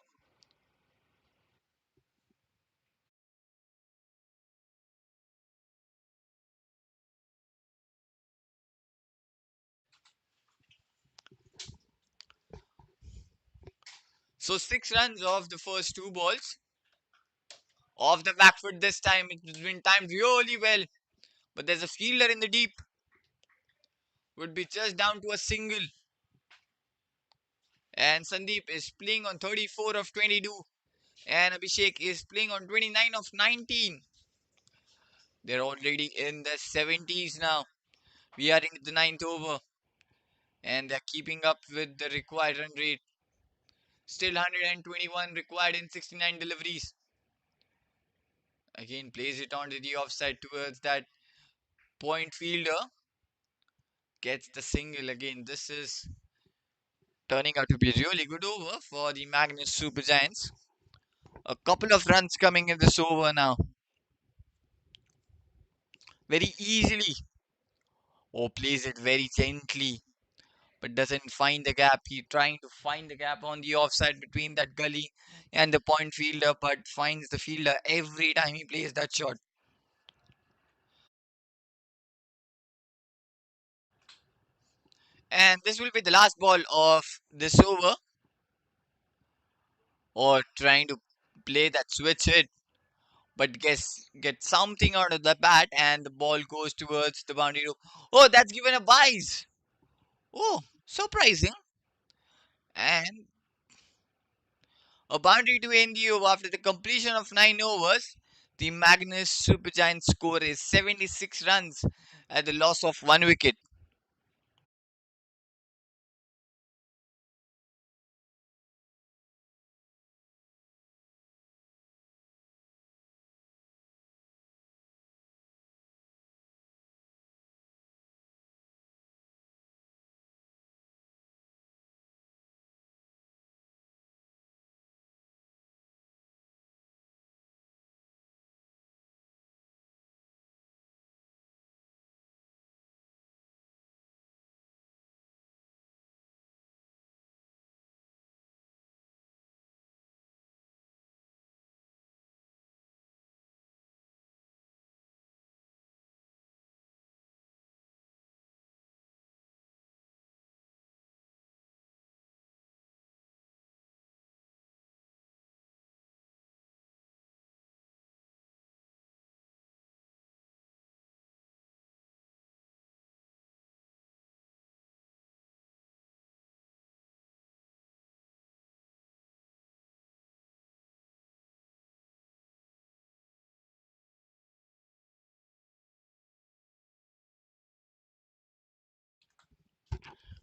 B: So 6 runs off the first two balls. Off the back foot this time. It's been timed really well. But there's a fielder in the deep. Would be just down to a single. And Sandeep is playing on 34 of 22. And Abhishek is playing on 29 of 19. They're already in the 70s now. We are in the ninth over. And they're keeping up with the required run rate. Still 121 required in 69 deliveries. Again, plays it onto the offside towards that point fielder. Gets the single again. This is turning out to be a really good over for the Magnus Super Giants. A couple of runs coming in this over now. Very easily. Or plays it very gently. But doesn't find the gap. He trying to find the gap on the offside between that gully and the point fielder, but finds the fielder every time he plays that shot. And this will be the last ball of this over, or trying to play that switch hit, but guess get something out of the bat, and the ball goes towards the boundary rope. Oh, that's given a bise. Oh, surprising. And a boundary to end the over after the completion of 9 overs. The Magnus Super Giants score is 76 runs at the loss of 1 wicket.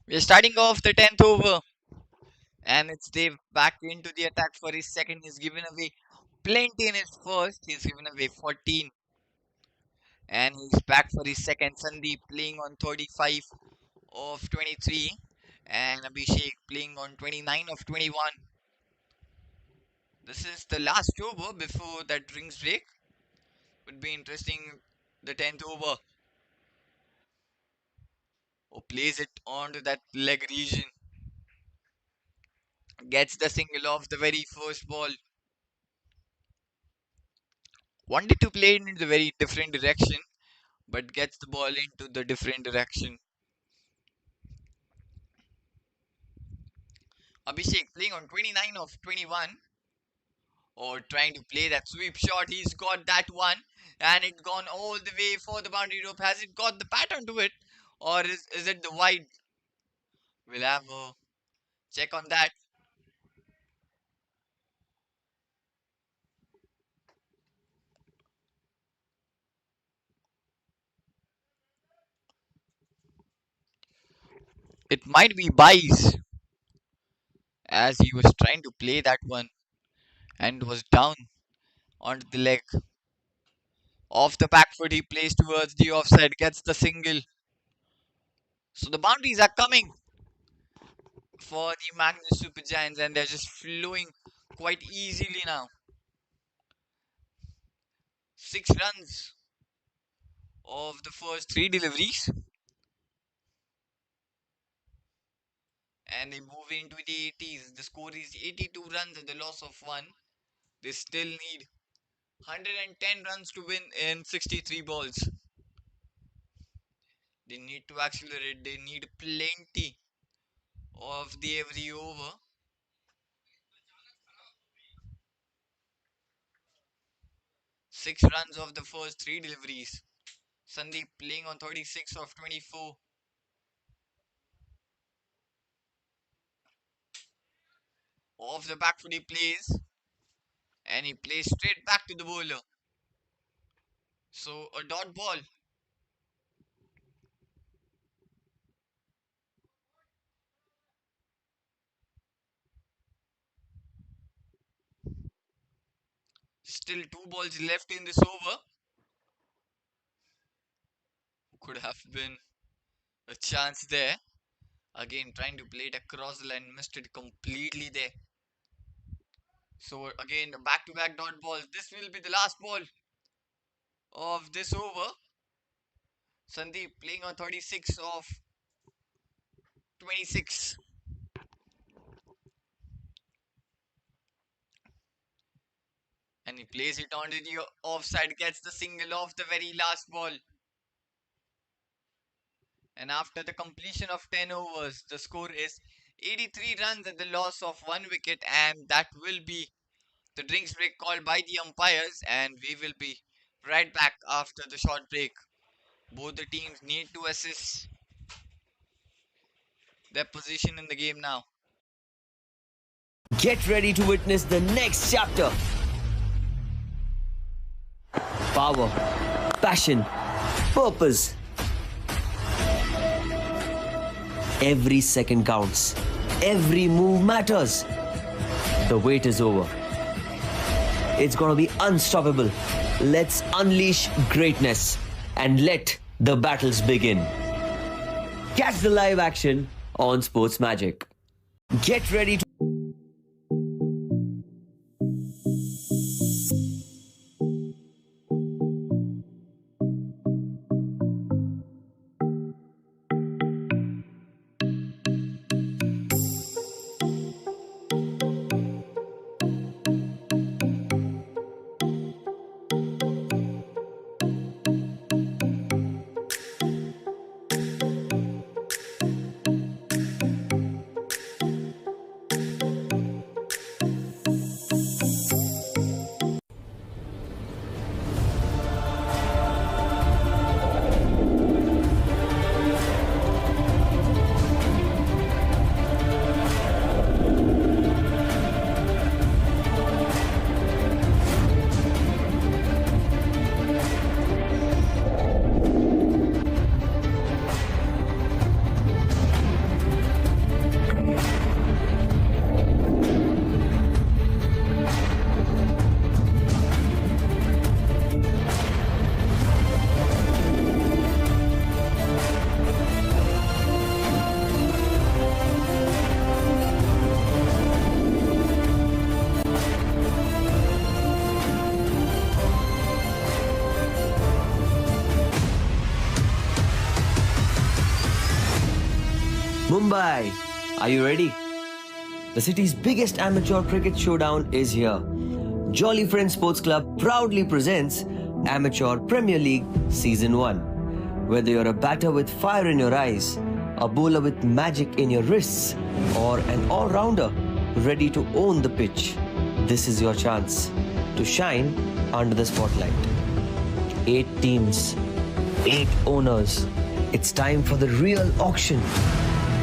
B: We're starting off the 10th over, and it's Dave back into the attack for his second. He's given away plenty in his first. He's given away 14, and he's back for his second. Sandeep playing on 35 of 23, and Abhishek playing on 29 of 21. This is the last over before that drinks break. Would be interesting. The 10th over. Or plays it onto that leg region. Gets the single off the very first ball. Wanted to play it in the very different direction, but gets the ball into the different direction. Abhishek playing on 29 of 21, or trying to play that sweep shot. He's got that one, and it gone all the way for the boundary rope. Has it got the pattern to it, or is it the wide? We'll have a check on that. It might be Bice, as he was trying to play that one and was down onto the leg. Off the back foot, he plays towards the offside, gets the single. So the boundaries are coming for the Magnus Super Giants, and they're just flowing quite easily now. 6 runs of the first 3 deliveries, and they move into the 80s. The score is 82 runs at the loss of 1. They still need 110 runs to win in 63 balls. They need to accelerate, they need plenty of the every over. 6 runs of the first 3 deliveries. Sandeep playing on 36 of 24. Off the back foot he plays, and he plays straight back to the bowler. So a dot ball. Still two balls left in this over. Could have been a chance there. Again, trying to play it across the line, missed it completely there. So again, back-to-back dot balls. This will be the last ball of this over. Sandeep playing on 36 of 26. And he plays it onto the offside, gets the single off the very last ball. And after the completion of 10 overs, the score is 83 runs at the loss of one wicket, and that will be the drinks break called by the umpires. And we will be right back after the short break. Both the teams need to assess their position in the game now.
A: Get ready to witness the next chapter. Power, passion, purpose. Every second counts. Every move matters. The wait is over. It's gonna be unstoppable. Let's unleash greatness and let the battles begin. Catch the live action on Sports Magic. Get ready to Mumbai. Are you ready? The city's biggest amateur cricket showdown is here. Jolly Friends Sports Club proudly presents Amateur Premier League Season 1. Whether you're a batter with fire in your eyes, a bowler with magic in your wrists, or an all-rounder ready to own the pitch, this is your chance to shine under the spotlight. 8 teams, 8 owners. It's time for the real auction.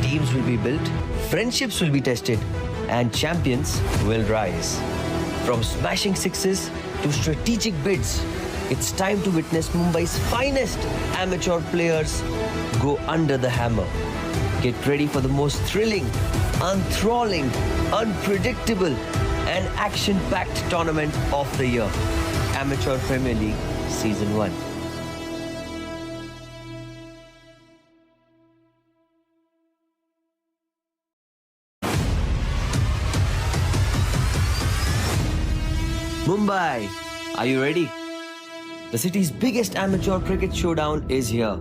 A: Teams will be built, friendships will be tested, and champions will rise. From smashing sixes to strategic bids, it's time to witness Mumbai's finest amateur players go under the hammer. Get ready for the most thrilling, enthralling, unpredictable, and action-packed tournament of the year. Amateur Premier League Season 1. Mumbai, are you ready? The city's biggest amateur cricket showdown is here.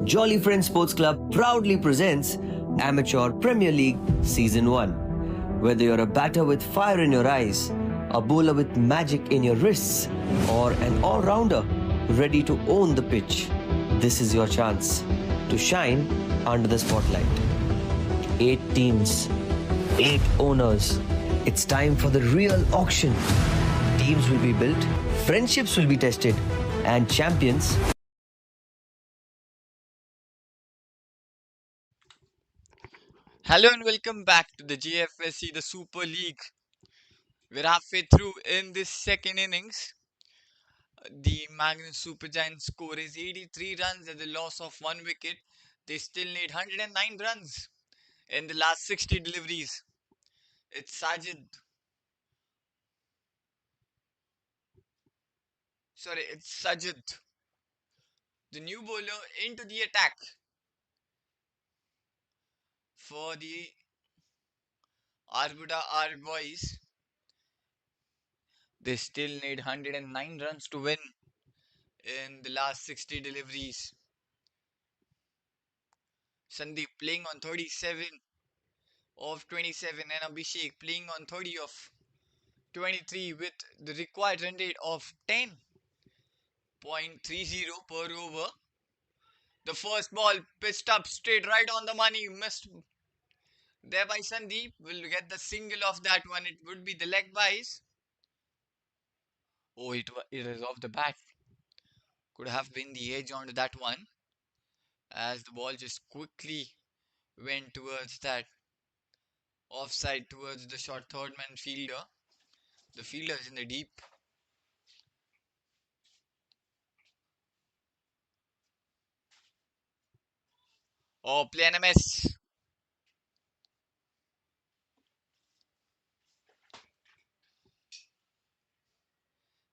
A: Jolly Friends Sports Club proudly presents Amateur Premier League Season 1. Whether you're a batter with fire in your eyes, a bowler with magic in your wrists, or an all-rounder ready to own the pitch, this is your chance to shine under the spotlight. 8 teams, 8 owners. It's time for the real auction. Teams will be built, friendships will be tested, and champions.
B: Hello and welcome back to the JFSC, the Super League. We're halfway through in this second innings. The Magnus Super Giants score is 83 runs at the loss of one wicket. They still need 109 runs in the last 60 deliveries. It's Sajid Sorry, it's Sajid, the new bowler, into the attack for the Arbuda R boys. They still need 109 runs to win in the last 60 deliveries. Sandeep playing on 37 of 27 and Abhishek playing on 30 of 23 with the required run rate of 10.30 per over. The first ball pitched up straight right on the money, missed there by Sandeep. Will get the single of that one. It would be the leg byes. Oh, it is off the bat. Could have been the edge onto that one as the ball just quickly went towards that offside towards the short third man fielder. The fielder is in the deep. Oh, play an MS.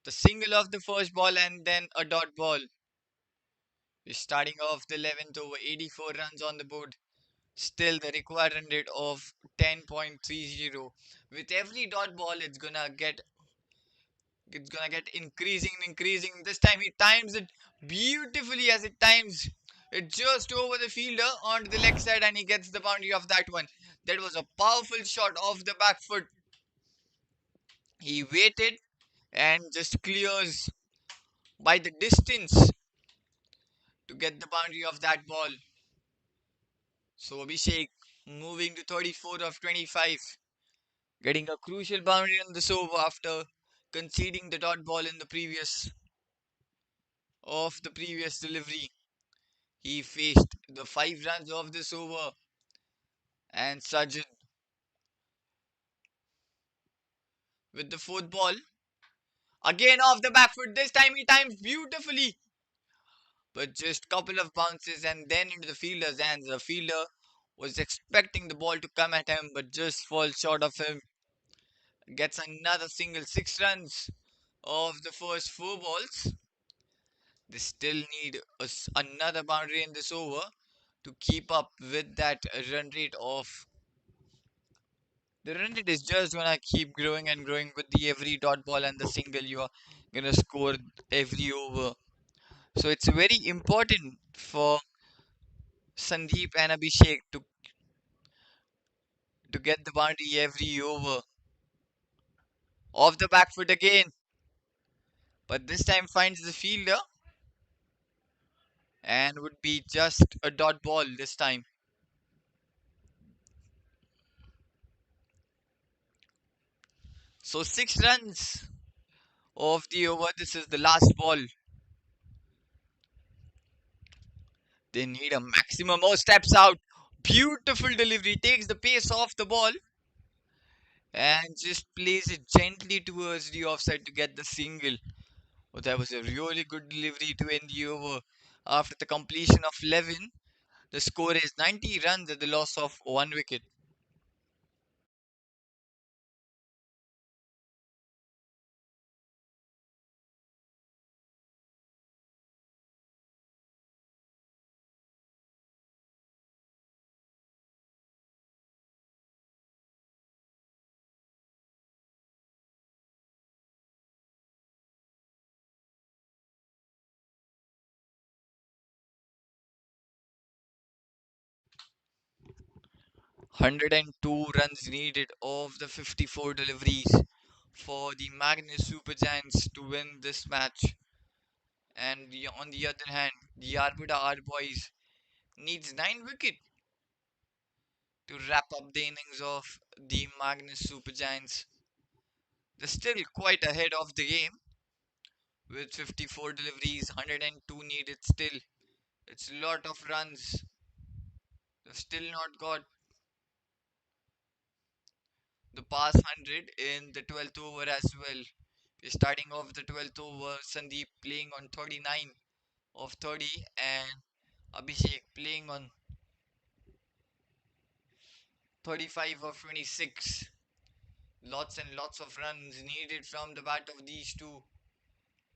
B: The single of the first ball and then a dot ball. We're starting off the 11th over, 84 runs on the board. Still the required run rate of 10.30. With every dot ball, it's gonna get increasing and increasing. This time he times it beautifully as it times it just over the fielder onto the leg side and he gets the boundary of that one. That was a powerful shot off the back foot. He waited and just clears by the distance to get the boundary of that ball. So Abhishek moving to 34 of 25, getting a crucial boundary on this over after conceding the dot ball in the previous delivery. He faced the 5 runs of this over and Sajid with the fourth ball. Again off the back foot. This time he times beautifully. But just couple of bounces and then into the fielder's hands. The fielder was expecting the ball to come at him but just falls short of him. Gets another single, 6 runs of the first 4 balls. They still need another boundary in this over to keep up with that run rate of. The run rate is just gonna keep growing and growing with the every dot ball and the single you are gonna score every over. So it's very important for Sandeep and Abhishek to get the boundary every over. Off the back foot again, but this time finds the fielder and would be just a dot ball this time. So 6 runs of the over. This is the last ball. They need a maximum. Oh, steps out. Beautiful delivery. Takes the pace off the ball and just plays it gently towards the offside to get the single. Oh, that was a really good delivery to end the over. After the completion of 11, the score is 90 runs at the loss of 1 wicket. 102 runs needed of the 54 deliveries for the Magnus Super Giants to win this match. And on the other hand, the Arbuda R boys needs 9 wickets to wrap up the innings of the Magnus Super Giants. They're still quite ahead of the game with 54 deliveries, 102 needed still. It's a lot of runs. They've still not got the past 100 in the 12th over as well. We're starting off the 12th over. Sandeep playing on 39 of 30 and Abhishek playing on 35 of 26. Lots and lots of runs needed from the bat of these two.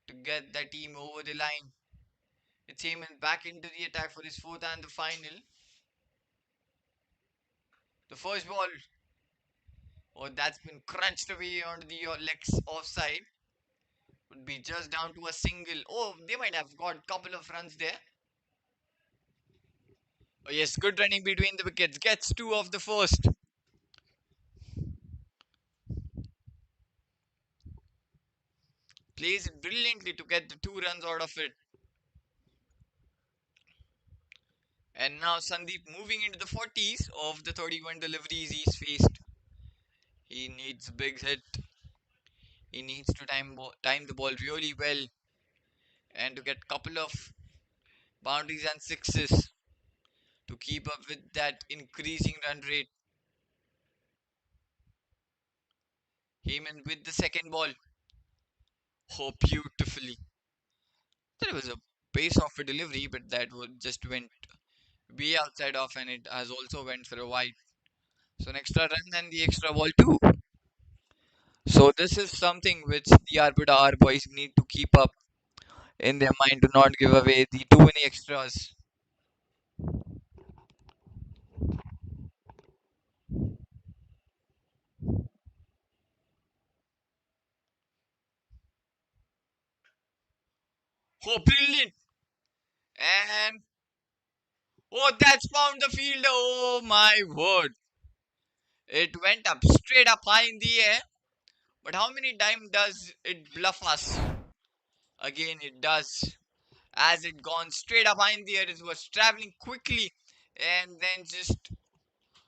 B: to get that team over the line. It's Heyman back into the attack for his fourth and the final. The first ball, oh, that's been crunched away onto the legs offside. Would be just down to a single. Oh, they might have got a couple of runs there. Oh, yes, good running between the wickets. Gets two of the first. Plays it brilliantly to get the 2 runs out of it. And now Sandeep moving into the 40s of the 31 deliveries he's faced. He needs a big hit. He needs to time the ball really well and to get couple of boundaries and sixes to keep up with that increasing run rate. Heyman with the second ball. Oh, beautifully. There was a pace of a delivery, but that just went way outside off and it has also went for a wide. So an extra run and the extra ball too. So this is something which the Arbuda R boys need to keep up in their mind to not give away the too many extras. Oh, brilliant! And oh, that's found the fielder. Oh my word! It went up straight up high in the air. But how many times does it bluff us? Again, it does. As it gone straight up high in the air, it was traveling quickly and then just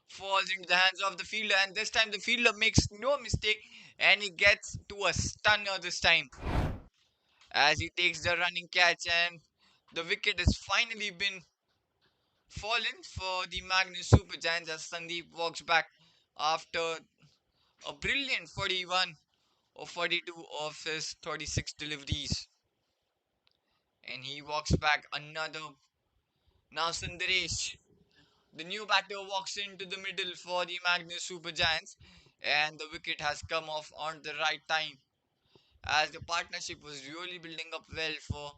B: falls into the hands of the fielder. And this time, the fielder makes no mistake and he gets to a stunner this time as he takes the running catch and the wicket has finally been fallen for the Magnus Super Giants as Sandeep walks back after a brilliant 41 or 42 of his 36 deliveries. And he walks back another. Now Sundaresh, the new batter, walks into the middle for the Magnus Super Giants, and the wicket has come off on the right time as the partnership was really building up well for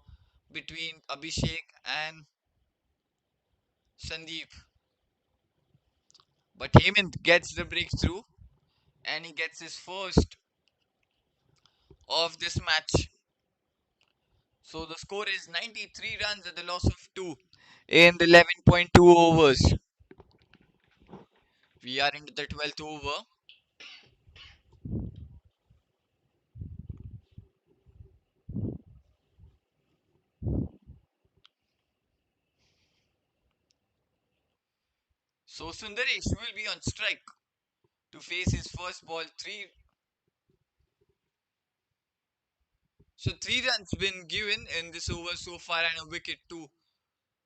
B: between Abhishek and Sandeep. But Hemant gets the breakthrough and he gets his first of this match. So the score is 93 runs at the loss of 2 in the 11.2 overs. We are into the 12th over. So Sundaresh will be on strike to face his first ball. Three runs been given in this over so far and a wicket too.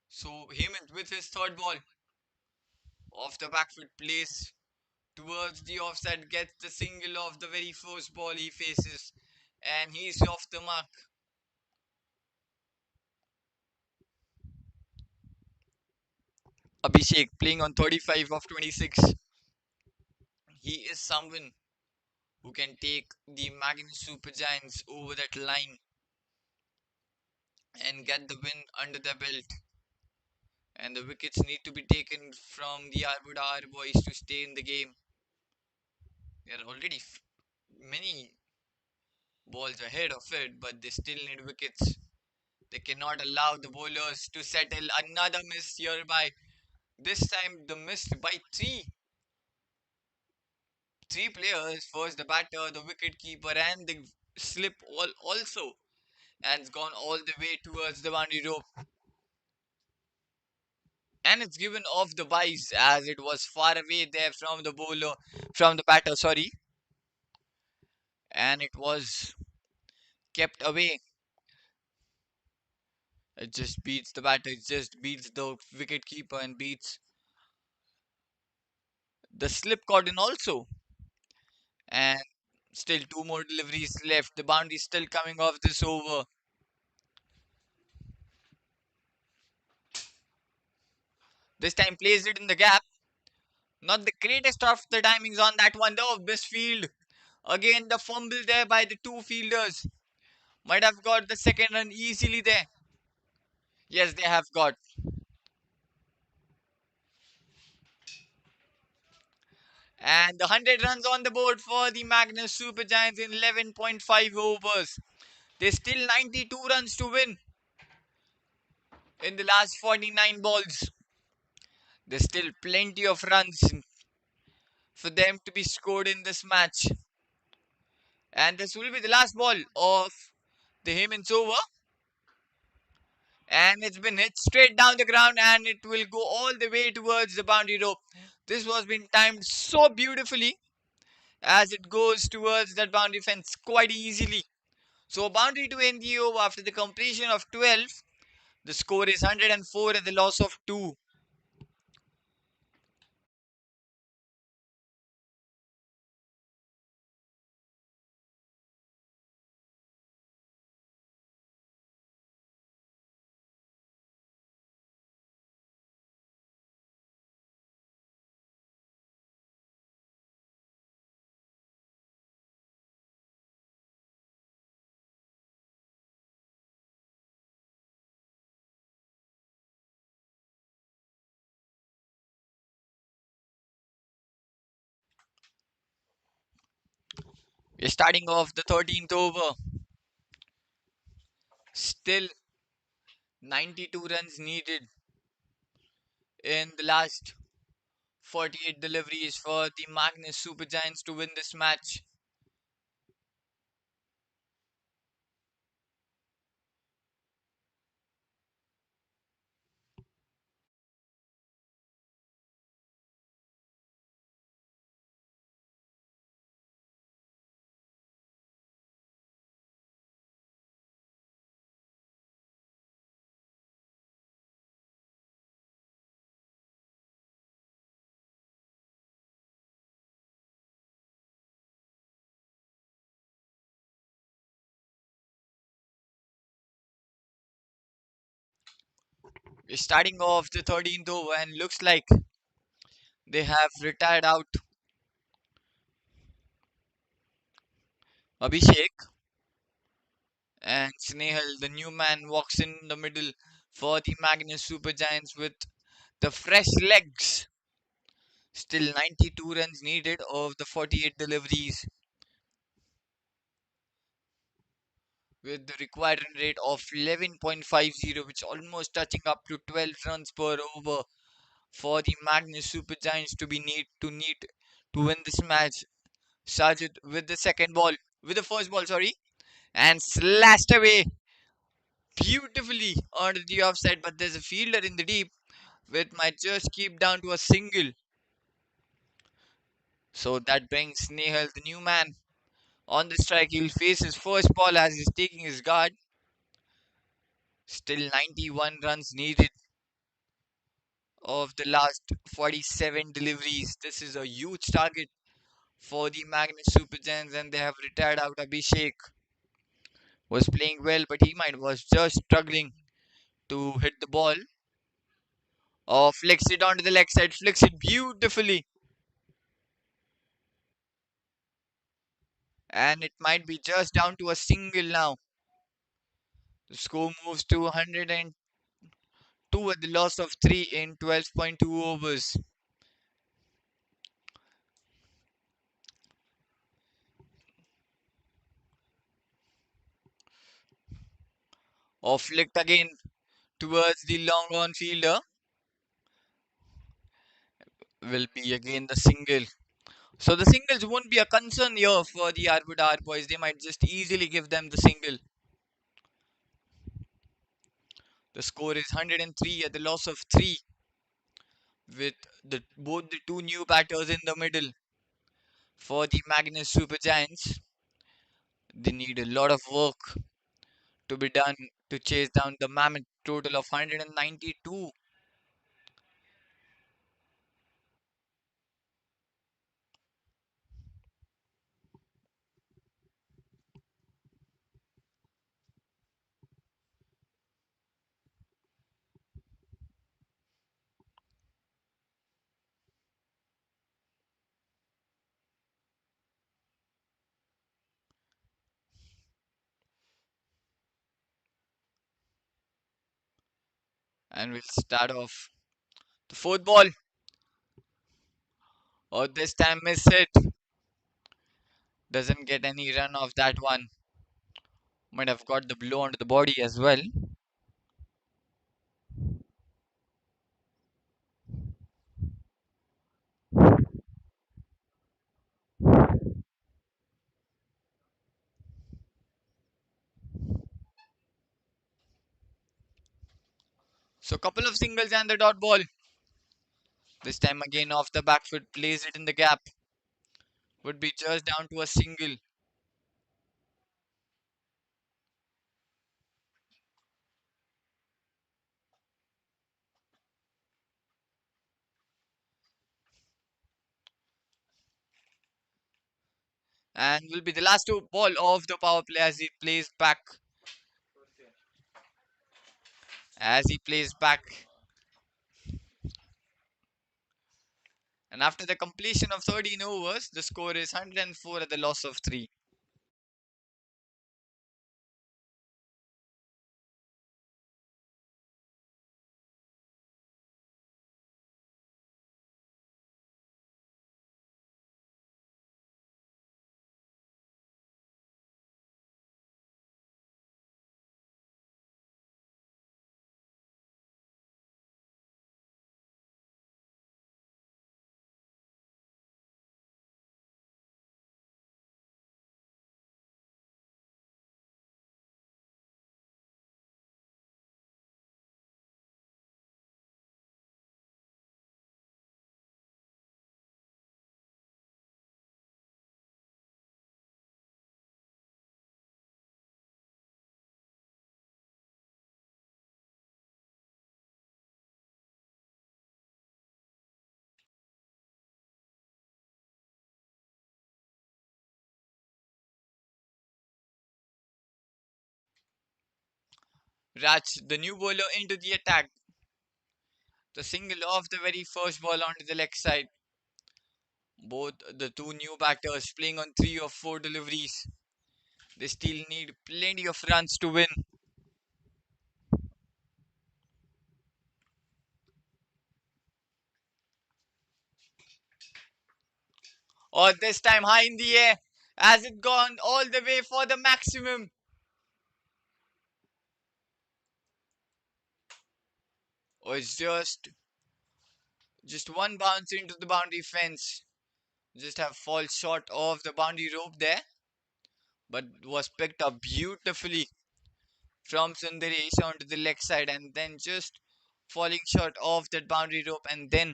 B: So Hemant with his third ball off the back foot plays towards the offside, gets the single of the very first ball he faces, and he's off the mark. Abhishek playing on 35 of 26. He is someone who can take the Magnus Super Giants over that line and get the win under their belt. And the wickets need to be taken from the Arbuda boys to stay in the game. They are already many balls ahead of it, but they still need wickets. They cannot allow the bowlers to settle. Another miss hereby. This time the miss by three players. First the batter, the wicket keeper, and the slip all also, and it's gone all the way towards the boundary rope. And it's given off the vice as it was far away there from the bowler, from the batter, sorry, and it was kept away. It just beats the batter, it just beats the wicket keeper and beats the slip cordon also. And still two more deliveries left. The boundary still coming off this over. This time plays it in the gap. Not the greatest of the timings on that one though. Best field. Again the fumble there by the two fielders. might have got the second run easily there. Yes, they have got. And the 100 runs on the board for the Magnus Super Giants in 11.5 overs. There's still 92 runs to win in the last 49 balls. There's still plenty of runs for them to be scored in this match. And this will be the last ball of the Heyman's over. And it's been hit straight down the ground and it will go all the way towards the boundary rope. This was been timed so beautifully as it goes towards that boundary fence quite easily. So a boundary to end the over after the completion of 12. The score is 104 at the loss of 2. We're starting off the 13th over. Still 92 runs needed in the last 48 deliveries for the Magnus Super Giants to win this match. We're starting off the 13th over and looks like they have retired out Abhishek and Snehal. The new man walks in the middle for the Magnus Super Giants with the fresh legs. Still 92 runs needed of the 48 deliveries with the required run rate of 11.50, which almost touching up to 12 runs per over for the Magnus Super Giants to win this match. Sajid with the second ball, with the first ball, sorry, and slashed away beautifully onto the offside. But there's a fielder in the deep, which might just keep down to a single. So that brings Nehal, the new man, on the strike. He'll face his first ball as he's taking his guard. Still 91 runs needed of the last 47 deliveries. This is a huge target for the Magnus Super Giants, and they have retired out Abhishek. Was playing well, but he might was just struggling to hit the ball. Or flicks it onto the leg side, flicks it beautifully, and it might be just down to a single now. The score moves to 102 at the loss of 3 in 12.2 overs. Or flicked again towards the long on fielder will be again the single. So the singles won't be a concern here for the Arbuda boys. They might just easily give them the single. The score is 103 at the loss of 3 with both the two new batters in the middle for the Magnus Super Giants. They need a lot of work to be done to chase down the mammoth total of 192. And we'll start off the fourth ball. Oh, this time miss it. Doesn't get any run off that one. Might have got the blow onto the body as well. So couple of singles and the dot ball. This time again off the back foot, plays it in the gap. Would be just down to a single. And will be the last two ball of the power play as he plays back. As he plays back. And after the completion of 13 overs, the score is 104 at the loss of 3. Raj, the new bowler into the attack. The single off the very first ball onto the leg side. Both the two new batters playing on 3 or 4 deliveries. They still need plenty of runs to win. Or this time high in the air. Has it gone all the way for the maximum? Or it's just one bounce into the boundary fence. Just have fall short of the boundary rope there. But was picked up beautifully from Sundaresh onto the leg side and then just falling short of that boundary rope and then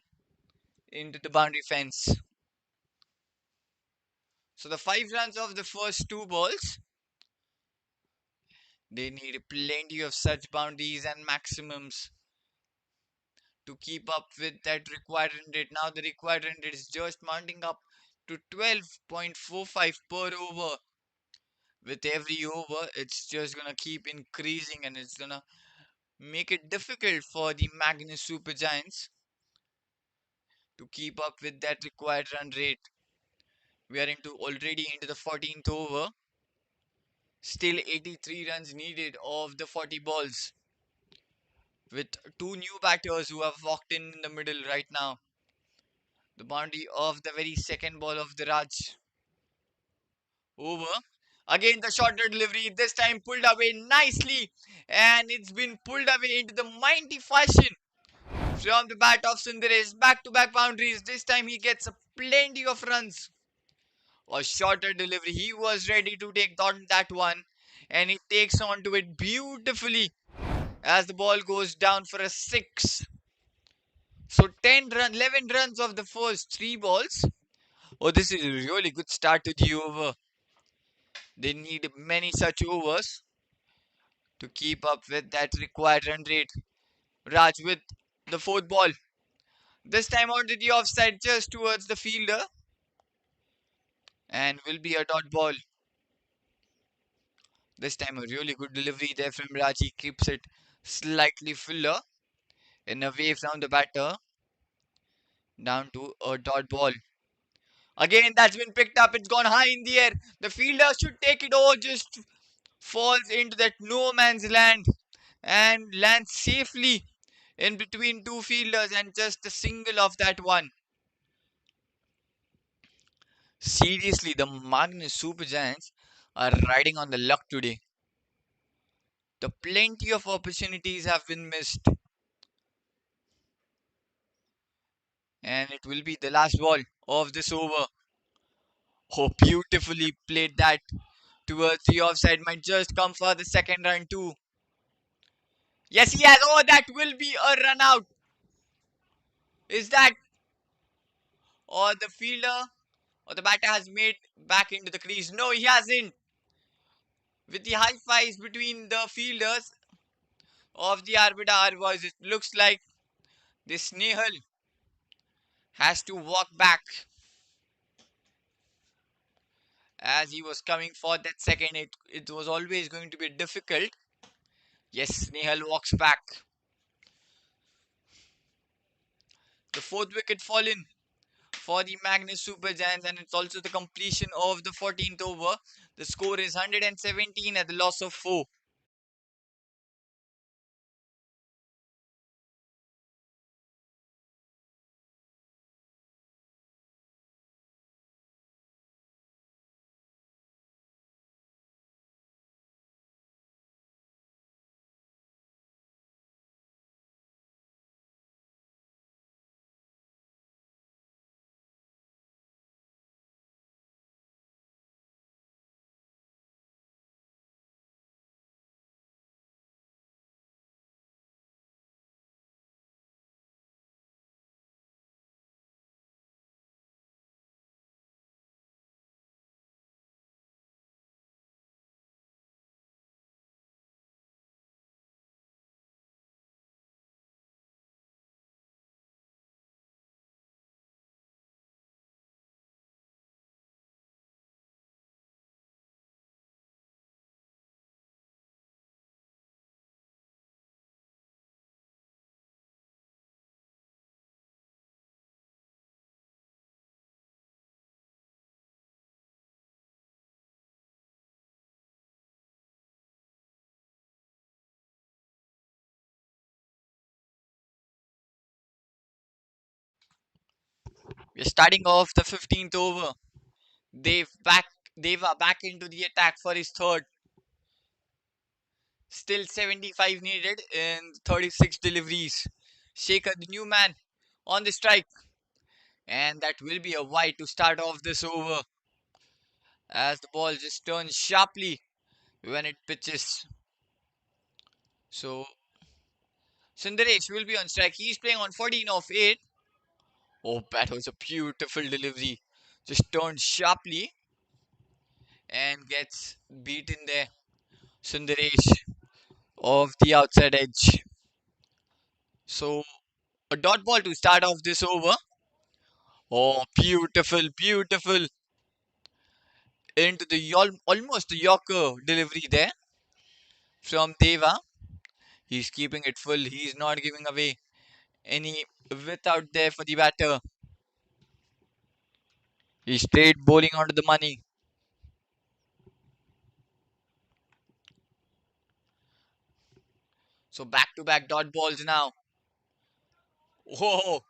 B: into the boundary fence. So the 5 runs of the first two balls, they need plenty of such boundaries and maximums to keep up with that required run rate. Now the required run rate is just mounting up to 12.45 per over. With every over, it's just gonna keep increasing and it's gonna make it difficult for the Magnus Super Giants to keep up with that required run rate. We are already into the 14th over. Still 83 runs needed of the 40 balls. With two new batters who have walked in the middle right now. The boundary of the very second ball of the Raj. Over. Again the shorter delivery. This time pulled away nicely. And it's been pulled away into the mighty fashion from the bat of Sundaresh. Back to back boundaries. This time he gets a plenty of runs. A shorter delivery. He was ready to take on that one. And he takes on to it beautifully as the ball goes down for a 6. So 11 runs of the first 3 balls. Oh, this is a really good start to the over. They need many such overs to keep up with that required run rate. Raj with the fourth ball. This time onto the offside just towards the fielder. And will be a dot ball. This time a really good delivery there from Raj. He keeps it slightly fuller and away from the batter. Down to a dot ball. Again, that's been picked up. It's gone high in the air. The fielder should take it over. Just falls into that no man's land and lands safely in between two fielders and just a single of that one. Seriously, the Magnus Super Giants are riding on the luck today. The plenty of opportunities have been missed, and it will be the last ball of this over. Oh, beautifully played that towards the offside. Might just come for the second run too. Yes, he has. Oh, that will be a run out. Is that or the fielder or the batter has made back into the crease? No, he hasn't. With the high fives between the fielders of the Arbuda boys, it looks like this Nehal has to walk back as he was coming for that second. It was always going to be difficult. Yes, Nehal walks back. The fourth wicket fallen for the Magnus Super Giants, and it's also the completion of the 14th over. The score is 117 at the loss of 4. We're starting off the 15th over. They've back Deva back into the attack for his third. Still 75 needed in 36 deliveries. Shaker, the new man, on the strike. And that will be a wide to start off this over. As the ball just turns sharply when it pitches. So Sundaresh will be on strike. He's playing on 14 of 8. Oh, that was a beautiful delivery. Just turned sharply and gets beaten there. Sundaresh off the outside edge. So a dot ball to start off this over. Oh, beautiful, beautiful. Into the almost the Yorker delivery there from Deva. He's keeping it full. He's not giving away any width out there for the batter. He's straight bowling onto the money. So back to back dot balls now. Whoa,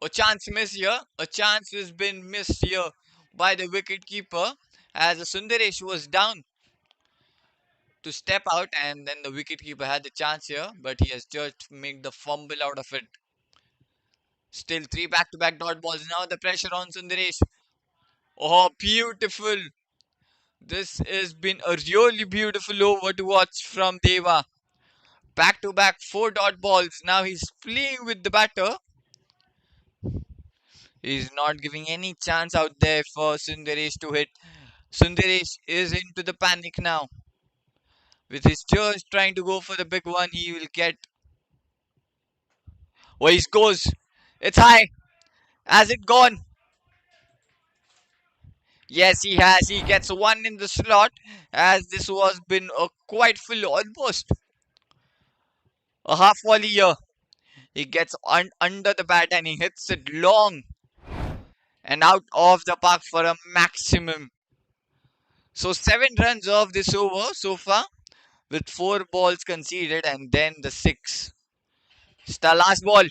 B: a chance miss here. A chance has been missed here by the wicket keeper as the Sundaresh was down to step out, and then the wicket keeper had the chance here, but he has just made the fumble out of it. Still three back to back dot balls. Now the pressure on Sundaresh. Oh, beautiful. This has been a really beautiful over to watch from Deva. Back to back four dot balls. Now he's playing with the batter. He's not giving any chance out there for Sundaresh to hit. Sundaresh is into the panic now. With his just trying to go for the big one, he will get. Oh, he goes. It's high. Has it gone? Yes, he has. He gets one in the slot as this was been a quite full, almost a half volley here. He gets under the bat and he hits it long and out of the park for a maximum. So 7 runs off this over so far with 4 balls conceded and then the 6. It's the last ball.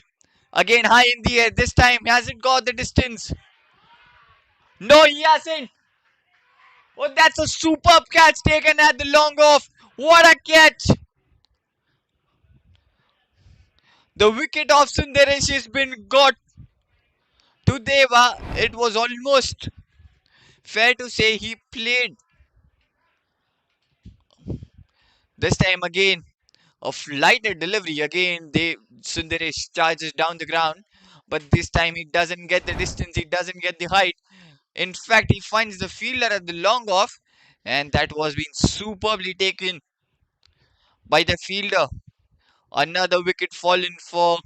B: Again high in the air. This time has it got the distance? No, he hasn't. Oh, that's a superb catch taken at the long off. What a catch! The wicket of Sundaresh has been got to Deva. It was almost fair to say he played this time again. A lighter delivery again. They Sundaresh charges down the ground, but this time he doesn't get the distance. He doesn't get the height. In fact, he finds the fielder at the long off, and that was being superbly taken by the fielder. Another wicket fallen for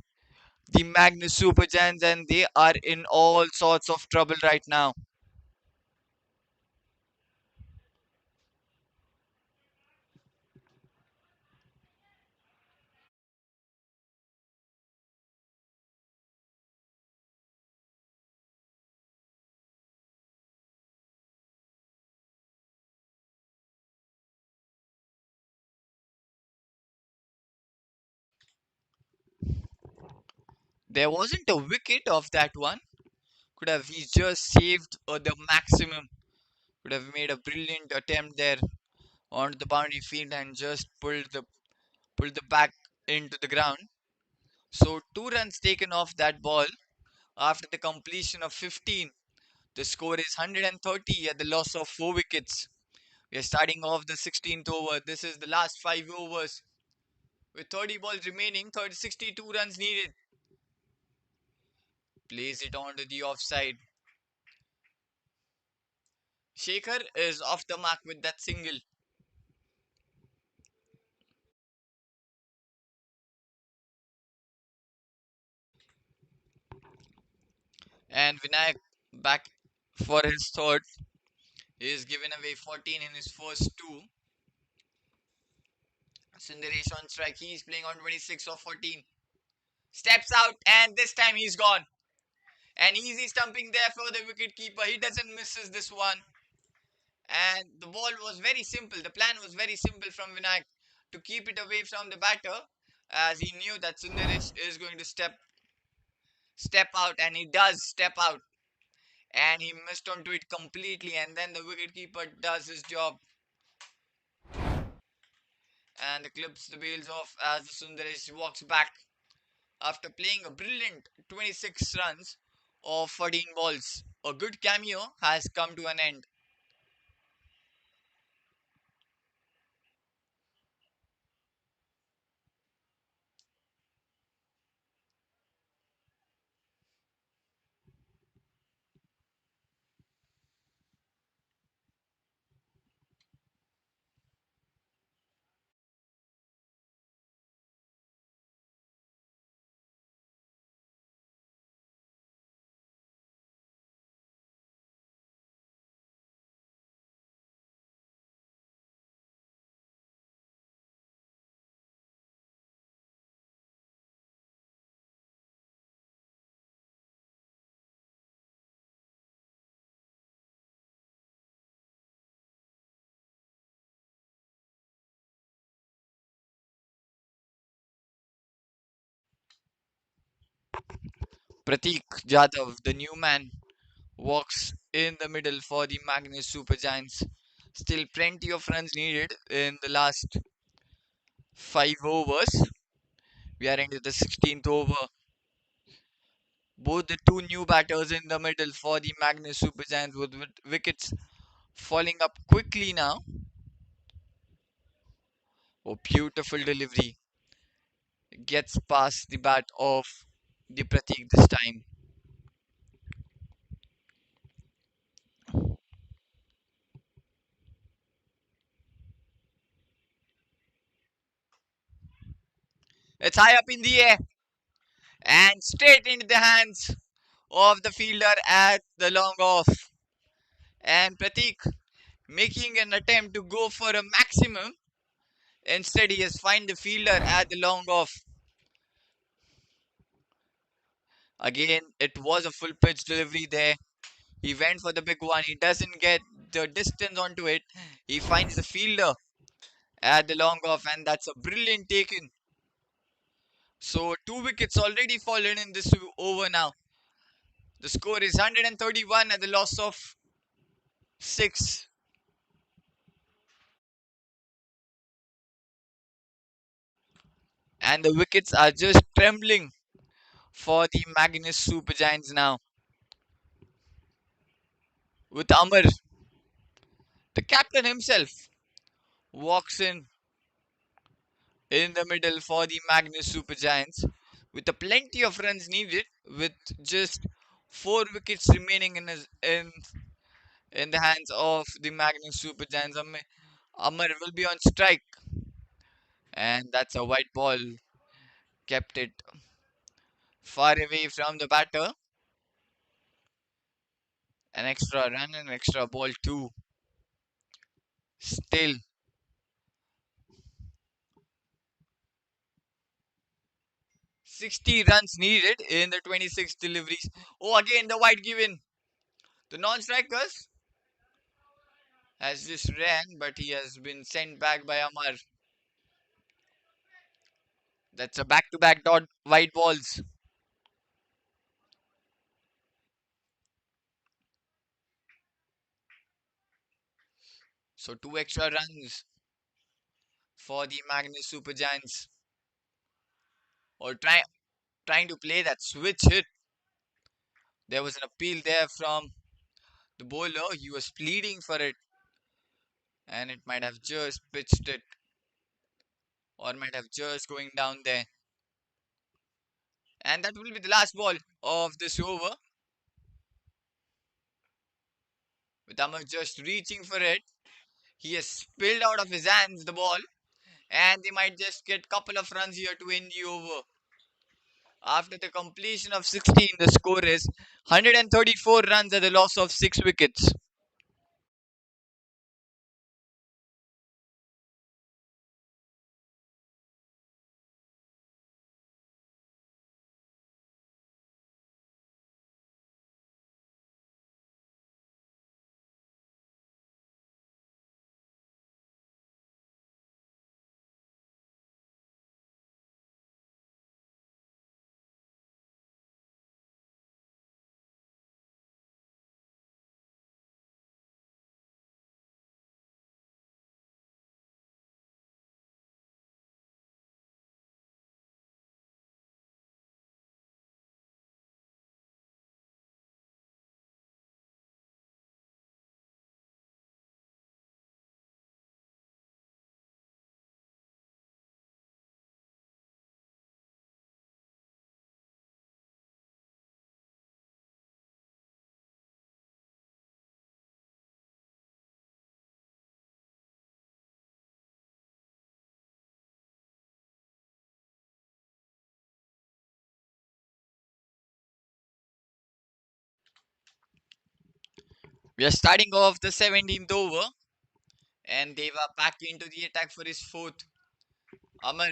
B: the Magnus Super Giants, and they are in all sorts of trouble right now. There wasn't a wicket of that one. Could have he just saved the maximum. Could have made a brilliant attempt there onto the boundary field and just pulled the back into the ground. So 2 runs taken off that ball after the completion of 15. The score is 130 at the loss of 4 wickets. We are starting off the 16th over. This is the last 5 overs with 30 balls remaining. 62 runs needed. Plays it onto the offside. Shekhar is off the mark with that single. And Vinayak back for his third. He is given away 14 in his first two. Sundaresh on strike. He is playing on 26 of 14. Steps out and this time he's gone. An easy stumping there for the wicket keeper. He doesn't misses this one. And the ball was very simple. The plan was very simple from Vinayak to keep it away from the batter, as he knew that Sundaresh is going to step out, and he does step out, and he missed onto it completely, and then the wicketkeeper does his job and clips the bails off as Sundaresh walks back after playing a brilliant 26 runs of 14 balls. A good cameo has come to an end. Pratik Jadhav, the new man, walks in the middle for the Magnus Super Giants. Still plenty of runs needed in the last 5 overs. We are into the 16th over. Both the two new batters in the middle for the Magnus Super Giants with wickets falling up quickly now. Oh, beautiful delivery. Gets past the bat of the Pratik this time. It's high up in the air and straight into the hands of the fielder at the long off. And Pratik making an attempt to go for a maximum. Instead, he has find the fielder at the long off. Again, it was a full pitch delivery there. He went for the big one. He doesn't get the distance onto it. He finds the fielder at the long off, and that's a brilliant taken. So two wickets already fallen in this over now. The score is 131 at the loss of 6. And the wickets are just trembling for the Magnus Super Giants now. With Amar, the captain himself, walks in the middle for the Magnus Super Giants with a plenty of runs needed with just 4 wickets remaining in the hands of the Magnus Super Giants. Amar will be on strike, and that's a white ball, kept it far away from the batter. An extra run and an extra ball too. Still 60 runs needed in the 26 deliveries. Oh, again the wide given. The non-strikers has just ran, but he has been sent back by Amar. That's a back-to-back dot wide balls. So two extra runs for the Magnus Super Giants. Or trying to play that switch hit. There was an appeal there from the bowler. He was pleading for it, and it might have just pitched it, or might have just going down there. And that will be the last ball of this over. With Amar just reaching for it, he has spilled out of his hands the ball, and they might just get couple of runs here to end the over. After the completion of 16, the score is 134 runs at the loss of 6 wickets. We are starting off the 17th over, and they were back into the attack for his fourth. Amar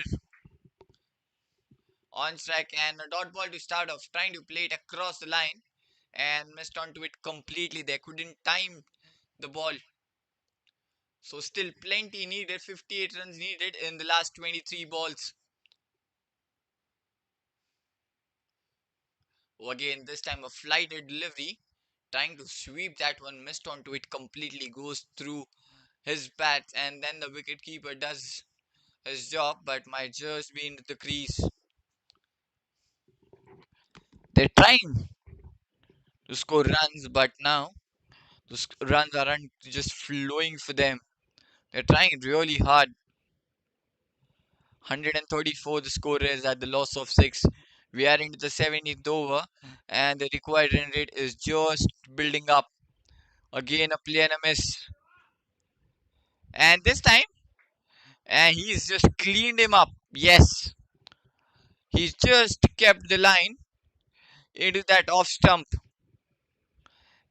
B: on strike and a dot ball to start off, trying to play it across the line and missed onto it completely. They couldn't time the ball. So still plenty needed, 58 runs needed in the last 23 balls. Oh, again, this time a flighted delivery, trying to sweep that one, missed onto it completely, goes through his bat, and then the wicket keeper does his job, but might just be into the crease. They're trying to score runs, but now the runs aren't just flowing for them. They're trying really hard. 134 the score is at the loss of 6. We are into the 17th over, and the required run rate is just building up. Again, a play and a miss. And this time, and he's just cleaned him up. Yes, he's just kept the line into that off stump.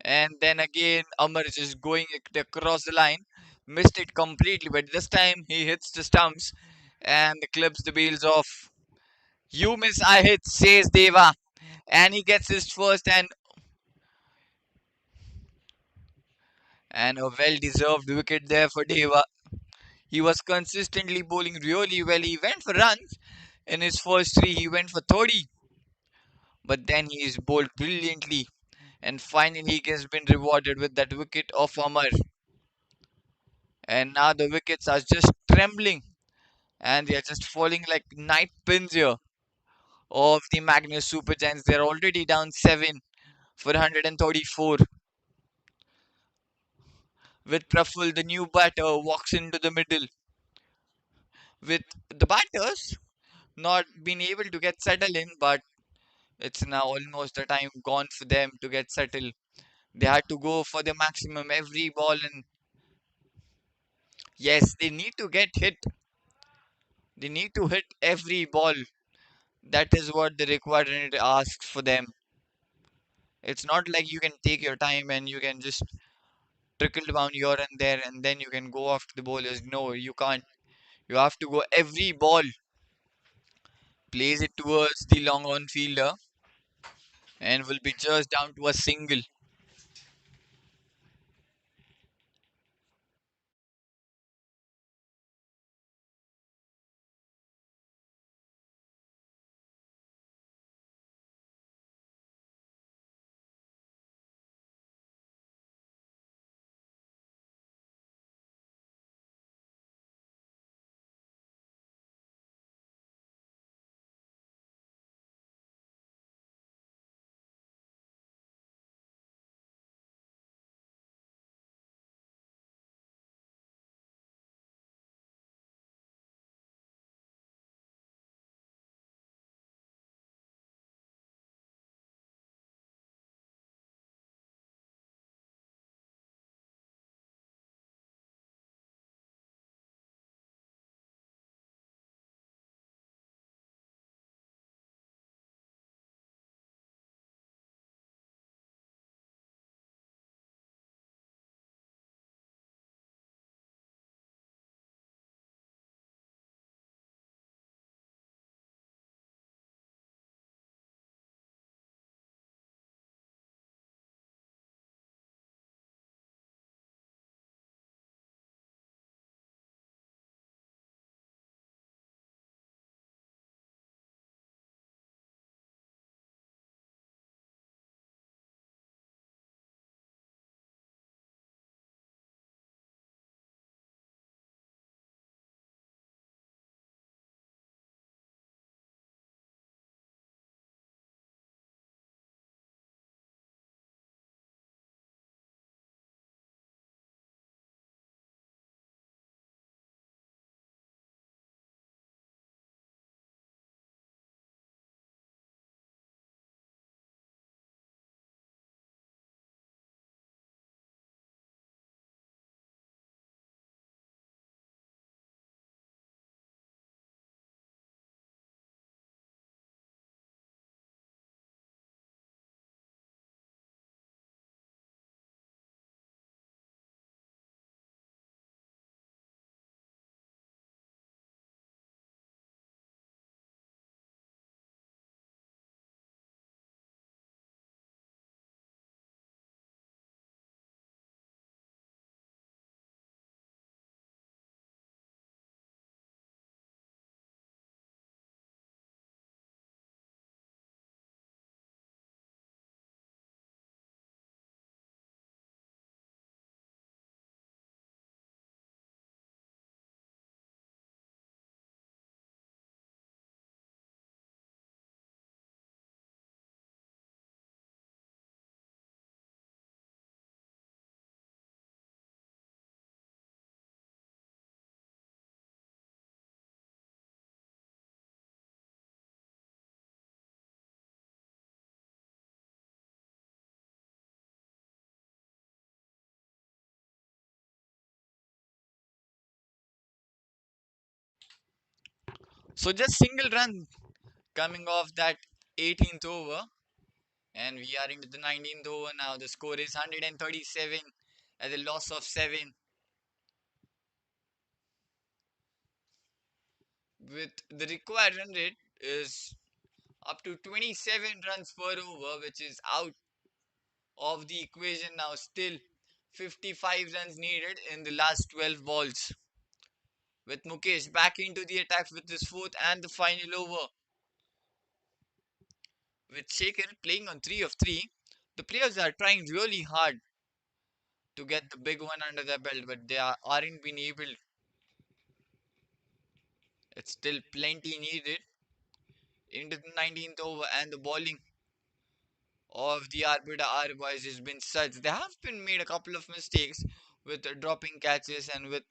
B: And then again, Amar is just going across the line. Missed it completely, but this time he hits the stumps and clips the wheels off. You miss, I hit, says Deva. And he gets his first and a well deserved wicket there for Deva. He was consistently bowling really well. He went for runs In his first three, he went for 30, but then he is bowled brilliantly, and finally he has been rewarded with that wicket of Amar. And now the wickets are just trembling, and they are just falling like night pins here of the Magnus Super Giants. They're already down 7 for 134. With Praful, the new batter walks into the middle. With the batters not being able to get settled in, but it's now almost the time gone for them to get settled. They had to go for the maximum every ball, and yes, they need to get hit. They need to hit every ball. That is what the requirement asks for them. It's not like you can take your time and you can just trickle down here and there and then you can go after the bowlers. No, you can't. You have to go every ball, place it towards the long on fielder, and will be just down to a single. So just single run coming off that 18th over, and we are into the 19th over now. The score is 137 at a loss of 7, with the required run rate is up to 27 runs per over, which is out of the equation now. Still 55 runs needed in the last 12 balls. with Mukesh back into the attack with his fourth and the final over. With Shaker playing on 3 of 3, the players are trying really hard to get the big one under their belt, but aren't being able. It's still plenty needed into the 19th over, and the bowling of the Arbuda R boys has been such. They have been made a couple of mistakes with dropping catches and with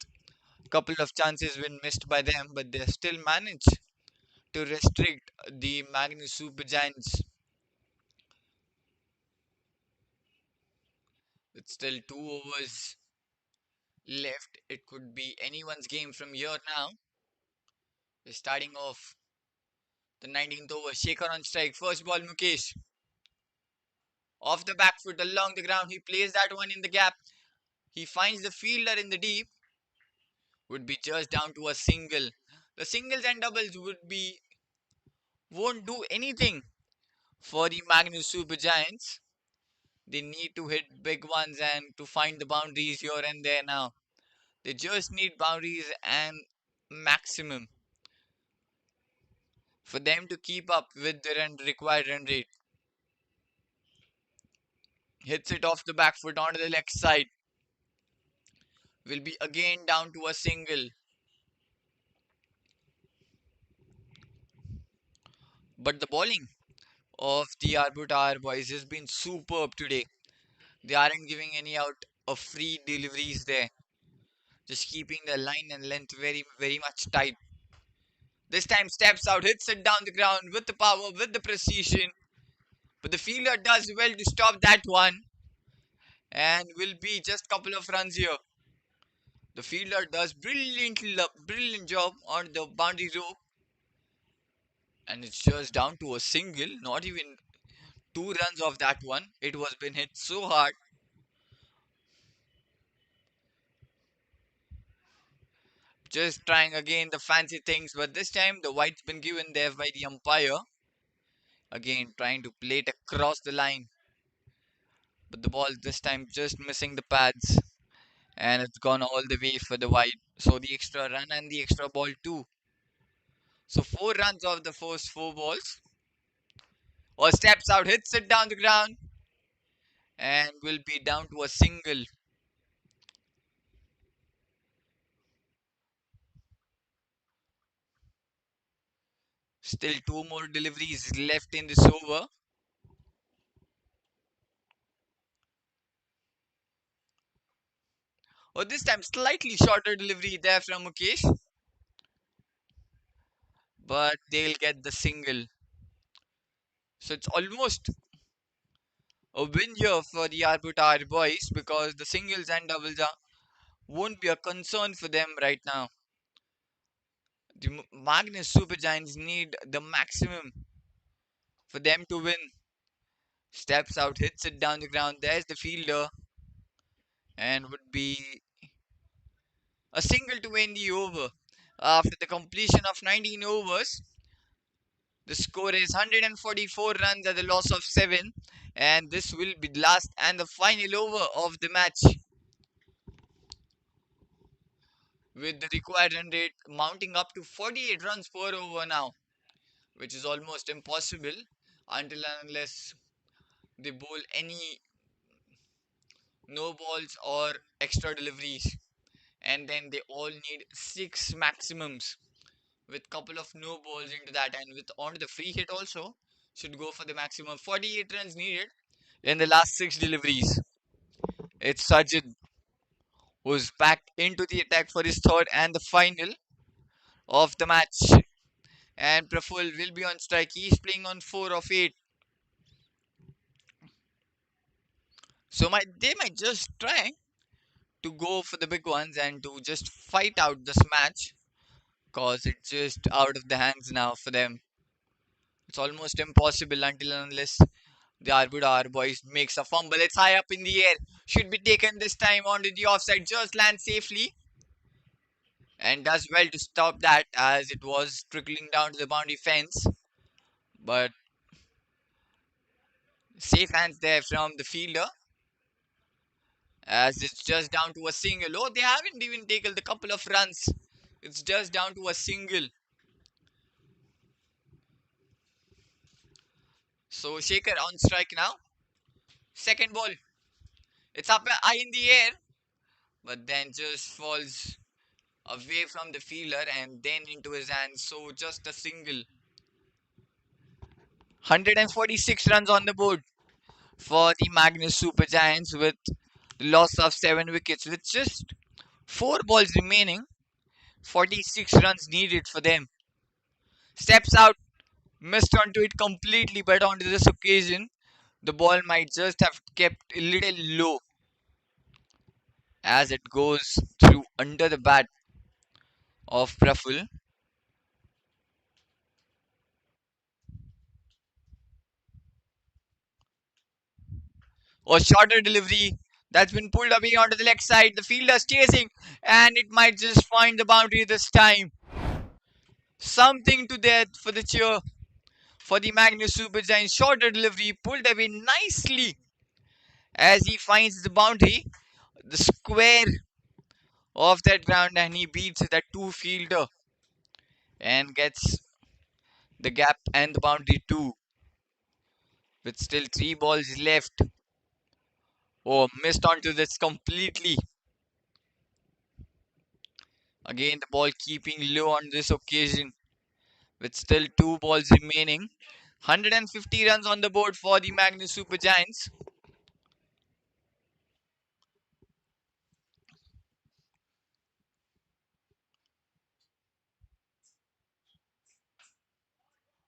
B: a couple of chances been missed by them, but they still managed to restrict the Magnus Super Giants. With still 2 overs left, it could be anyone's game from here now. We're starting off the 19th over. Shaker on strike. First ball, Mukesh. Off the back foot along the ground. He plays that one in the gap. He finds the fielder in the deep. Would be just down to a single. The singles and doubles won't do anything for the Magnus Super Giants. They need to hit big ones and to find the boundaries here and there now. They just need boundaries and maximum for them to keep up with the required run rate. Hits it off the back foot onto the left side. Will be again down to a single. But the bowling of the Arbuda boys has been superb today. They aren't giving any out of free deliveries there. Just keeping the line and length very, very much tight. This time steps out, hits it down the ground with the power, with the precision. But the fielder does well to stop that one and will be just couple of runs here. The fielder does brilliant job on the boundary rope, and it's just down to a single, not even 2 runs of that one. It was been hit so hard. Just trying again the fancy things, but this time the white's been given there by the umpire. Again trying to play it across the line, but the ball this time just missing the pads, and it's gone all the way for the white. So the extra run and the extra ball too. So 4 runs of the first 4 balls. Or steps out, hits it down the ground, and will be down to a single. Still 2 more deliveries left in this over. Or this time slightly shorter delivery there from Mukesh, but they'll get the single. So it's almost a win here for the Arbutar boys because the singles and doubles won't be a concern for them right now. The Magnus Super Giants need the maximum for them to win. Steps out, hits it down the ground. There's the fielder, and would be a single to win the over. After the completion of 19 overs, the score is 144 runs at the loss of 7, and this will be the last and the final over of the match, with the required run rate mounting up to 48 runs per over now, which is almost impossible until and unless they bowl any no balls or extra deliveries, and then they all need 6 maximums with couple of no balls into that, and with on the free hit also should go for the maximum 48 runs needed in the last 6 deliveries. It's Sajid who's back into the attack for his third and the final of the match, and Praful will be on strike. He's playing on 4 of 8, so they might just try to go for the big ones and to just fight out this match, cause it's just out of the hands now for them. It's almost impossible until and unless the Arbuda boys makes a fumble. It's high up in the air. Should be taken this time onto the offside. Just lands safely and does well to stop that as it was trickling down to the boundary fence. But safe hands there from the fielder as it's just down to a single. Oh, they haven't even taken the couple of runs It's just down to a single. So Shaker on strike now. Second ball. It's up high in the air, but then just falls away from the fielder and then into his hands. So just a single. 146 runs on the board for the Magnus Super Giants with the loss of 7 wickets. With just 4 balls remaining, 46 runs needed for them. Steps out, missed onto it completely, but on this occasion, the ball might just have kept a little low as it goes through under the bat of Praful. A shorter delivery that's been pulled away onto the leg side. The fielder's chasing, and it might just find the boundary this time. Something to that for the cheer for the Magnus Super Giants. Shorter delivery pulled away nicely as he finds the boundary, the square of that ground, and he beats that two fielder and gets the gap and the boundary too. With still 3 balls left. Oh, missed onto this completely. Again, the ball keeping low on this occasion. With still 2 balls remaining. 150 runs on the board for the Magnus Super Giants.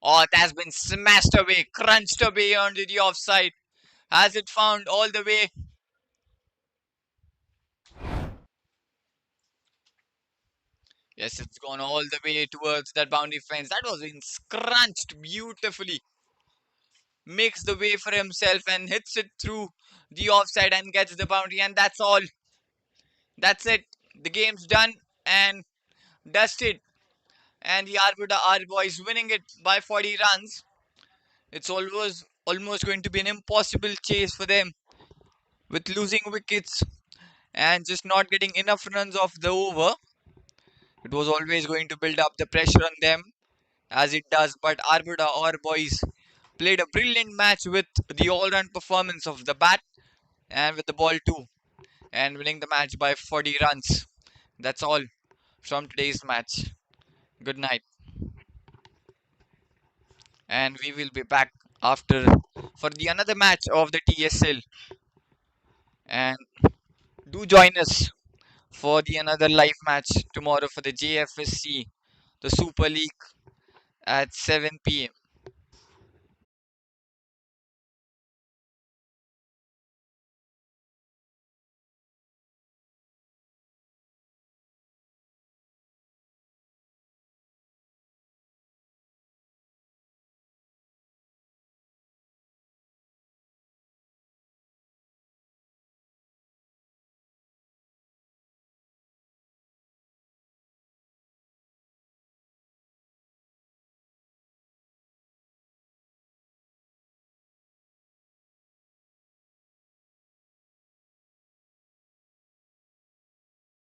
B: Oh, it has been smashed away, crunched away onto the offside. Has it found all the way? Yes, it's gone all the way towards that boundary fence. That was been scrunched beautifully. Makes the way for himself and hits it through the offside and gets the boundary. And that's all. That's it. The game's done and dusted. And the Arbuda R boys winning it by 40 runs. It's almost going to be an impossible chase for them with losing wickets and just not getting enough runs off the over. It was always going to build up the pressure on them as it does. But Arbuda or boys played a brilliant match with the all-round performance of the bat and with the ball too, and winning the match by 40 runs. That's all from today's match. Good night, and we will be back after for the another match of the TSL. And do join us for the another live match tomorrow for the JFSC, the Super League at 7 p.m.